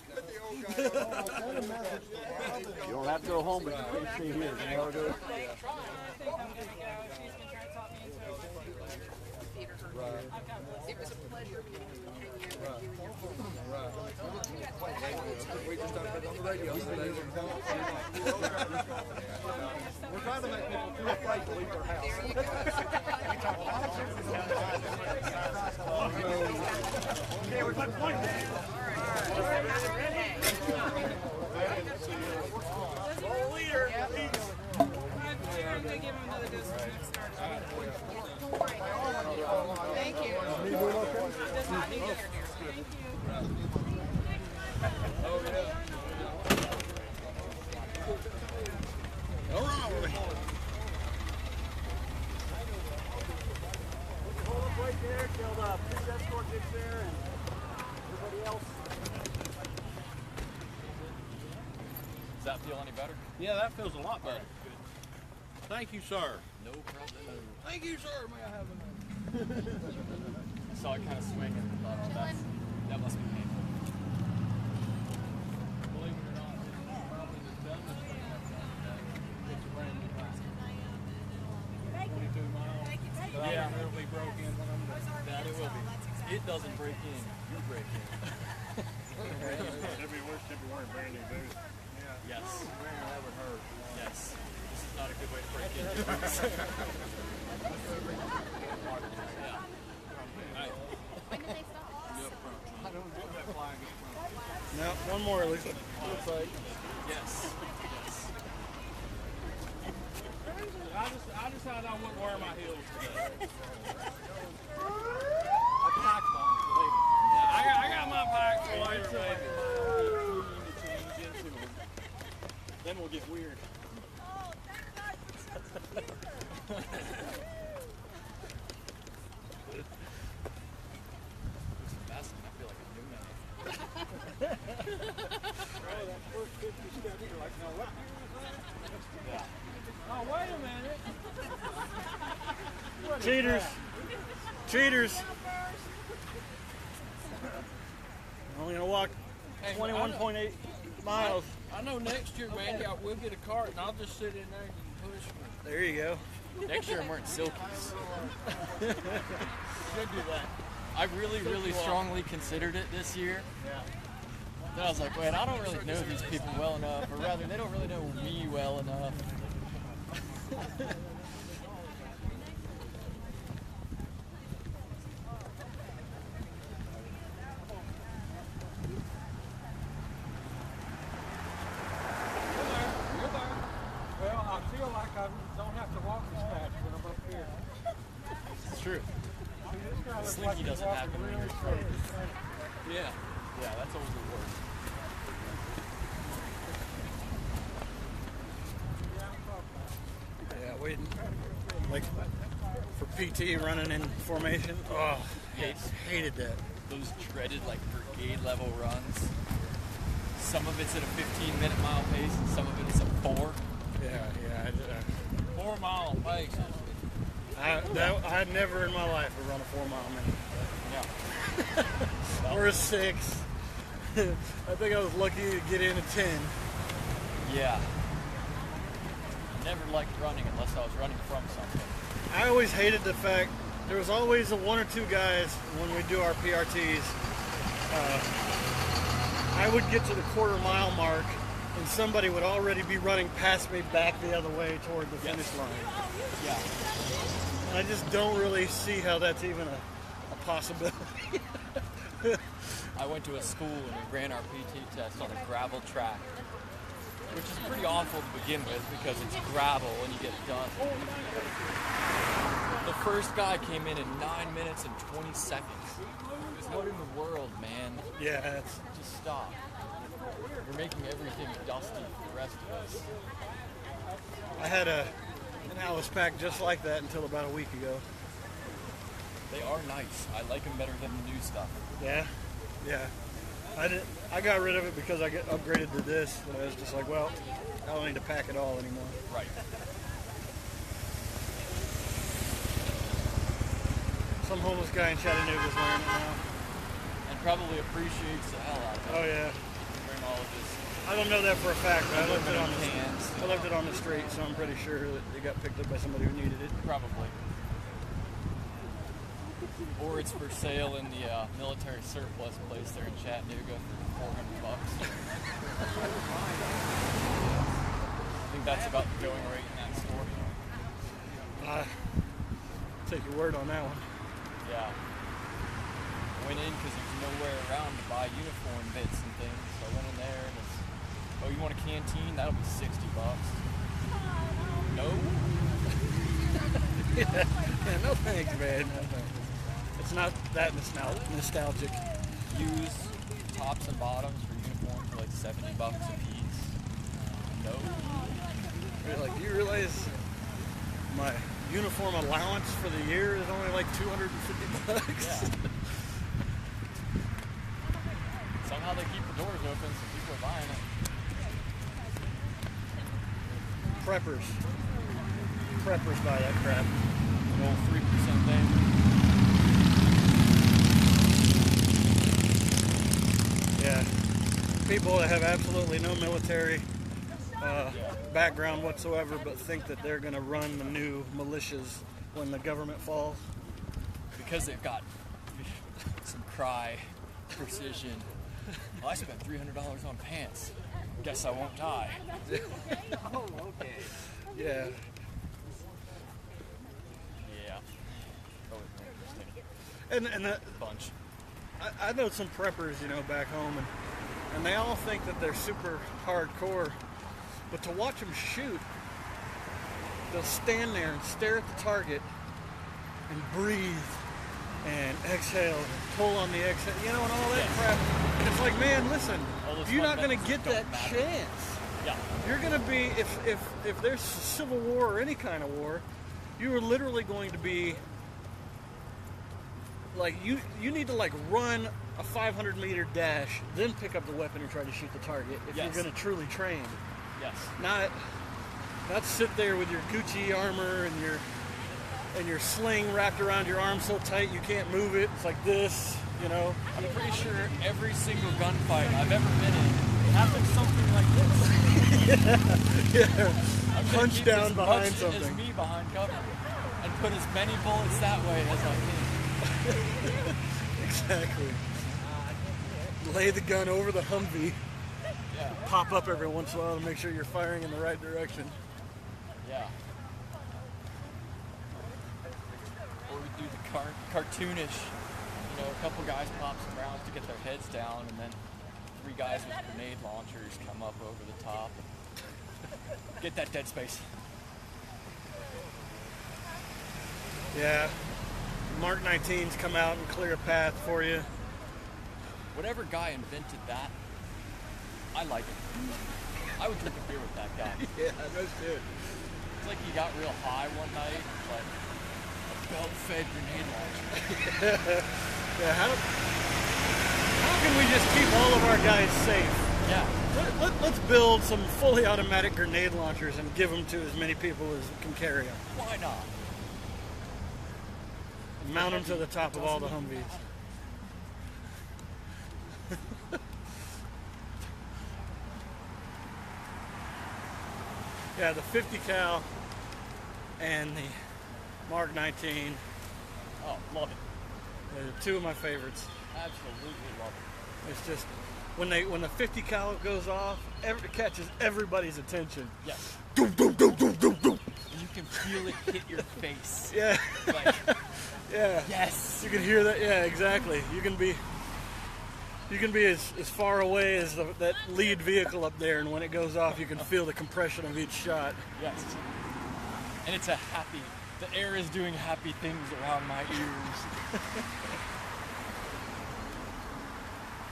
You don't have to go home, but you can stay here. You know how to do it? It was a pleasure meeting you 10 years ago. We just started putting on the radio. We're trying to make people feel afraid to leave their house. Okay, we're at point. Leader. Thank you. Does not need dinner here. Thank you. All right. Hold up right there till the police escort gets there and everybody else. Does that feel any better? Yeah, that feels a lot better. Thank you, sir. No problem. Thank you, sir. May I have a I saw it kind of swing and thought, oh, that must be painful. Believe it or not, it's probably the dumbest thing I've done today. It's a brand new bike. 22 miles. But Yeah. it'll be broke in when I'm done. That it will be. It doesn't break in, you break in. It'd be worse if you weren't brand new boots. Yes. That would hurt. Yes. This is not a good way to break in. When did they stop? No, one more at least. Looks like. Yes. I decided I wouldn't wear my heels today. I got my packs for later, baby. Then we'll get weird. I feel like a new man. That first 50 steps, you're like, no, what? Oh, wait a minute. Cheaters. Cheaters. Only gonna walk 21.8 miles. I know next year, Mandy, we'll get a cart and I'll just sit in there and you can push me. There you go. Next year I'm wearing silkies. Should do that. I really strongly considered it this year. Yeah. Then I was like, wait, I don't really know these people well enough, or rather, they don't really know me well enough. Well, I feel like I don't have to walk as fast when I'm up here. It's true. See, this guy looks Slinky like he's doesn't walking happen when really you're slow. Yeah. Yeah, that's always the worst. Yeah, waiting. Like for PT running in formation. Oh, hated that. Those dreaded, like, brigade level runs. Some of it's at a 15-minute mile pace, and some of it is a 4. Yeah. 4 mile pace. I'd never in my life have run a 4 mile minute. Yeah. Or a 6. I think I was lucky to get in a 10. Yeah. Never liked running unless I was running from something. I always hated the fact there was always a 1 or 2 guys when we do our PRTs. I would get to the quarter mile mark and somebody would already be running past me back the other way toward the finish line. Yeah. And I just don't really see how that's even a possibility. I went to a school and we ran our PT test on a gravel track, which is pretty awful to begin with because it's gravel and you get done. The first guy came in 9 minutes and 20 seconds. What in the world, man? Yeah, just stop. You're making everything dusty for the rest of us. I had an Alice pack just like that until about a week ago. They are nice. I like them better than the new stuff. Yeah. I got rid of it because I get upgraded to this, and I was just like, well, I don't need to pack it all anymore. Right. Some homeless guy in Chattanooga's wearing it now. And probably appreciates the hell out of it. Oh yeah. Wearing all of his I don't know that for a fact, but I left it on the cans. I left it on the street, so I'm pretty sure that it got picked up by somebody who needed it. Probably. Or it's for sale in the military surplus place there in Chattanooga for $400. I think that's about the going rate in that store. Take your word on that one. Yeah. I went in because there's nowhere around to buy uniform bits and things. So I went in there and it's, oh, you want a canteen? That'll be $60. No? Yeah, no thanks, man. No thanks. It's not that nostalgic. Used tops and bottoms for uniforms for like $70 a piece. No. You're like, do you realize my uniform allowance for the year is only like $250? Yeah. Somehow they keep the doors open so people are buying it. Preppers buy that crap. The old 3% thing. Yeah, people that have absolutely no military background whatsoever, but think that they're going to run the new militias when the government falls. Because they've got some cry precision. Well, I spent $300 on pants. Guess I won't die. Oh, okay. Yeah. Yeah. Always interesting. And Bunch. I know some preppers, back home, and they all think that they're super hardcore, but to watch them shoot, they'll stand there and stare at the target and breathe and exhale and pull on the exhale, and all that crap. It's like, man, listen, you're not going to get that chance. Yeah. You're going to be, if there's civil war or any kind of war, you are literally going to be like, you need to like run a 500-meter dash, then pick up the weapon and try to shoot the target if you're going to truly train. Yes. Not sit there with your Gucci armor and your sling wrapped around your arm so tight you can't move it. It's like this, I'm pretty sure every single gunfight I've ever been in happened something like this. Yeah. I'm Punch down behind as something. As me behind cover, and put as many bullets that way as I can. Exactly. Lay the gun over the Humvee. Yeah. Pop up every once in a while to make sure you're firing in the right direction. Yeah. Or we do the cartoonish. A couple guys pop some rounds to get their heads down, and then 3 guys with grenade launchers come up over the top and get that dead space. Yeah. Mark 19s come out and clear a path for you. Whatever guy invented that, I like it. I would drink a beer with that guy. Yeah, no shit. It's like he got real high one night, but a belt-fed grenade launcher. Yeah, how can we just keep all of our guys safe? Yeah. Let's build some fully automatic grenade launchers and give them to as many people as can carry them. Why not? Mount them to the top of all the Humvees. Yeah, the 50 cal and the Mark 19. Oh, love it. They're 2 of my favorites. Absolutely love it. It's just when the 50 cal goes off, it catches everybody's attention. Yes. Doom, doom, doom, doom, doom, doom. And you can feel it hit your face. Yeah. Like, yeah. yes. You can hear that. Yeah, exactly. You can be as far away as that lead vehicle up there, and when it goes off, you can feel the compression of each shot. Yes. And it's the air is doing happy things around my ears.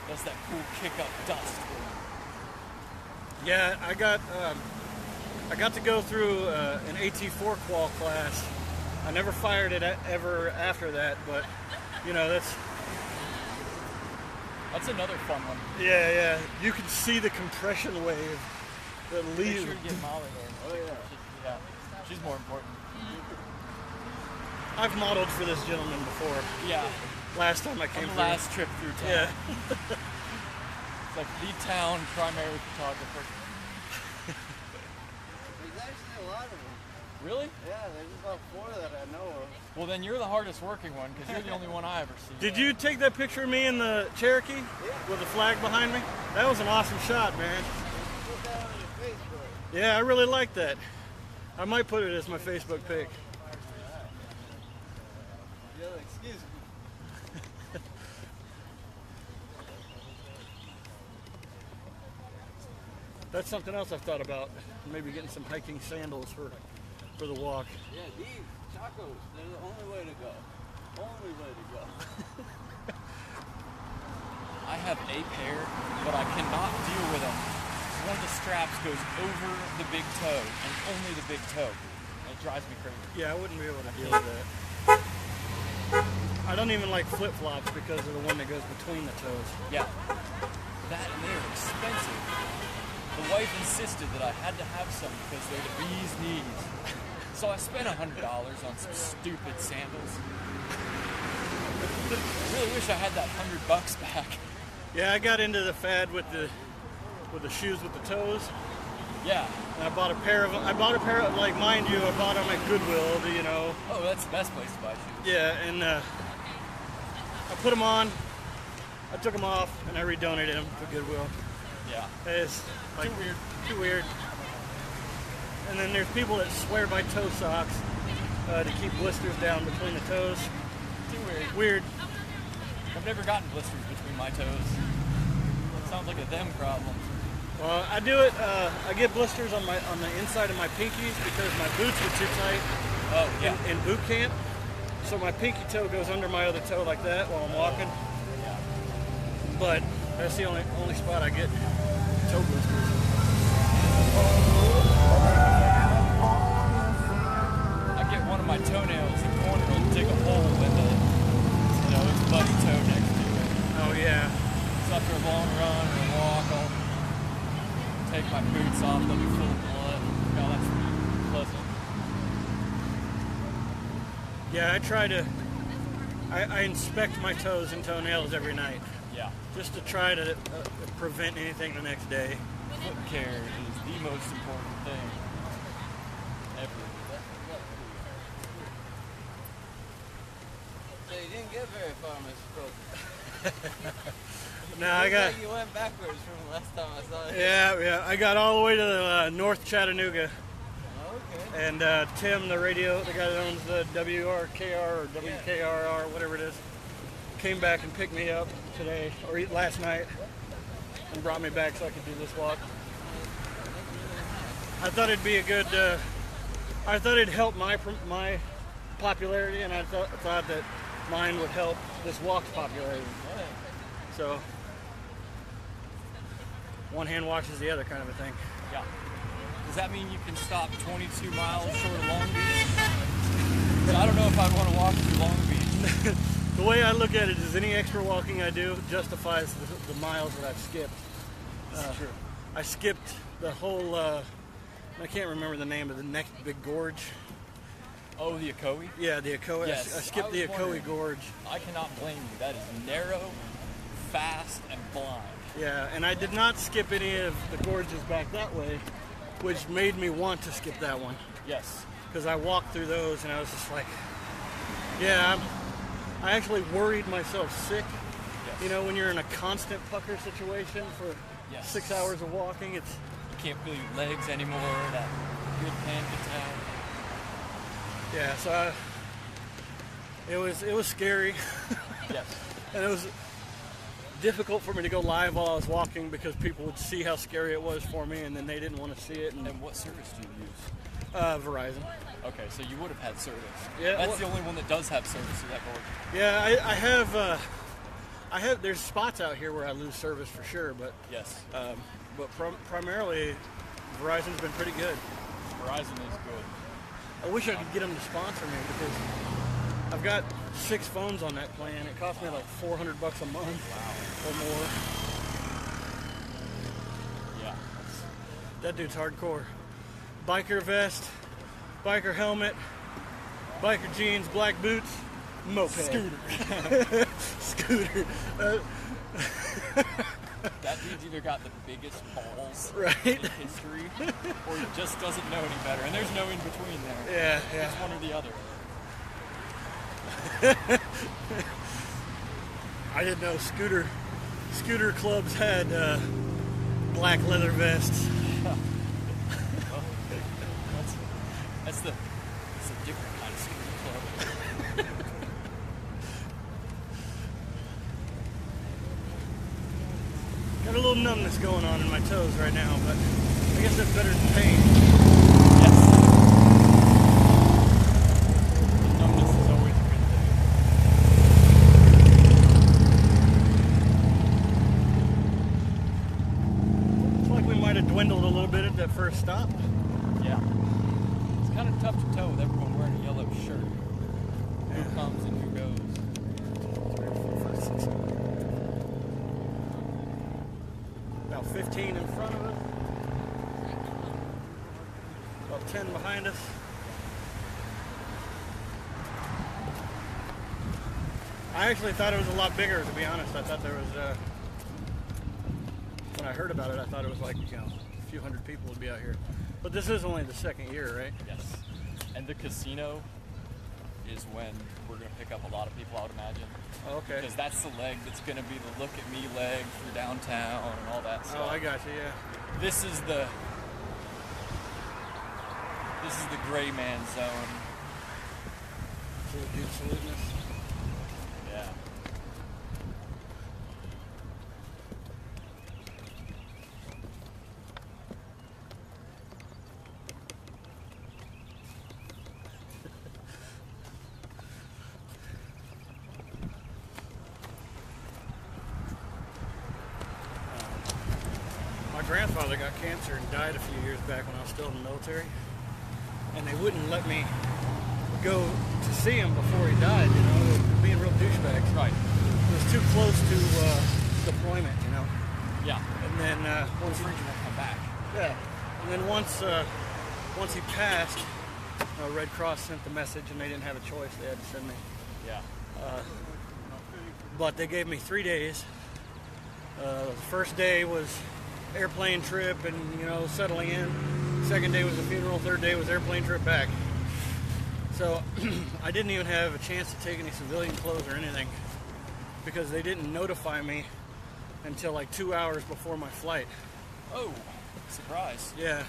That's that cool kick up dust. Yeah, I got to go through an AT4 qual class. I never fired it ever after that, but that's That's another fun one. Yeah, yeah. You can see the compression wave that Make leaves. sure you get Molly there. Oh yeah. Yeah. She's more important. I've modeled for this gentleman before. Yeah. Last time I came On the through. last trip through town. Yeah. It's like the town primary photographer. There's actually a lot of them. Really? Yeah, there's about 4 that I know of. Well, then you're the hardest working one because you're the only one I ever see. Did you take that picture of me in the Cherokee with the flag behind me? That was an awesome shot, man. Put that on your Facebook. Yeah, I really like that. I might put it as my Facebook pic. Yeah, excuse me. That's something else I've thought about. Maybe getting some hiking sandals for the walk. Yeah, these Chacos, they're the only way to go. Only way to go. I have a pair, but I cannot deal with them. One of the straps goes over the big toe, and only the big toe. And it drives me crazy. Yeah, I wouldn't be able to deal with that. I don't even like flip-flops because of the one that goes between the toes. Yeah. That and they're expensive. The wife insisted that I had to have some because they're the bee's knees. So I spent $100 on some stupid sandals. I really wish I had that $100 back. Yeah, I got into the fad with the shoes with the toes. Yeah. And I bought a pair of, like, mind you, I bought them at Goodwill, you know. Oh, that's the best place to buy shoes. Yeah, and I put them on, I took them off, and I redonated them to Goodwill. Yeah. It's like, Too weird. Too weird. And then there's people that swear by toe socks to keep blisters down between the toes. Too weird. Weird. I've never gotten blisters between my toes. It sounds like a them problem. Well, I do it. I get blisters on the inside of my pinkies because my boots were too tight. Oh yeah. In boot camp, so my pinky toe goes under my other toe like that while I'm walking. Yeah. But that's the only spot I get toe blisters. I get one of my toenails, the corner will dig a hole in the, its buddy toe next to it. Oh yeah. So after a long run or a walk, I'll take my boots off, they'll be full of blood. God, that's pleasant. Yeah, I try to. I inspect my toes and toenails every night. Yeah. Just to try to prevent anything the next day. Foot care is the most important thing ever. So you didn't get very far, Mr. Coker. No, I got. Like you went backwards from the last time I saw you. Yeah. I got all the way to North Chattanooga. Okay. And Tim, the guy that owns the WRKR or WKRR, whatever it is, came back and picked me up today, or last night, and brought me back so I could do this walk. I thought it'd be a good, I thought it'd help my popularity, and I thought that mine would help this walk's popularity. So, one hand washes the other kind of a thing. Yeah. Does that mean you can stop 22 miles short of Long Beach? I don't know if I'd want to walk through Long Beach. The way I look at it is any extra walking I do justifies the miles that I've skipped. That's true. I skipped the whole, I can't remember the name of the next big gorge. Oh, the Ocoee? Yeah, the Ocoee. Yes, I skipped the Ocoee Gorge. I cannot blame you. That is narrow, fast, and blind. Yeah, and I did not skip any of the gorges back that way, which made me want to skip that one. Yes. Because I walked through those and I was just like, yeah, I actually worried myself sick. Yes. You know, when you're in a constant pucker situation for 6 hours of walking, it's... You can't feel your legs anymore, that good panic attack. Yeah, so it was scary. Yes. And it was difficult for me to go live while I was walking because people would see how scary it was for me, and then they didn't want to see it. And what service do you use? Verizon. Okay, so you would have had service. Yeah, that's the only one that does have service to that gorge. Yeah, I have. There's spots out here where I lose service for sure, but yes. But primarily, Verizon's been pretty good. Verizon is good. I wish I could get them to sponsor me because I've got 6 phones on that plan. It cost me like $400 a month. Wow. or more. Yeah. That dude's hardcore. Biker vest, biker helmet, biker jeans, black boots, moped. Scooter. Scooter. That dude's either got the biggest balls Right. in history, or he just doesn't know any better. And there's no in between there. Yeah, yeah. It's one or the other. I didn't know scooter clubs had black leather vests. Well, that's a different kind of scooter club. Got a little numbness going on in my toes right now, but I guess that's better than pain. Yes. Numbness is always a good thing. Looks like we might have dwindled a little bit at that first stop. Yeah. It's kind of tough to tell with everyone wearing a yellow shirt. Who comes and who goes. 3, 4, 5, 6, 7. About 15 in front of us. About 10 behind us. I actually thought it was a lot bigger, to be honest. I thought there was, when I heard about it, I thought it was like, a few hundred people would be out here. But this is only the second year, right? Yes. And the casino is when we're going to pick up a lot of people, I would imagine. Oh, okay. Because that's the leg that's going to be the look at me leg for downtown and all that stuff. Oh, I got you, yeah. This is the gray man zone. Little dude saluting us. Yeah. My grandfather got cancer and died a few years back when I was still in the military. And they wouldn't let me go to see him before he died, they were being real douchebags. Right. It was too close to deployment, Yeah. And then Once Region will come back. yeah, and then once he passed, Red Cross sent the message, and they didn't have a choice; they had to send me. Yeah. But they gave me 3 days. The first day was airplane trip and settling in. Second day was the funeral. Third day was airplane trip back. So I didn't even have a chance to take any civilian clothes or anything because they didn't notify me until like 2 hours before my flight. Oh, surprise. Yeah.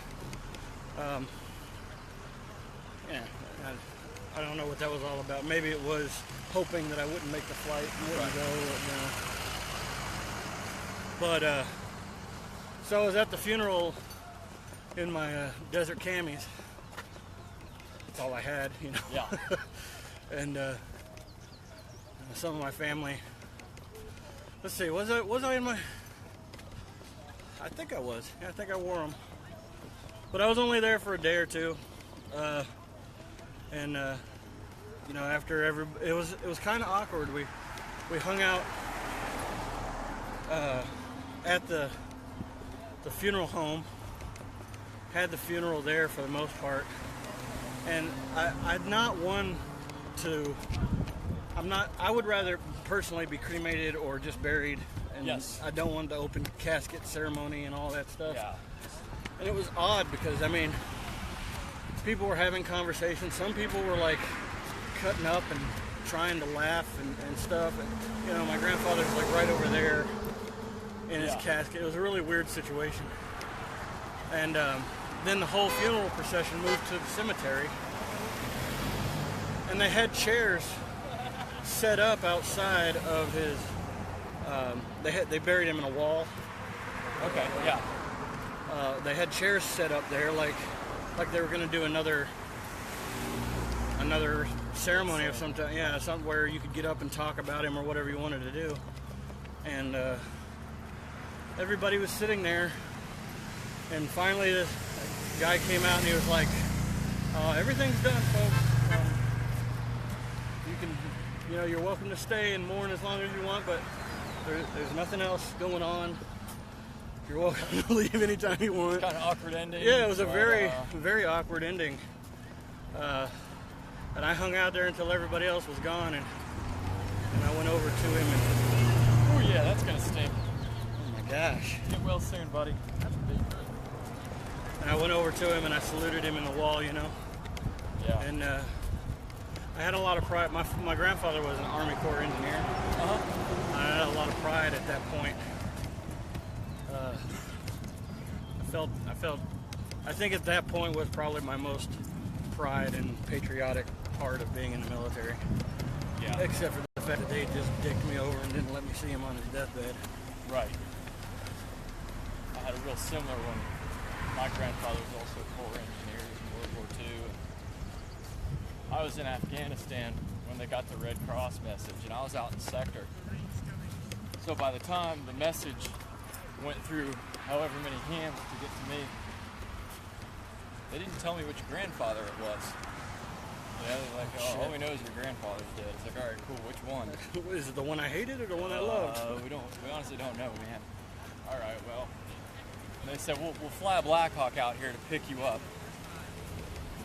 I don't know what that was all about. Maybe it was hoping that I wouldn't make the flight and wouldn't go. But so I was at the funeral in my desert camis. That's all I had, Yeah. And some of my family. Let's see, was I in my? I think I was. Yeah, I think I wore them. But I was only there for a day or two, and after it was kind of awkward. We hung out at the funeral home. Had the funeral there for the most part, and I'm not one to. I would rather personally be cremated or just buried. And Yes. I don't want the open casket ceremony and all that stuff. Yeah. And it was odd because, people were having conversations. Some people were like cutting up and trying to laugh and stuff. And, my grandfather's like right over there in his casket. It was a really weird situation. And then the whole funeral procession moved to the cemetery. And they had chairs set up outside of his. They buried him in a wall. Okay. Yeah. They had chairs set up there, like they were going to do another ceremony of some type. Yeah, something where you could get up and talk about him or whatever you wanted to do. And everybody was sitting there. And finally, this guy came out and he was like, "Everything's done, folks. You can, you're welcome to stay and mourn as long as you want, but There's nothing else going on. You're welcome to leave anytime you want. Kind of awkward ending. Yeah, it was a very awkward ending. And I hung out there until everybody else was gone, and I went over to him and... Oh yeah, that's gonna stink. Oh my gosh. Get well soon, buddy. That's a big hurt. And I went over to him and I saluted him in the wall, you know. Yeah. And I had a lot of pride. My grandfather was an Army Corps engineer. Uh-huh. I had a lot of pride at that point. I think at that point was probably my most pride and patriotic part of being in the military. Yeah. Except for the fact that they just dicked me over and didn't let me see him on his deathbed. Right. I had a real similar one. My grandfather was also a Corps engineer in World War II. I was in Afghanistan when they got the Red Cross message, and I was out in sector. So by the time the message went through however many hands to get to me, they didn't tell me which grandfather it was. Yeah, they're like, oh, all we know is your grandfather's dead. It's like, all right, cool, which one? Is it the one I hated or the one I loved? We honestly don't know, man. All right, well. And they said, we'll fly a Blackhawk out here to pick you up.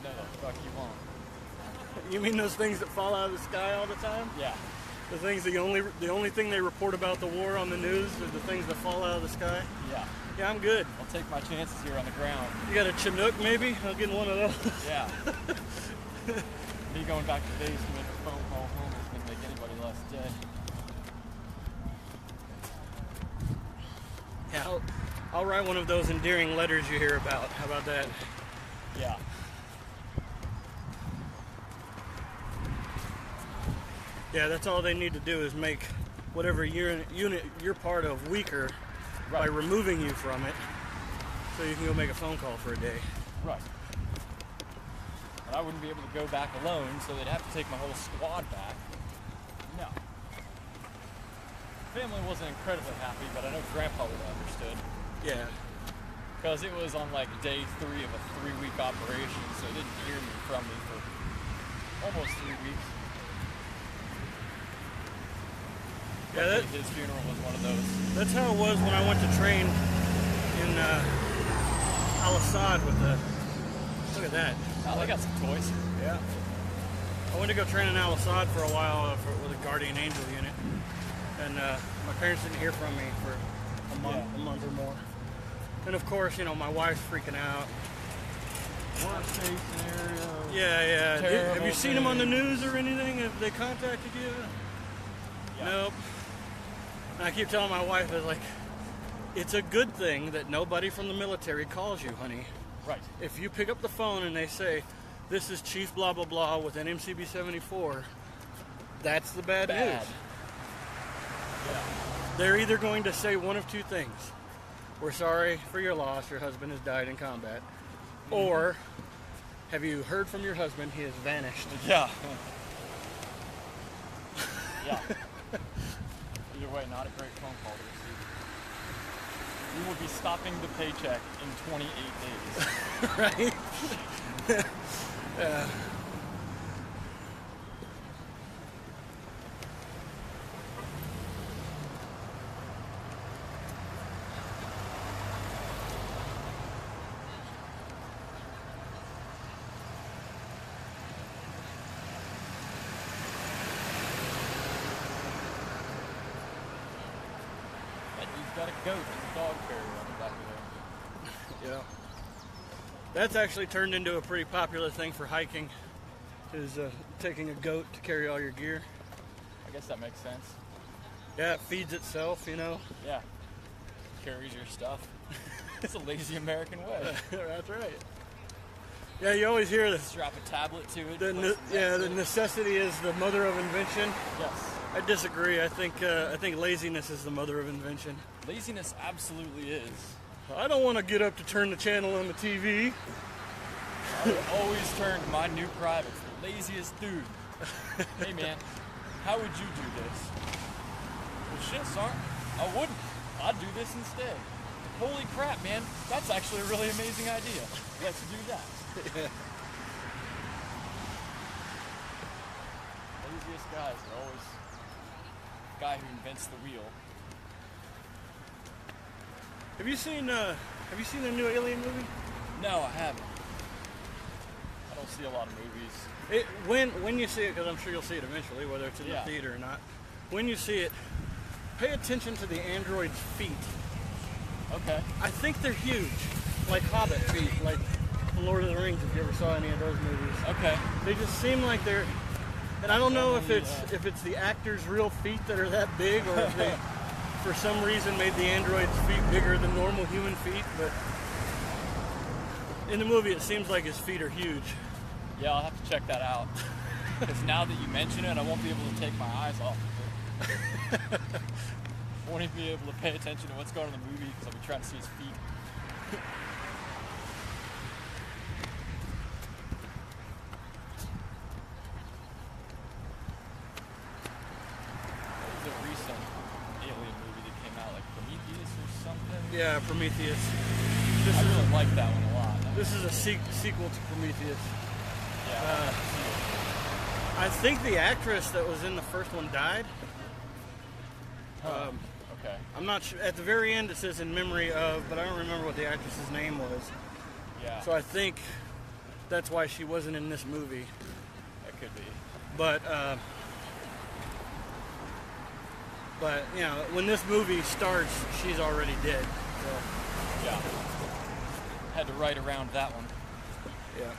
No, the fuck you won't. You mean those things that fall out of the sky all the time? Yeah. The things, the only thing they report about the war on the news are the things that fall out of the sky? Yeah. Yeah, I'm good. I'll take my chances here on the ground. You got a Chinook maybe? I'll get one of those. Yeah. Me going back to base to make a phone call home is going to make anybody less dead. Yeah, I'll write one of those endearing letters you hear about. How about that? Yeah. Yeah, that's all they need to do is make whatever unit you're part of weaker by removing you from it, so you can go make a phone call for a day. Right. And I wouldn't be able to go back alone, so they'd have to take my whole squad back. No. Family wasn't incredibly happy, but I know Grandpa would have understood. Yeah. Because it was on like day 3 of a 3-week operation, so they didn't hear me from me for almost 3 weeks. Yeah, his funeral was one of those. That's how it was when I went to train in Al-Assad with the... Look at that. Oh, they got some toys. Yeah. I went to go train in Al-Assad for a while with a Guardian Angel unit. And my parents didn't hear from me for a month or more. And of course, you know, my wife's freaking out. Worst case scenario. Yeah. Have you seen them on the news or anything? Have they contacted you? Yeah. Nope. And I keep telling my wife, it's like, it's a good thing that nobody from the military calls you, honey. Right. If you pick up the phone and they say, this is Chief blah blah blah with an MCB-74, that's the bad news. Yeah. They're either going to say one of two things. We're sorry for your loss, your husband has died in combat. Mm-hmm. Or, have you heard from your husband, he has vanished. Yeah. Yeah. Either way, not a great phone call to receive. You will be stopping the paycheck in 28 days. Right? Yeah. Got a goat and a dog carrier on the back of there. Yeah. That's actually turned into a pretty popular thing for hiking, is taking a goat to carry all your gear. I guess that makes sense. Yeah, it feeds itself, you know. Yeah. Carries your stuff. It's a lazy American way. That's right. Yeah, you always hear this. Strap a tablet to it. The necessity is the mother of invention. Yes. I disagree. I think laziness is the mother of invention. Laziness absolutely is. I don't want to get up to turn the channel on the TV. I always turn to my new privates, the laziest dude. Hey man, how would you do this? Well shit, Sark, I wouldn't. I'd do this instead. Holy crap, man, that's actually a really amazing idea. Let's do that. Yeah. Laziest guys are always the guy who invents the wheel. Have you seen the new Alien movie? No, I haven't. I don't see a lot of movies. When you see it, because I'm sure you'll see it eventually, whether it's in the theater or not. When you see it, pay attention to the android's feet. Okay. I think they're huge, like Hobbit feet, like from Lord of the Rings. If you ever saw any of those movies. Okay. They just seem like they're, and I don't know if it's the actors' real feet that are that big, or if they, for some reason, made the android's feet bigger than normal human feet. But in the movie, it seems like his feet are huge. Yeah, I'll have to check that out. Because now that you mention it, I won't be able to take my eyes off of it. I won't even be able to pay attention to what's going on in the movie because I'll be trying to see his feet. What was a recent Alien movie that came out, like Prometheus or something? Yeah, Prometheus. I really like that one a lot. This is a sequel to Prometheus. Yeah. I think the actress that was in the first one died. Okay. I'm not sure. At the very end, it says in memory of, but I don't remember what the actress's name was. Yeah. So I think that's why she wasn't in this movie. That could be. But you know, when this movie starts, she's already dead. So yeah. Had to write around that one. Yeah.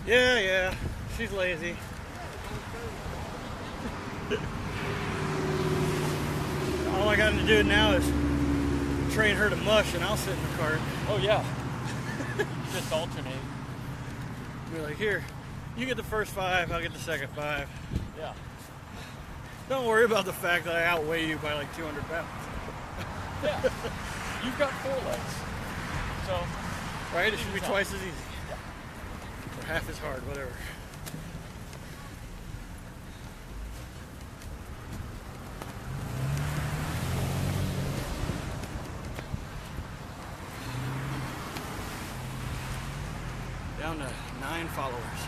Yeah, she's lazy. All I got to do now is train her to mush, and I'll sit in the cart. Oh yeah. Just alternate. Be like, here, you get the first 5, I'll get the second 5. Yeah. Don't worry about the fact that I outweigh you by like 200 pounds. Yeah. You've got 4 legs. So. Right? It should be twice as easy. Or half as hard, whatever. Down to 9 followers.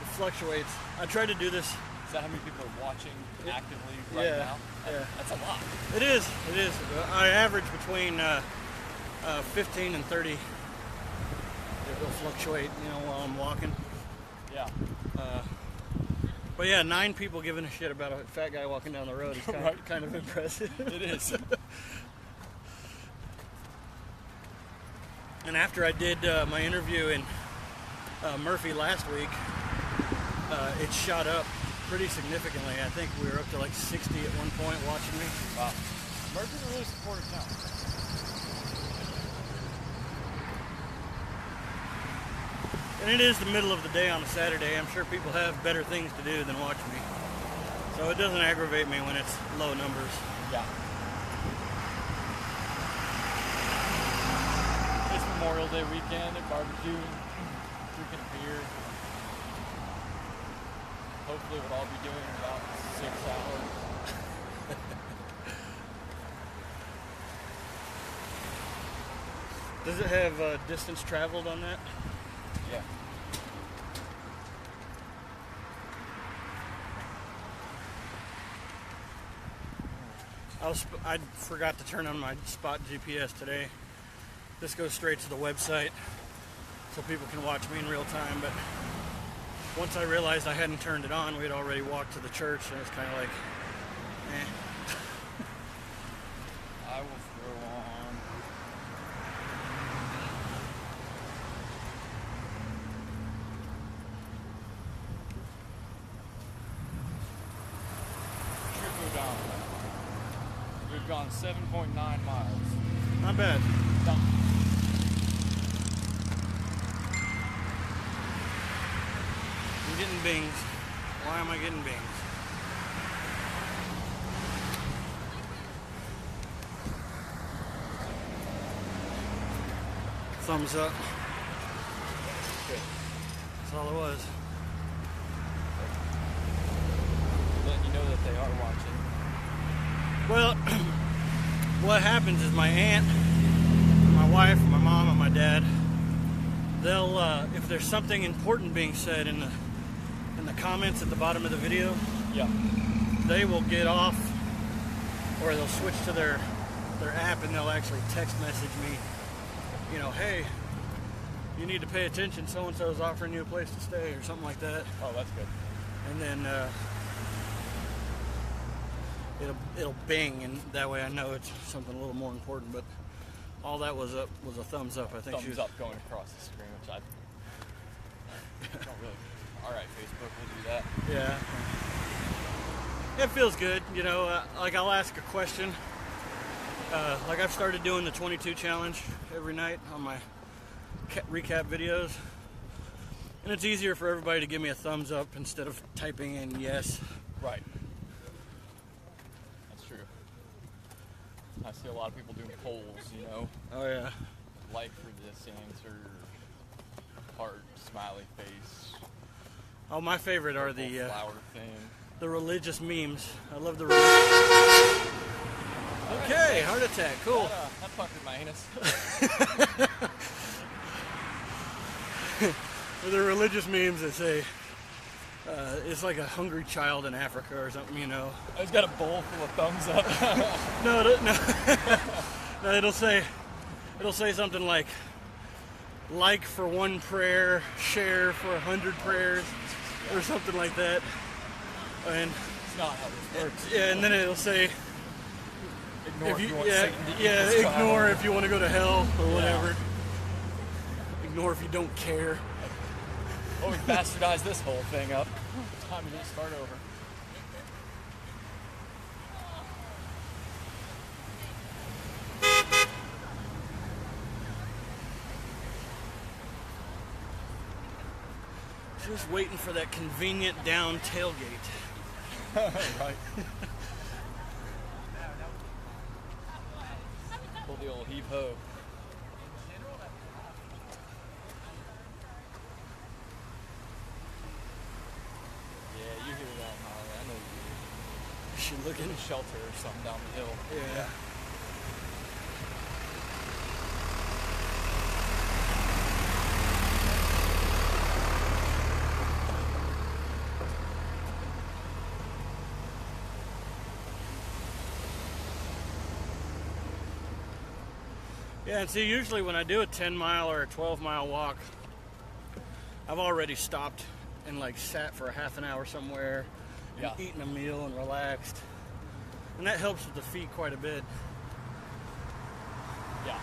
It fluctuates. I tried to do this. Is that how many people are watching actively right now? Yeah. That's a lot. It is. I average between 15 and 30. It will fluctuate, you know, while I'm walking. Yeah. But yeah, 9 people giving a shit about a fat guy walking down the road is kind of impressive. It is. And after I did my interview in Murphy last week, it shot up pretty significantly. I think we were up to like 60 at one point watching me. Wow. Murphy's a really supportive town. And it is the middle of the day on a Saturday. I'm sure people have better things to do than watch me. So it doesn't aggravate me when it's low numbers. Yeah. It's Memorial Day weekend at barbecue, drinking a beer. Hopefully what I'll be doing in about 6 hours. Does it have distance traveled on that? Yeah. I forgot to turn on my spot GPS today. This goes straight to the website so people can watch me in real time, but once I realized I hadn't turned it on, we had already walked to the church, and it's kind of like, eh. I will throw on. Triple down. We've gone 7.9 miles. Not bad. Done. I'm getting bings. Why am I getting bings? Thumbs up. That's all it was. Letting you know that they are watching. Well, what happens is my aunt, my wife, my mom, and my dad, they'll if there's something important being said in the comments at the bottom of the video, Yeah. they will get off, or they'll switch to their app and they'll actually text message me, you know, hey, you need to pay attention, so and so is offering you a place to stay or something like that. Oh, that's good. And then it'll bing, and that way I know it's something a little more important. But all that was a thumbs up. I think Thumbs up going across the screen, which I don't really. All right, Facebook, we'll do that. Yeah. It feels good, you know. Like I'll ask a question. Like I've started doing the 22 challenge every night on my recap videos, and it's easier for everybody to give me a thumbs up instead of typing in yes. Right. That's true. I see a lot of people doing polls, you know. Oh yeah. Like for this answer, heart, smiley face. Oh, my favorite are the flower thing. The religious memes. I love the religious. Okay, heart attack. Cool. That puckered my anus. For the religious memes that say it's like a hungry child in Africa or something, you know. It's got a bowl full of thumbs up. No. No, it'll say something like for 1 prayer, share for 100 prayers, or something like that. And it's not how this works. Yeah, and then it'll say ignore if you want Satan to eat this ignore child. If you want to go to hell or whatever. Ignore if you don't care. Oh, we bastardized this whole thing up. Time to just start over. Just waiting for that convenient down tailgate. Right. Pull the old heave ho. Yeah, you hear that, Molly. I know you do. You should look in a shelter or something down the hill. Yeah. Yeah, and see, usually when I do a 10-mile or a 12-mile walk, I've already stopped and like sat for a half an hour somewhere, and eaten a meal and relaxed, and that helps with the feet quite a bit. Yeah.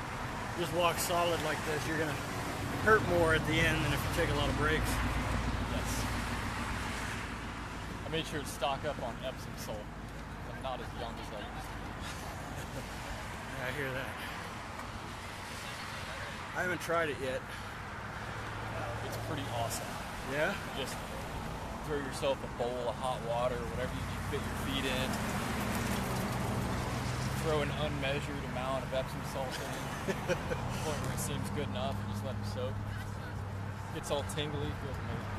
Just walk solid like this, you're gonna hurt more at the end than if you take a lot of breaks. Yes. I made sure to stock up on Epsom salt. I'm not as young as I used to be. Yeah, I hear that. I haven't tried it yet. It's pretty awesome. Yeah? Just throw yourself a bowl of hot water, whatever you can fit your feet in. Throw an unmeasured amount of Epsom salt in. To the point where it seems good enough, and just let it soak. Gets all tingly, feels amazing.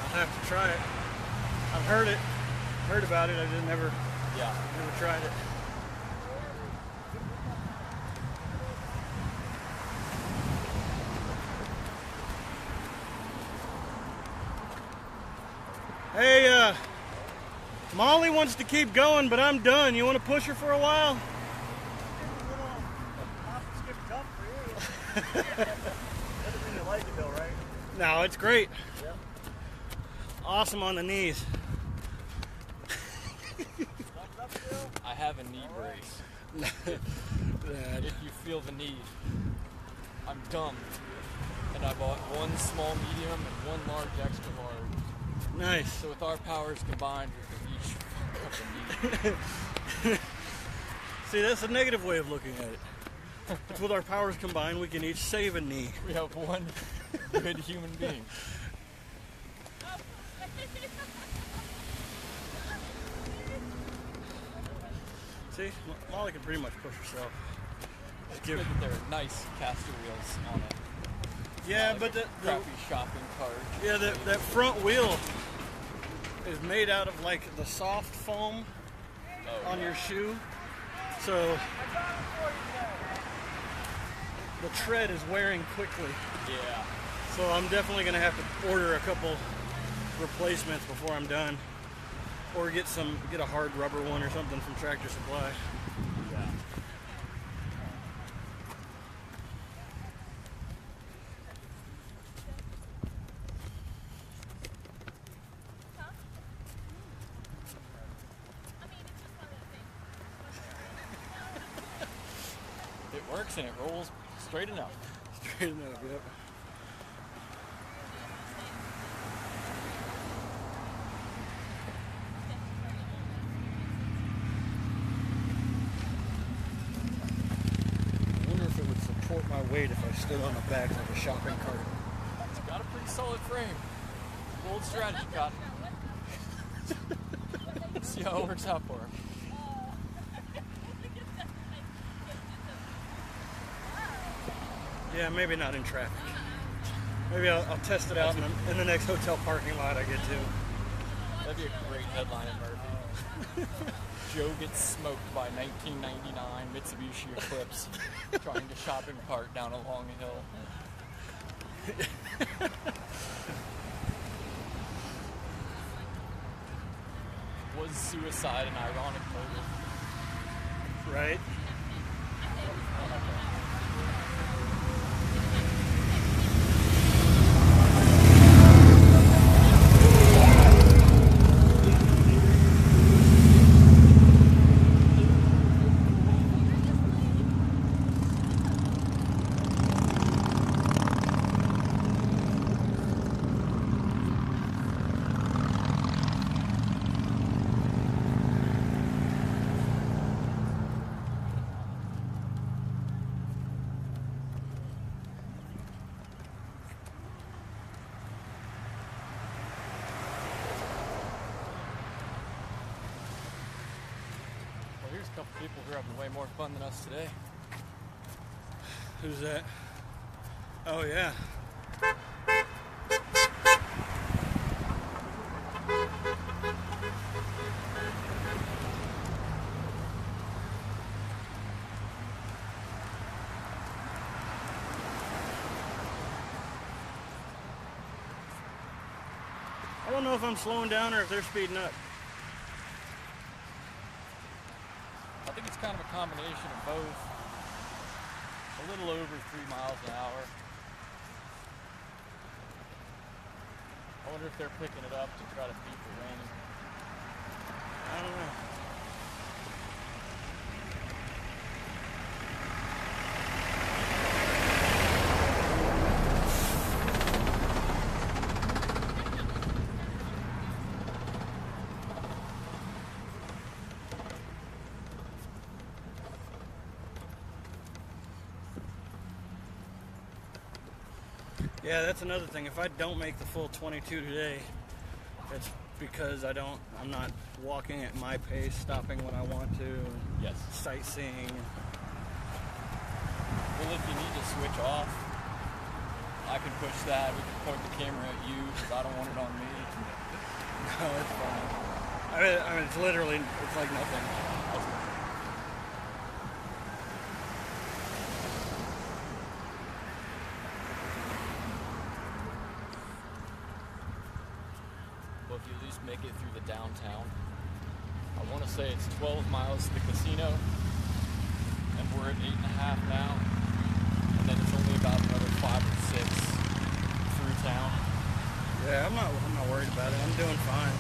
I'll have to try it. I've heard about it, I just never tried it. Hey, Molly wants to keep going, but I'm done. You want to push her for a while? No, it's great. Yeah. Awesome on the knees. I have a knee brace. If you feel the need. I'm dumb. And I bought one small medium and one large extra large. Nice. So with our powers combined, we could each fuck up a knee. See, that's a negative way of looking at it. If with our powers combined, we can each save a knee. We have one good human being. See, Molly can pretty much push herself. It's good that they're nice caster wheels on it. Yeah, but the crappy shopping cart. Yeah, that front wheel is made out of like the soft foam on your shoe. So the tread is wearing quickly. Yeah. So I'm definitely going to have to order a couple replacements before I'm done, or get a hard rubber one or something from Tractor Supply. Yeah. It works and it rolls straight enough. Straight enough, yep. I wonder if it would support my weight if I stood on the back like a shopping cart. It's got a pretty solid frame. Bold strategy, Cotton. See how it works out for him. Yeah, maybe not in traffic. Maybe I'll test it out in the next hotel parking lot I get to. That'd be a great headline in Murphy. Joe gets smoked by 1999 Mitsubishi Eclipse trying to shopping cart down a long hill. Was suicide an ironic motive? Right? Well, here's a couple people who are having way more fun than us today. Who's that? Oh, yeah. I don't know if I'm slowing down or if they're speeding up. I think it's kind of a combination of both. A little over 3 miles an hour. I wonder if they're picking it up to try to beat the rain. I don't know. Yeah, that's another thing. If I don't make the full 22 today, it's because I'm not walking at my pace, stopping when I want to, and Yes. sightseeing. Well, if you need to switch off, I can push that. We can point the camera at you because I don't want it on me. No, it's fine. I mean, it's literally, it's like nothing. Well, if you at least make it through the downtown, I want to say it's 12 miles to the casino, and we're at 8.5 now, and then it's only about another 5 or 6 through town. Yeah, I'm not worried about it. I'm doing fine.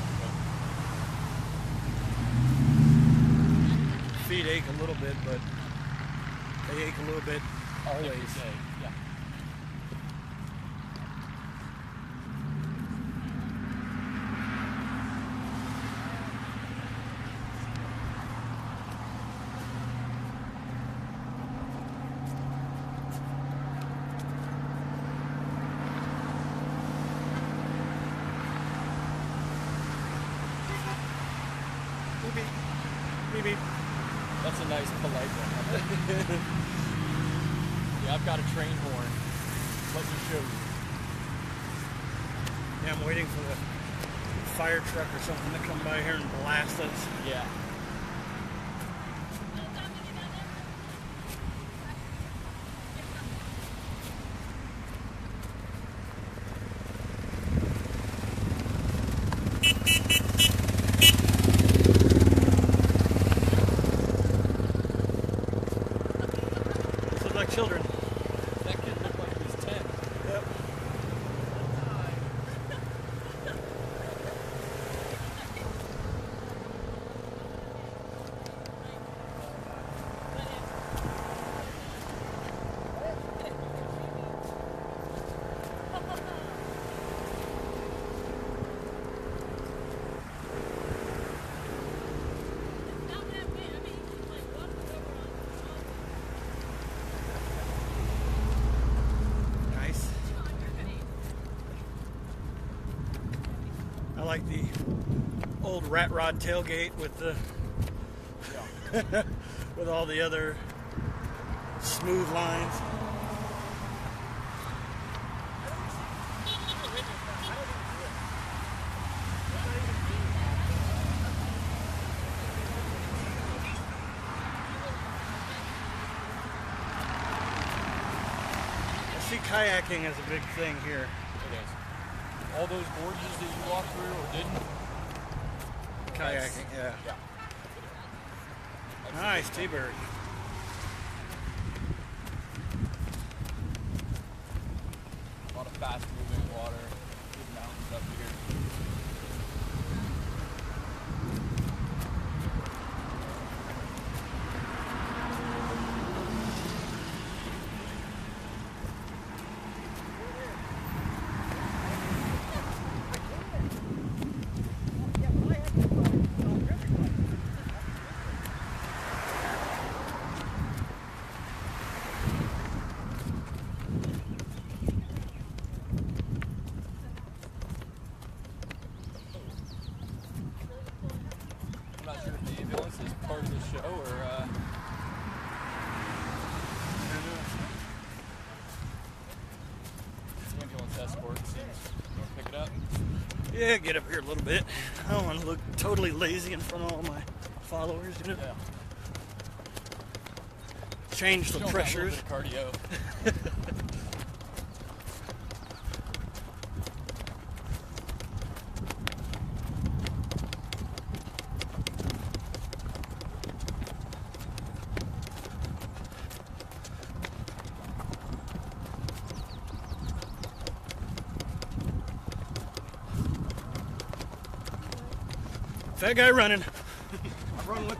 Feet ache a little bit, but they ache a little bit always. Every day, yeah. Beep, beep. That's a nice, polite one. Yeah, I've got a train horn. Let me show you. Yeah, I'm waiting for the fire truck or something to come by here and blast us. Yeah. like children. That kid looked like he was 10. Yep. Nice. I like the old rat rod tailgate with the with all the other smooth lines. I see kayaking as a big thing here. It is. All those gorges that you walked through or didn't? Kayaking, yeah. Nice, T-bird. A lot of fast moving water. Big mountains up here. I'm not sure if the ambulance is part of the show or ambulance escort seems. You want to pick it up? Yeah, get up here a little bit. I don't want to look totally lazy in front of all my followers, you know? Yeah. Change the Show 'em that pressures. little bit of cardio. Fat guy running. I'm running with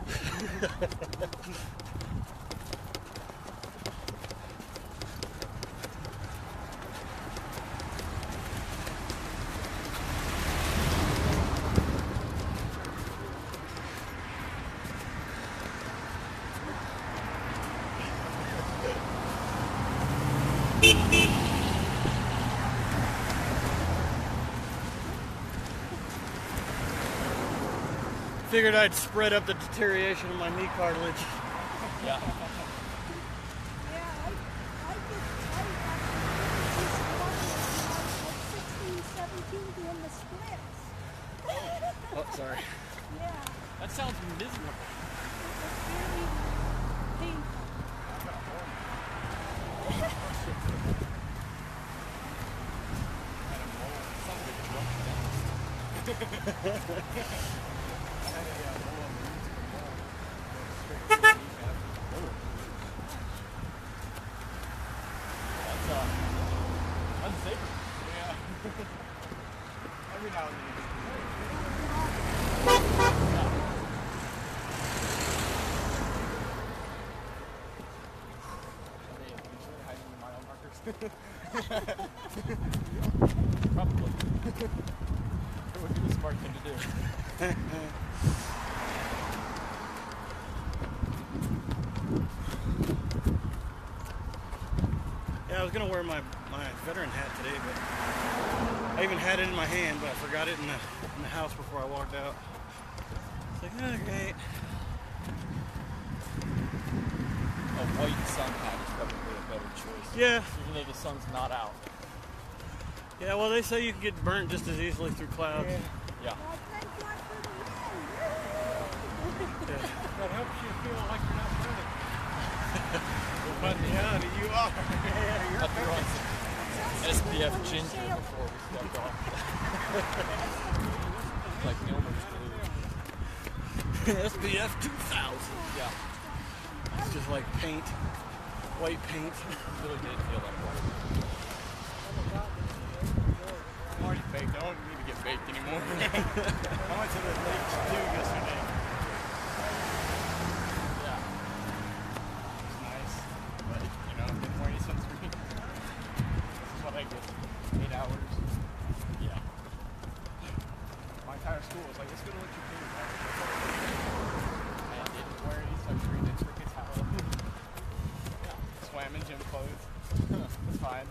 Figured I'd spread up the deterioration of my knee cartilage. Yeah. Oh, sorry. Yeah, That sounds miserable. it's very That's unsafe. Yeah. Every now and then. Probably. It would be the smart thing to do. Yeah, I was gonna wear my veteran hat today, but I even had it in my hand, but I forgot it in the house before I walked out. It's like, okay. A white sun hat is probably a better choice. Yeah. Even though the sun's not out. Yeah, well, they say you can get burnt just as easily through clouds. Yeah. That helps you feel like you're not running. But yeah, you are. I threw on some SPF ginger before we stepped off. Like Elmer's glue. SPF 2000. Yeah. It's just like paint. white paint. Really did feel like white. I'm already baked. I don't need to get baked anymore. I went to the lake too yesterday. Yeah. It's nice, but you know, didn't wear any sunscreen. This is what I get. 8 hours. Yeah. My entire school was like, let's go to let you clean your hair. I didn't wear any sunscreen. They took a towel. Yeah. Swam in gym clothes. It's fine.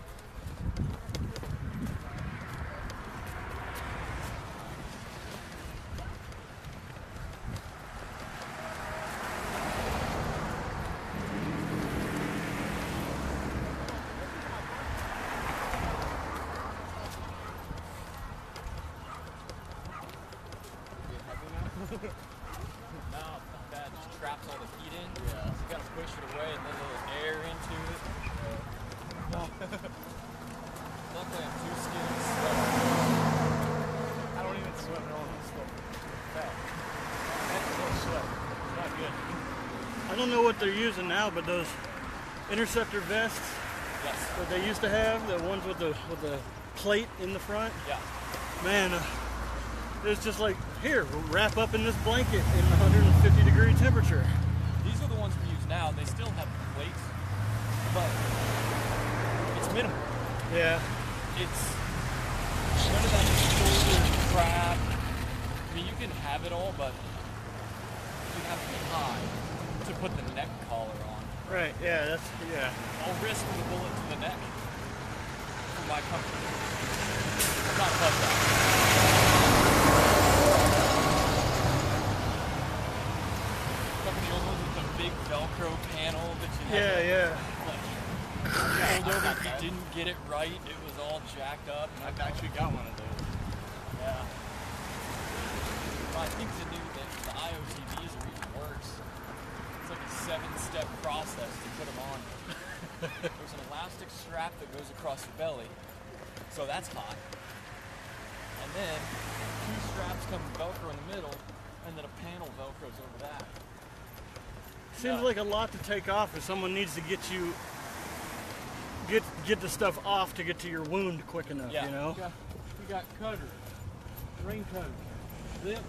No, not bad. It just traps all the heat in. Yeah. So you gotta push it away and let a little air into it. Luckily I'm too skinny to sweat. I don't even sweat at all. I'm still fat. That's still sweat. It's not good. I don't know what they're using now, but those interceptor vests that they used to have, the ones with the plate in the front. Yeah. Man, it's just like, here, wrap up in this blanket in 150 degree temperature. These are the ones we use now. They still have plates, but it's minimal. Yeah. It's none of that shoulder crap. I mean, you can have it all, but you have to be high to put the neck collar on. Right, yeah, yeah. I'll risk the bullet to the neck for my comfort. I'm not above that. Some of the old ones with the big Velcro panel that you had to, like, hold over if you didn't get it right, it was all jacked up. And I've actually got one of those. Yeah. But I think the IOTVs are even worse. It's like a 7-step process to put them on. There's an elastic strap that goes across your belly, so that's hot. And then 2 straps come Velcro in the middle, and then a panel Velcros over that. Seems like a lot to take off if someone needs to get you get the stuff off to get to your wound quick enough, you know? We got cutters, raincoats, zip.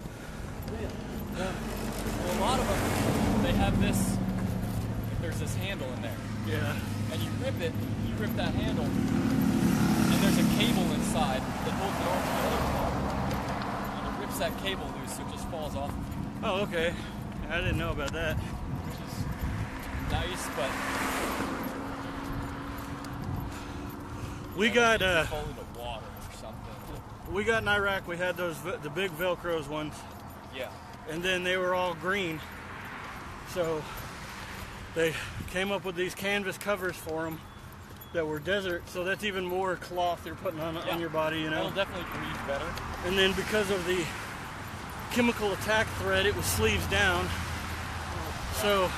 Well, a lot of them, they have this, there's this handle in there. Yeah. And you rip that handle, and there's a cable inside that holds it on together. And it rips that cable loose, so it just falls off of you. Oh, okay. I didn't know about that. Which is nice, but we got fall into water or something. we got in Iraq. We had those the big Velcros ones. Yeah. And then they were all green. So they came up with these canvas covers for them that were desert. So that's even more cloth you're putting on your body, you know. It'll definitely breathe better. And then because of the chemical attack threat, it was sleeves down. So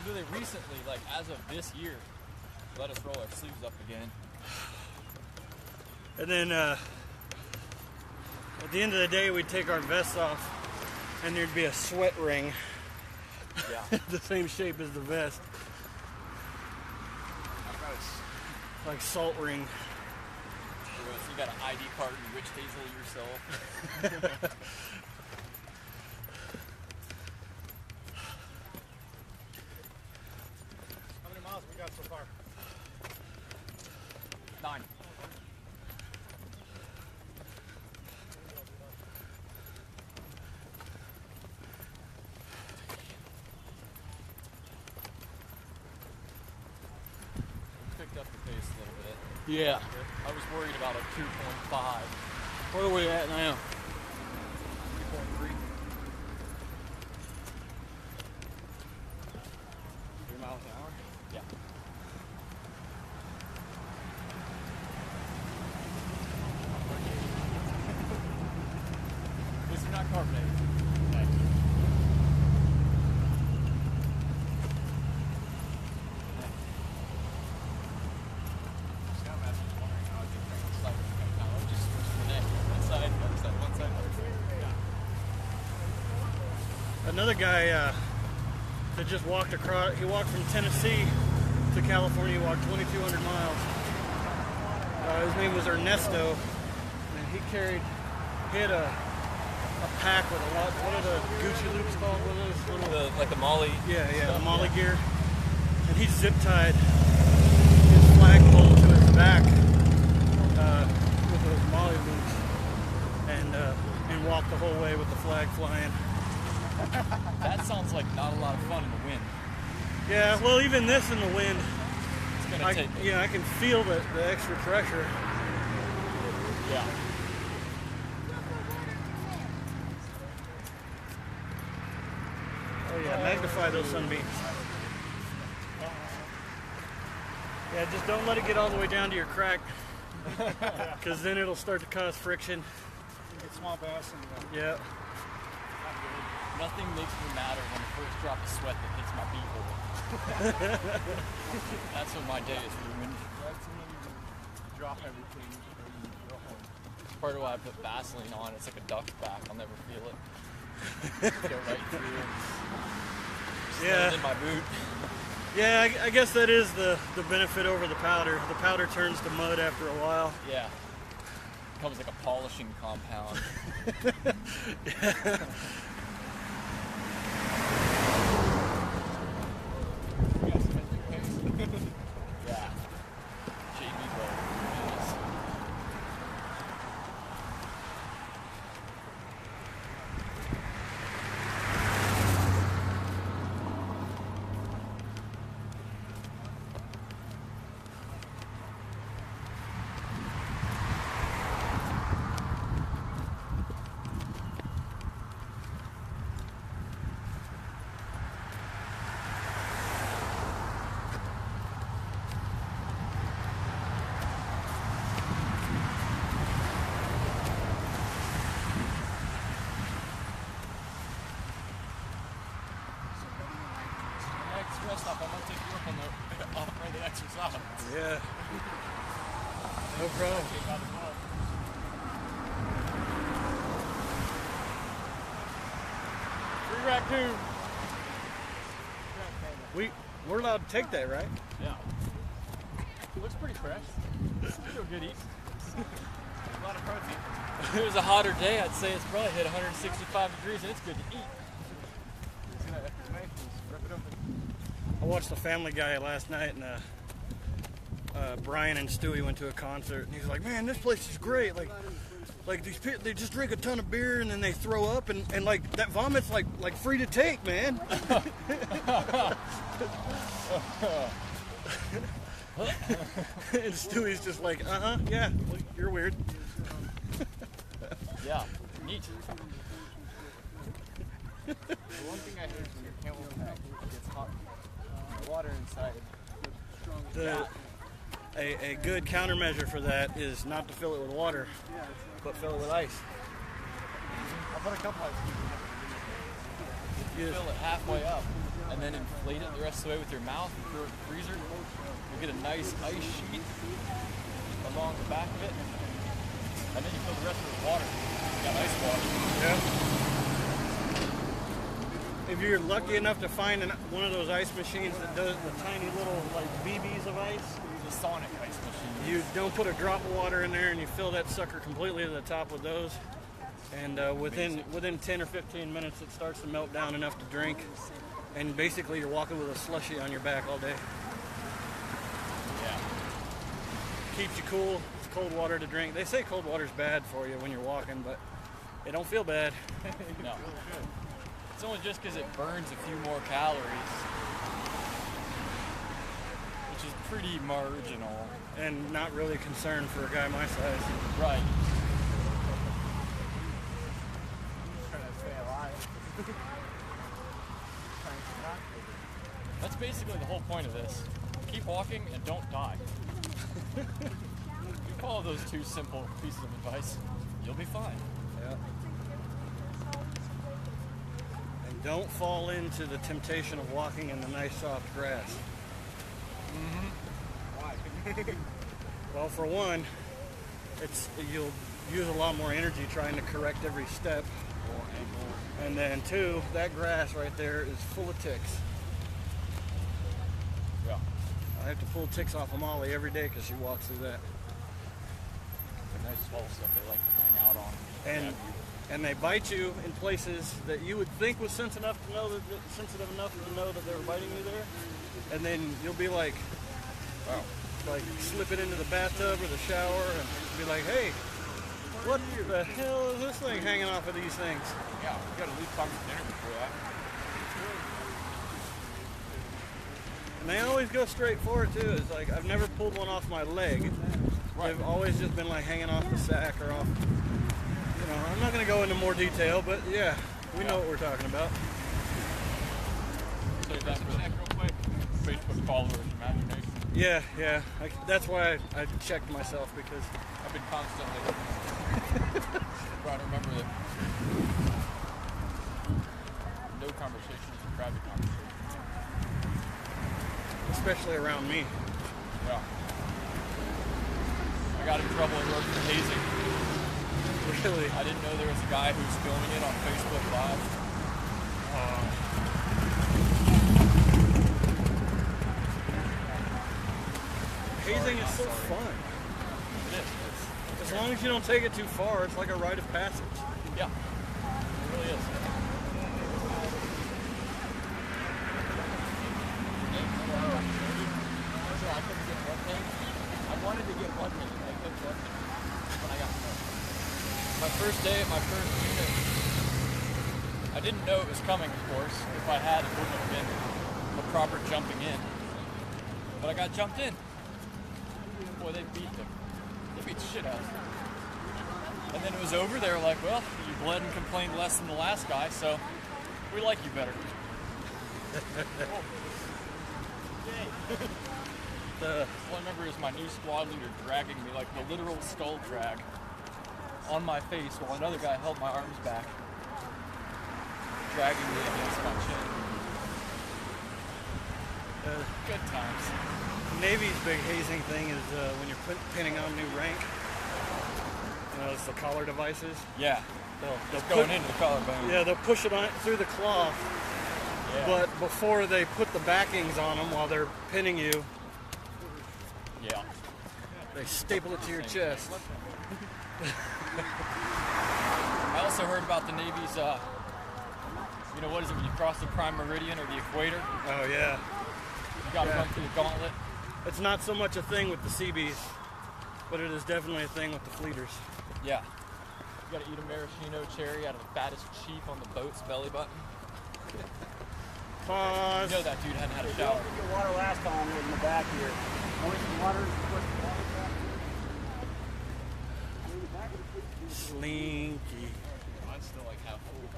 Really recently, like as of this year, let us roll our sleeves up again. And then at the end of the day, we'd take our vests off, and there'd be a sweat ring. Yeah. The same shape as the vest. Like salt ring. So you got an ID card and Rich Hazel yourself. How many miles we got so far? 9. Picked up the pace a little bit. Yeah. I was worried about a 2.5. Where are we at now? 3.3. 3 miles an hour? Yeah. At least you're not carbonated. Thank you. Scoutmaster's wondering how I can crank the slider. I'll just switch the neck. One side, other side, one side, other side. Yeah. Another guy that just walked across. He walked from Tennessee to California. He walked 2,200 miles. His name was Ernesto, and he had a pack with a lot. What are the Gucci loops called? What are those little? Like the Molly. Yeah, stuff, the Molly gear. And he zip tied his flagpole to his back with those Molly loops, and walked the whole way with the flag flying. That sounds like not a lot of fun in the wind. Yeah, well, even this in the wind, It's gonna take. I can feel the extra pressure. Yeah. Oh yeah, magnify those sunbeams. Yeah, just don't let it get all the way down to your crack, because then it'll start to cause friction. You get small bass and Yeah. Nothing makes me madder than the first drop of sweat that hits my beehole. That's when my day is ruined. That's when you drop everything and you go home. It's part of why I put Vaseline on. It's like a duck's back. I'll never feel it. Go right through. Yeah. Stand in my boot. Yeah, I guess that is the benefit over the powder. The powder turns to mud after a while. Yeah. Becomes like a polishing compound. Yeah. JB Roll. Yes. Next rest stop, I'm gonna take you up on the off-road exercise. Yeah. No problem. Free raccoon. We're allowed to take that, right? Yeah. Looks pretty fresh. Still good eat. A lot of protein. If it was a hotter day, I'd say it's probably hit 165 degrees and it's good to eat. I watched The Family Guy last night, and Brian and Stewie went to a concert, and he's like, "Man, this place is great. Like these people, they just drink a ton of beer and then they throw up, and like that vomit's like free to take, man." And Stewie's just like, yeah, you're weird. Yeah, neat. The one thing I hate is when your camelback gets hot, water inside. A good countermeasure for that is not to fill it with water, but fill it with ice. I put a couple ice cubes in You fill it halfway up and then inflate it the rest of the way with your mouth and throw it in the freezer. You get a nice ice sheet along the back of it, and then you fill the rest of it with water. You got ice water. Yeah. If you're lucky enough to find one of those ice machines that does the tiny little like BBs of ice, The Sonic ice machine. you don't put a drop of water in there, and you fill that sucker completely to the top with those. And within 10 or 15 minutes, it starts to melt down enough to drink. And basically, you're walking with a slushie on your back all day. Yeah. Keeps you cool. It's cold water to drink. They say cold water's bad for you when you're walking, but it don't feel bad. No. It's only just because it burns a few more calories, which is pretty marginal. And not really concerned for a guy my size. Right. trying to stay alive. That's basically the whole point of this. Keep walking and don't die. If you follow those two simple pieces of advice, you'll be fine. Yeah. And don't fall into the temptation of walking in the nice soft grass. Why? Well, for one, you'll use a lot more energy trying to correct every step. And then two, that grass right there is full of ticks. I have to pull ticks off of Molly every day because she walks through that. The nice small stuff they like to hang out on. And they bite you in places that you would think was sensitive enough to know that they were biting you there, and then you'll be like, like slip it into the bathtub or the shower and be like, hey, what the hell is this thing hanging off of these things? Yeah, you got to leave time for dinner before that. And they always go straight for it too. It's like I've never pulled one off my leg. They've always just been like hanging off the sack or off. You know, I'm not going to go into more detail, but yeah, we know what we're talking about. Say that for real quick. Facebook followers imagination. Yeah. That's why I checked myself because I've been constantly trying to remember that no conversation is a private conversation. Especially around me. Yeah. I got in trouble at work for hazing. Really? I didn't know there was a guy who was filming it on Facebook Live. Hazing is so fun. It is. As long as you don't take it too far, it's like a rite of passage. Yeah. It really is. I couldn't get one thing. I wanted to get one thing. I couldn't get when I got my first day at my first unit. I didn't know it was coming, of course. If I had, it wouldn't have been a proper jumping in. But I got jumped in. Boy, they beat them. They beat the shit out of them. And then it was over. They were like, well, you bled and complained less than the last guy, so we like you better. All I remember is my new squad leader dragging me, like the literal skull drag, on my face while another guy held my arms back, dragging me against my chin. Good times. The Navy's big hazing thing is when you're pinning on new rank. You know, it's the collar devices. Yeah. They'll going into the collarbone. Yeah, they'll push it on through the cloth. Yeah. But before they put the backings on them while they're pinning you, yeah, they staple it to your chest. I also heard about the Navy's, you know, what is it when you cross the prime meridian or the equator? Oh, yeah. You got to run through the gauntlet. It's not so much a thing with the Seabees, but it is definitely a thing with the fleeters. Yeah. You got to eat a maraschino cherry out of the fattest cheek on the boat's belly button. Pause. You know that dude hadn't had a shower. Your water last time was in the back here. Only some water. Slinky. Mine's still like half full.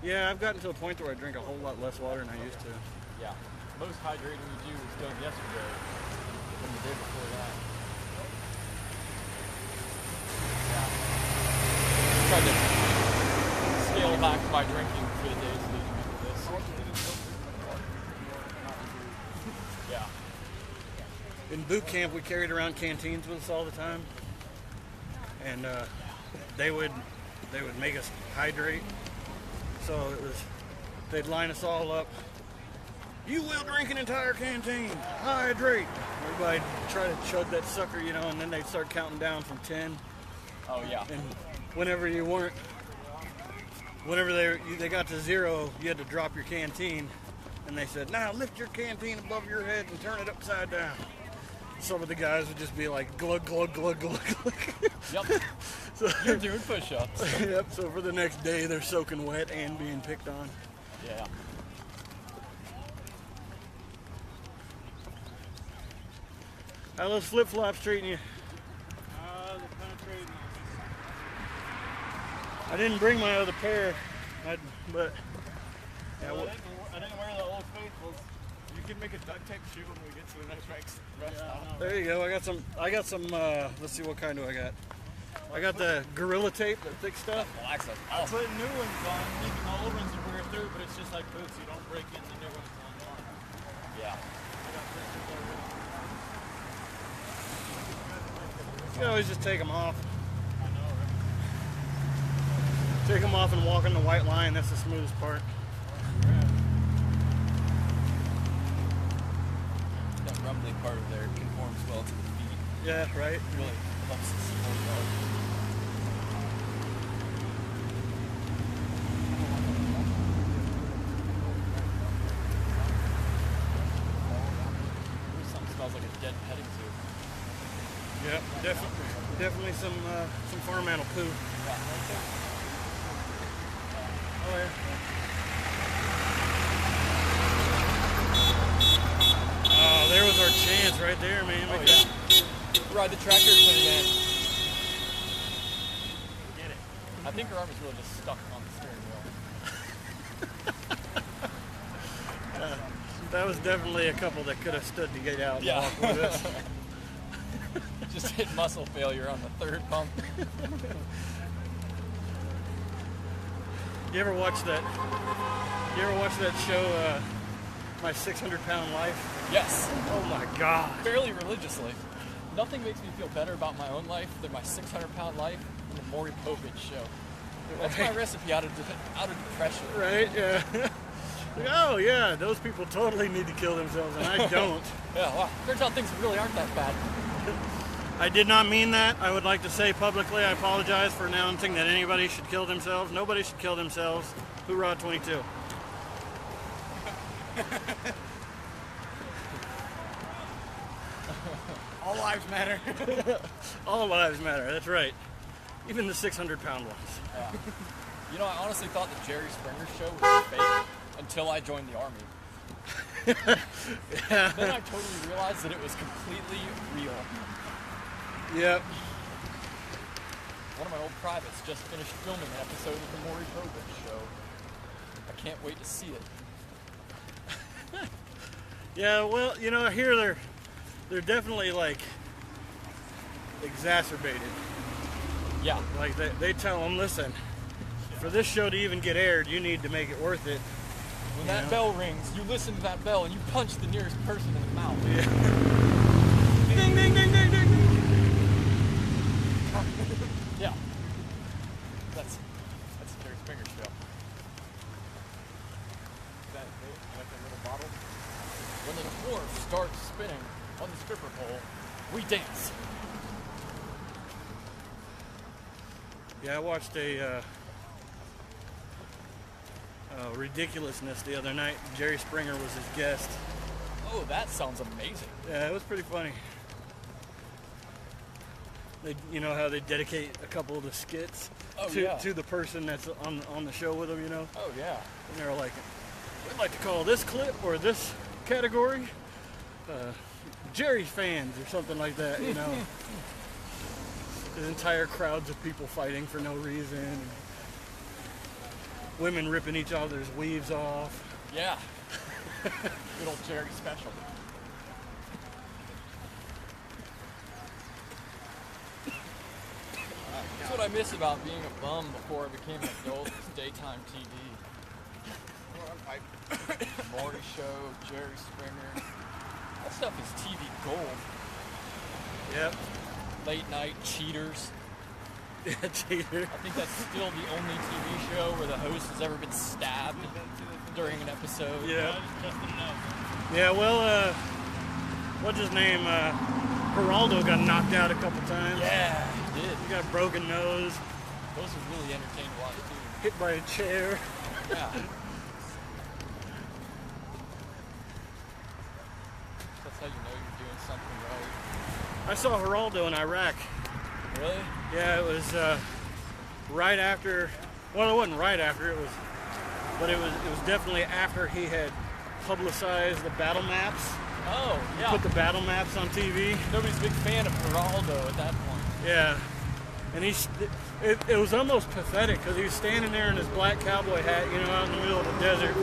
Yeah, I've gotten to a point where I drink a whole lot less water than I used to. Yeah. Most hydrating you do was done yesterday and the day before that. Yeah. Tried to scale back my drinking for the days leading into this. Yeah. In boot camp, we carried around canteens with us all the time, and they would make us hydrate. So it was, they'd line us all up. You will drink an entire canteen. Hydrate. Everybody try to chug that sucker, you know, and then they'd start counting down from 10. Oh yeah. And whenever they got to 0, you had to drop your canteen, and they said, now lift your canteen above your head and turn it upside down. Some of the guys would just be like glug glug glug glug glug. Yep. So, you're doing push-ups. Yep. So for the next day, they're soaking wet and being picked on. Yeah. How those flip flops treating you? They're kind of trading. I didn't bring my other pair, but yeah, Well, I didn't wear the Old Faithfuls. You can make a duct tape shoe when we get to the next rest stop. there you go. I got some. Let's see, what kind do I got? I got the Gorilla Tape, the thick stuff. I put new ones on, thinking the old ones would wear through, but it's just like boots. You don't break in the new ones on. Yeah. You can always just take them off. I know, right? Take them off and walk on the white line. That's the smoothest part. rumbly part of there conforms well to the beat. Yeah, right. Really helps the support dog. Ooh, something smells like a dead petting zoo. Yeah, definitely some farm animal poo. Yeah, right there. Oh yeah. Oh, there was our chance right there, man. Oh yeah. Ride the tractor to the end. Get it. I think her arm is really just stuck on the steering wheel. That was definitely a couple that could have stood to get out. And Yeah. walk with us. Just hit muscle failure on the third pump. You ever watch that show, My 600-Pound Life? Yes. Oh my God. Fairly religiously. Nothing makes me feel better about my own life than my 600-pound life and the Maury Povich show. That's my recipe out of depression. Right? Yeah. Like, oh yeah, those people totally need to kill themselves, and I don't. Yeah, wow. Turns out things really aren't that bad. I did not mean that. I would like to say publicly, I apologize for announcing that anybody should kill themselves. Nobody should kill themselves. Hoorah 22. All lives matter. All lives matter, that's right. Even the 600-pound ones. Yeah. You know, I honestly thought the Jerry Springer show was fake until I joined the Army. Yeah. Then I totally realized that it was completely real. Yep. One of my old privates just finished filming an episode of the Maury Povich show. I can't wait to see it. Yeah, well, you know, I hear they're definitely like exacerbated. Yeah. Like they tell them, listen, for this show to even get aired, you need to make it worth it. When that bell rings, you listen to that bell and you punch the nearest person in the mouth. Yeah. Ding, ding, ding, ding, ding. Yeah. That's a Jerry Springer show. That like a little bottle. When the dwarf starts spinning on the stripper pole, we dance. Yeah, I watched a Ridiculousness the other night. Jerry Springer was his guest. Oh, that sounds amazing. Yeah, it was pretty funny. You know how they dedicate a couple of the skits to the person that's on the show with them, you know? Oh, yeah. And they're like, we'd like to call this clip or this category Jerry fans or something like that, you know? There's entire crowds of people fighting for no reason. Women ripping each other's weaves off. Yeah. Good old Jerry special. That's what I miss about being a bum before I became an adult, was daytime TV. Maury Show, Jerry Springer. That stuff is TV gold. Yep. Late night cheaters. Yeah, cheater. I think that's still the only TV show where the host has ever been stabbed during an episode. Yeah. Yeah, well, what's his name? Geraldo got knocked out a couple times. Yeah, he did. He got a broken nose. Those are really entertaining to watch too. Hit by a chair. Yeah. That's how you know you're doing something right. I saw Geraldo in Iraq. Really? Yeah, it was right after. Well, it wasn't right after. It was definitely after he had publicized the battle maps. Oh, yeah. Put the battle maps on TV. Nobody's a big fan of Geraldo at that point. Yeah, and it was almost pathetic because he was standing there in his black cowboy hat, you know, out in the middle of the desert,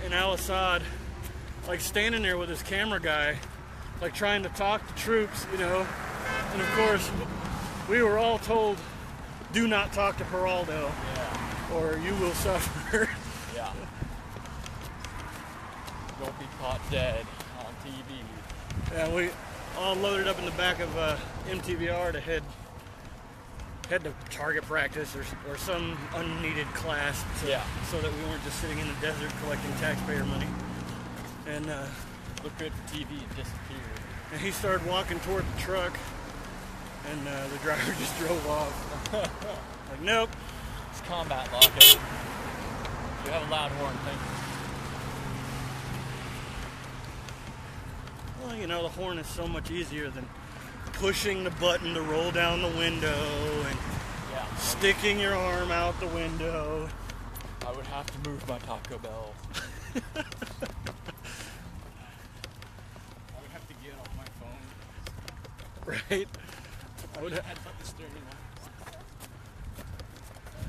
in Al-Assad, like standing there with his camera guy, like trying to talk to troops, you know, and of course we were all told, do not talk to Geraldo, or you will suffer. Yeah. Don't be caught dead on TV. And we all loaded up in the back of MTVR to head to target practice or some unneeded class, so that we weren't just sitting in the desert collecting taxpayer money. And Looked good for TV and disappeared. and he started walking toward the truck, and the driver just drove off. Like, nope. It's combat locking. You have a loud horn, thank you. Well, you know, the horn is so much easier than pushing the button to roll down the window and sticking your arm out the window. I would have to move my Taco Bell. I would have to get off my phone. Right? I would have the steering wheel.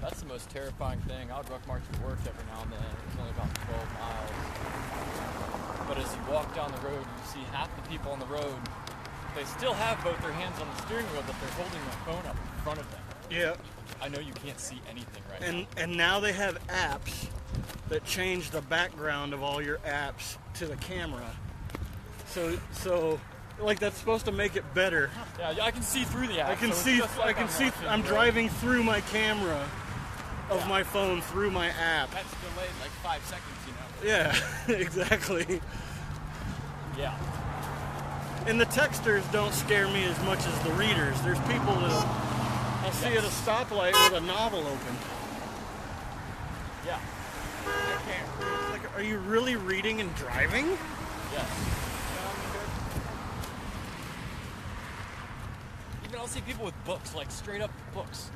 That's the most terrifying thing. I would ruck march to work every now and then. It was only about 12 miles. But as you walk down the road, you see half the people on the road. They still have both their hands on the steering wheel, but they're holding their phone up in front of them. Yeah. I know you can't see anything right now. And now they have apps that change the background of all your apps to the camera. So like that's supposed to make it better. Yeah, I can see through the app. I can so see. it's just like I can see. watching I'm the road. driving through my camera of my phone through my app. That's delayed like 5 seconds, you know. Yeah, exactly. Yeah. And the texters don't scare me as much as the readers. There's people that I'll see at a stoplight with a novel open. Yeah. It's like, are you really reading and driving? Yes. Even I'll see people with books, like straight up books.